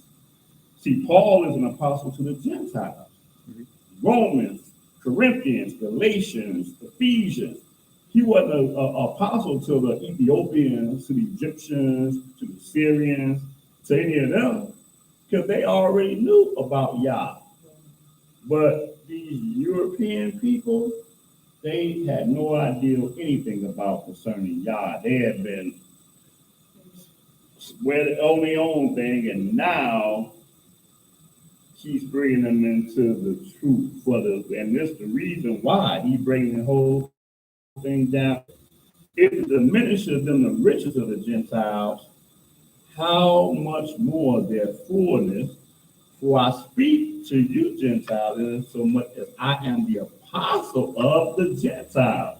See, Paul is an apostle to the Gentiles. Romans, Corinthians, Galatians, Ephesians. He wasn't an apostle to the Ethiopians, to the Egyptians, to the Syrians, to any of them, because they already knew about Yah. But these European people, they had no idea anything about concerning Yah. They had been on their own thing, and now he's bringing them into the truth and this is the reason why he's bringing the whole thing down. If it diminishes them the riches of the Gentiles, how much more their fullness? For I speak to you Gentiles, in so much as I am the apostle of the Gentiles.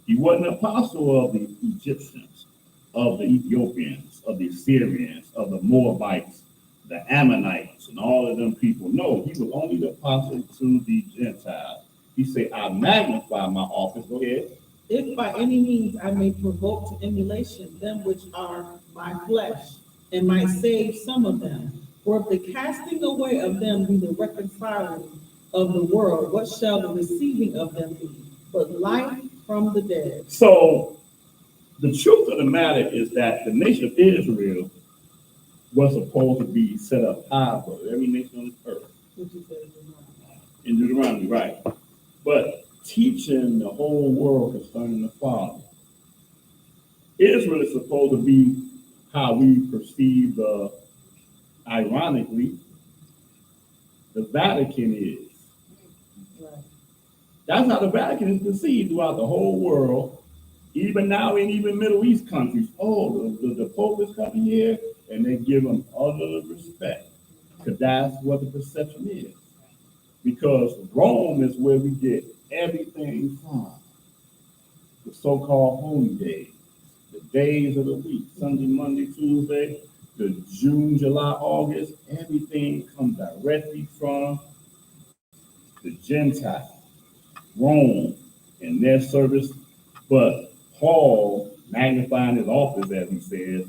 He wasn't an apostle of the Egyptians, of the Ethiopians, of the Assyrians, of the Moabites, the Ammonites, and all of them people. No, he was only the apostle to the Gentiles. He said, I magnify my office. Go ahead. If by any means I may provoke to emulation them which are my flesh, and might save some of them. For if the casting away of them be the reconciling of the world, what shall the receiving of them be? But life from the dead. So the truth of the matter is that the nation of Israel was supposed to be set up high above every nation on this earth. Which is In Deuteronomy, right. But teaching the whole world concerning the Father. Israel is supposed to be how we perceive, ironically, the Vatican is. right. That's how the Vatican is perceived throughout the whole world, even now in even Middle East countries. Oh, the Pope is coming here, and they give him utter respect, because that's what the perception is. Because Rome is where we get everything from. The so-called holy days, the days of the week, Sunday, Monday, Tuesday, the June, July, August, everything comes directly from the Gentiles, Rome, and their service. But Paul, magnifying his office, as he says,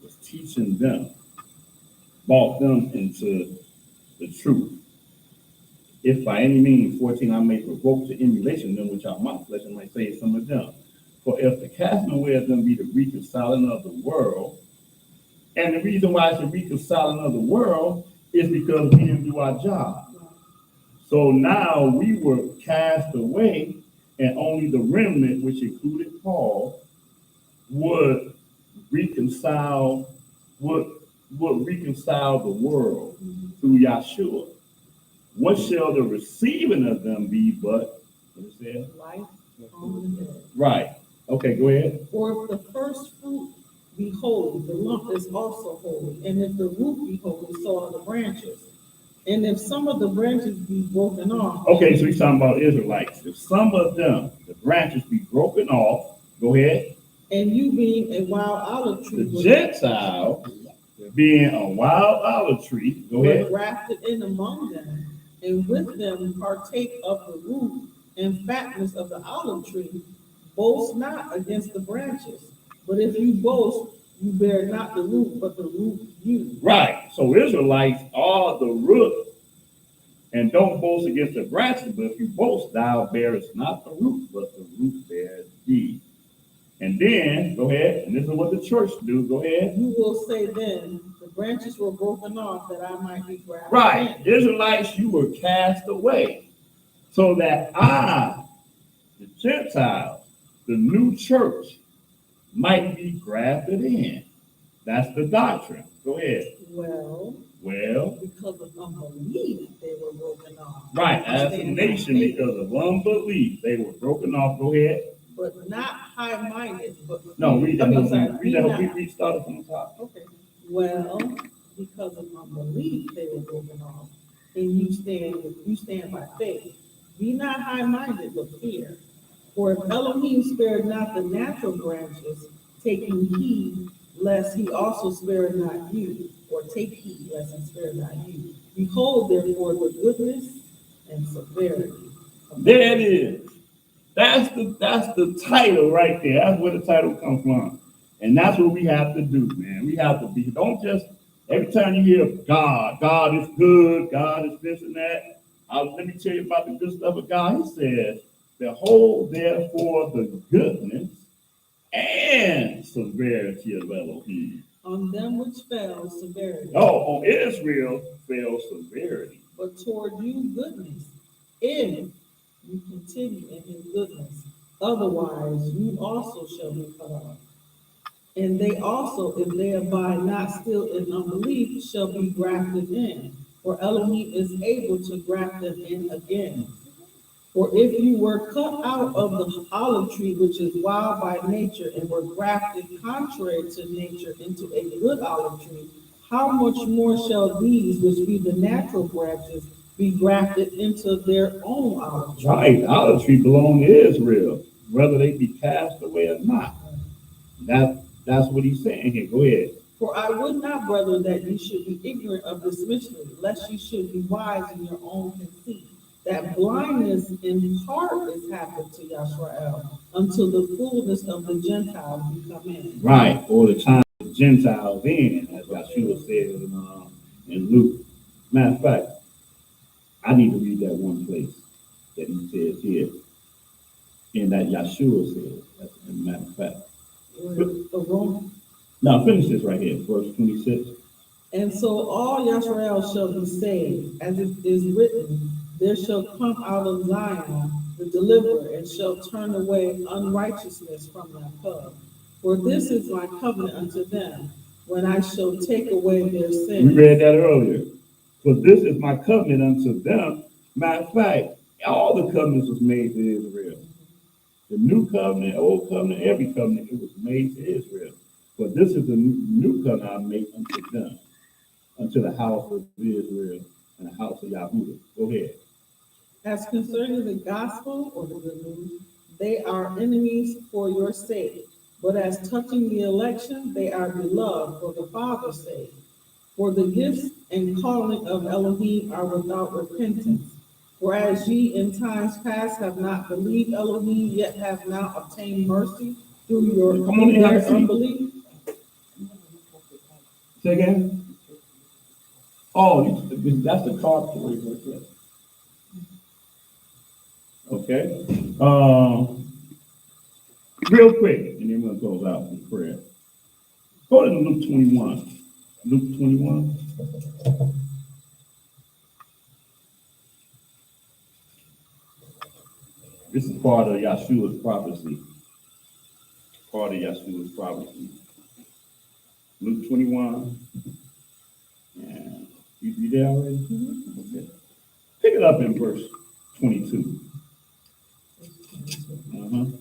was teaching them, brought them into the truth. If by any means, 14, I may provoke to emulation them which are my flesh, and might save some of them. For if the casting away of them be the reconciling of the world, and the reason why it's the reconciling of the world is because we didn't do our job. So now we were cast away, and only the remnant, which included Paul, would reconcile the world through Yahshua. What shall the receiving of them be but, what it says? Life from the dead. Right. Okay, go ahead. For if the first fruit be holy, the lump is also holy. And if the root be holy, so are the branches. And if some of the branches be broken off. Okay, so he's talking about Israelites. If some of them, the branches be broken off, go ahead. And you being a wild olive tree. The Gentile being a wild olive tree, go ahead. Grafted in among them, and with them partake of the root and fatness of the olive tree. Boast not against the branches, but if you boast, you bear not the root, but the root you. Right. So Israelites are the root, and don't boast against the branches, but if you boast, thou bearest not the root, but the root bears thee. And then, go ahead, and this is what the church do, go ahead. You will say then, the branches were broken off that I might be grafted Right. in. Israelites, you were cast away, so that I, the Gentiles, the new church, might be grafted in. That's the doctrine. Go ahead. Well, Well, because of unbelief, they were broken off. right, as a nation, because of unbelief, they were broken off. Go ahead. But not high-minded, but. No, read that whole sorry, thing. Read that whole, not- we started from the top. Okay, well, because of unbelief, they were broken off, and you stand by faith. Be not high-minded, but fear. For if Elohim spared not the natural branches, taking heed lest he also spare not you, or take heed lest he spare not you. Behold, therefore, the goodness and severity. There it is. That's the title right there. That's where the title comes from. And that's what we have to do, man. We have to be, don't just, every time you hear God is good, God is this and that. Let me tell you about the good stuff of God. He says, behold, therefore, the goodness and severity of Elohim. On them which fell, severity. Oh, on Israel fell severity. But toward you goodness, if you continue in his goodness. Otherwise, you also shall be cut off. And they also, if they abide not still in unbelief, shall be grafted in. For Elohim is able to graft them in again. For if you were cut out of the olive tree, which is wild by nature, and were grafted contrary to nature into a good olive tree, how much more shall these, which be the natural branches, be grafted into their own olive tree? Right, olive tree belong to Israel, whether they be cast away or not. That's what he's saying here. Go ahead. For I would not, brethren, that ye should be ignorant of this mystery, lest ye should be wise in your own conceit, that blindness in part is happened to Yashrael, until the fullness of the Gentiles be come in. Right, or the time the Gentiles in, as Yeshua said in Luke. Matter of fact, I need to read that one place that he says here, and that Yeshua said. As a matter of fact. Now finish this right here, verse 26. And so all Yashrael shall be saved, as it is written, there shall come out of Zion the deliverer, and shall turn away unrighteousness from thy cub. For this is my covenant unto them, when I shall take away their sins. We read that earlier. For this is my covenant unto them. Matter of fact, all the covenants was made to Israel. The new covenant, old covenant, every covenant, it was made to Israel. But this is the new covenant I make unto them, unto the house of Israel and the house of Yahudah. Go ahead. As concerning the gospel, or the good news, they are enemies for your sake. But as touching the election, they are beloved for the Father's sake. For the gifts and calling of Elohim are without repentance. Whereas ye in times past have not believed Elohim, yet have now obtained mercy through their unbelief. Say again? Oh, that's the carport right there. Okay. Real quick, and then we'll close out with prayer. Go to Luke 21. Luke 21. This is part of Yeshua's prophecy. Part of Yeshua's prophecy. Luke 21. And you there already? Mm-hmm. Okay. Pick it up in verse 22.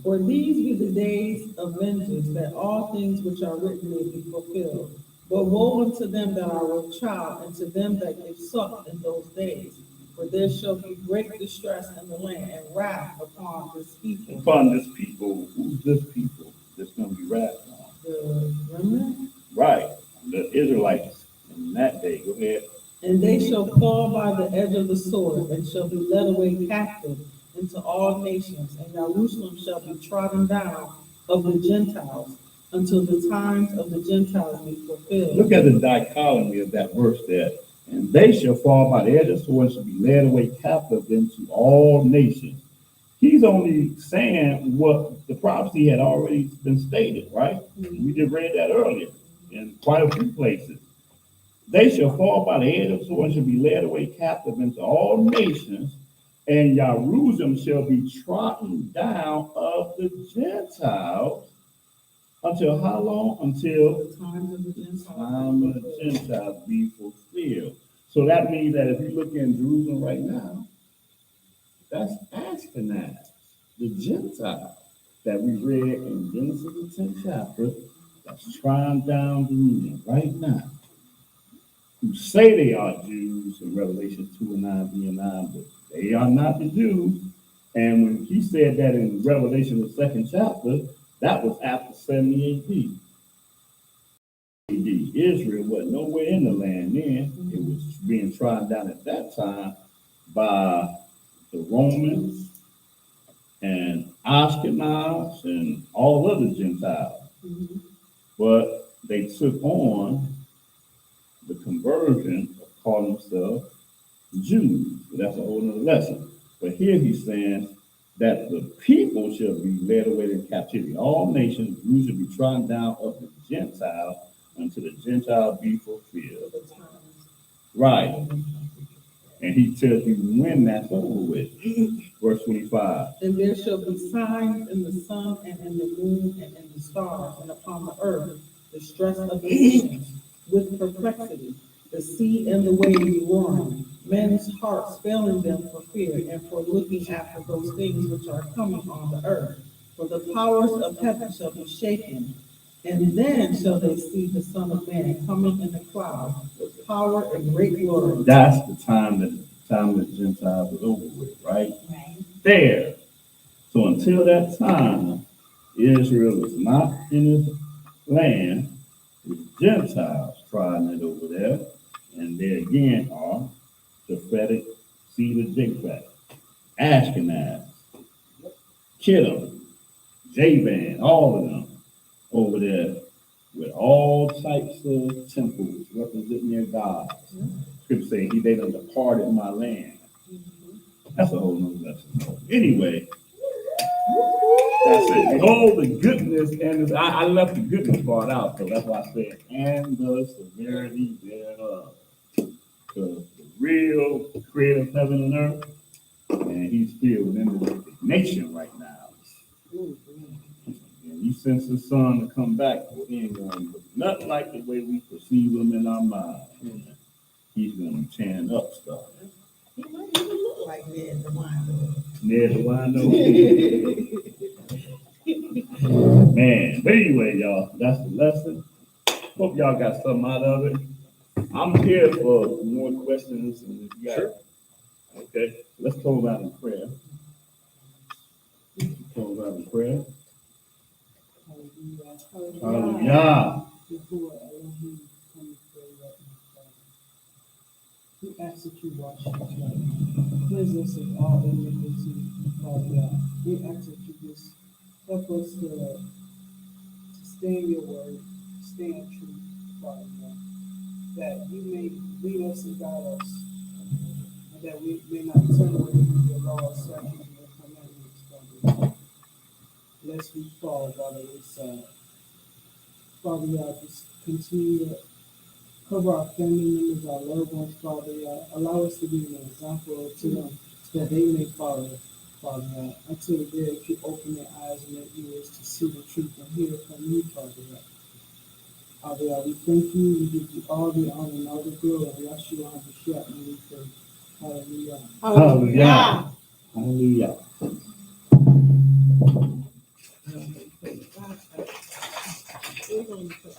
For these be the days of vengeance, that all things which are written may be fulfilled. But woe unto them that are with child, and to them that give suck in those days. For there shall be great distress in the land, and wrath upon this people. Upon this people, who's this people that's going to be wrath on? The remnant? Right, the Israelites in that day. Go ahead. And they shall fall by the edge of the sword, and shall be led away captive into all nations, and Jerusalem shall be trodden down of the Gentiles, until the times of the Gentiles be fulfilled. Look at the dichotomy of that verse there. And they shall fall by the edge of the sword, and shall be led away captive into all nations. He's only saying what the prophecy had already been stated, right? Mm-hmm. We just read that earlier in quite a few places. They shall fall by the edge of the sword, and shall be led away captive into all nations, and Jerusalem shall be trodden down of the Gentiles. Until how long? Until the time of the Gentiles be fulfilled. So that means that if you look in Jerusalem right now, that's Ashkenaz, the Gentile that we read in Genesis the 10th chapter, that's trying down Jerusalem right now, who say they are Jews in Revelation 2 and 9, being 9, but they are not the Jews. And when he said that in Revelation the 2nd chapter, that was after 70 AD. Israel wasn't nowhere in the land then. It was being trodden down at that time by the Romans and Ashkenaz and all other Gentiles. Mm-hmm. But they took on the conversion of calling themselves Jews. But that's a whole nother lesson. But here he's saying that the people shall be led away in captivity. All nations, Jews shall be trodden down of the Gentiles until the Gentile be fulfilled. Right. And he tells you when that's over with. Verse 25. And there shall be signs in the sun and in the moon and in the stars and upon the earth, the stress of the nations with perplexity, the sea and the waves roaring. men's hearts failing them for fear and for looking after those things which are coming on the earth. For the powers of heaven shall be shaken, and then shall they see the Son of Man coming in the cloud with power and great glory. That's the time that Gentiles was over with, right? Right. There. So until that time, Israel is not in his land. The Gentiles trying it over there. And there again are Japhetic, seed of Japheth, Ashkenaz, Kittim, Javan, all of them over there with all types of temples representing their gods. Scripture say, they done departed my land. That's a whole nother lesson. Anyway, that's it. Behold the goodness, and I left the goodness part out, so that's why I said, and the severity thereof. Because the real creator of heaven and earth, and he's still within the nation right now. And he sends his son to come back, but he ain't going to look nothing like the way we perceive him in our mind. He's going to chan up stuff. He might even look like Ned the Wino. Ned the Wino. Man, but anyway, y'all, that's the lesson. Hope y'all got something out of it. I'm here for more questions. And if you got, Sure. Okay, let's close out in prayer. Close out in prayer. Hallelujah. Before Elohim come before you right now, Father. We ask that you wash us, Lord. Cleanse us of all iniquity, Father God. We ask that you just help us to stay in your word, stay in truth, Father God. That you may lead us and guide us, and that we may not turn away from your laws, statutes, and your commandments, Father God. Lest we fall by the wayside. Father God, just continue to cover our family members, our loved ones, Father God. Allow us to be an example to them that they may follow, Father God, until the day that you open their eyes and their ears to see the truth and hear from you, Father God. Father God, we thank you, we give you all the honor and all the glory, and Yeshua HaMashiach, and we pray. Hallelujah. Hallelujah. Hallelujah. We're going to put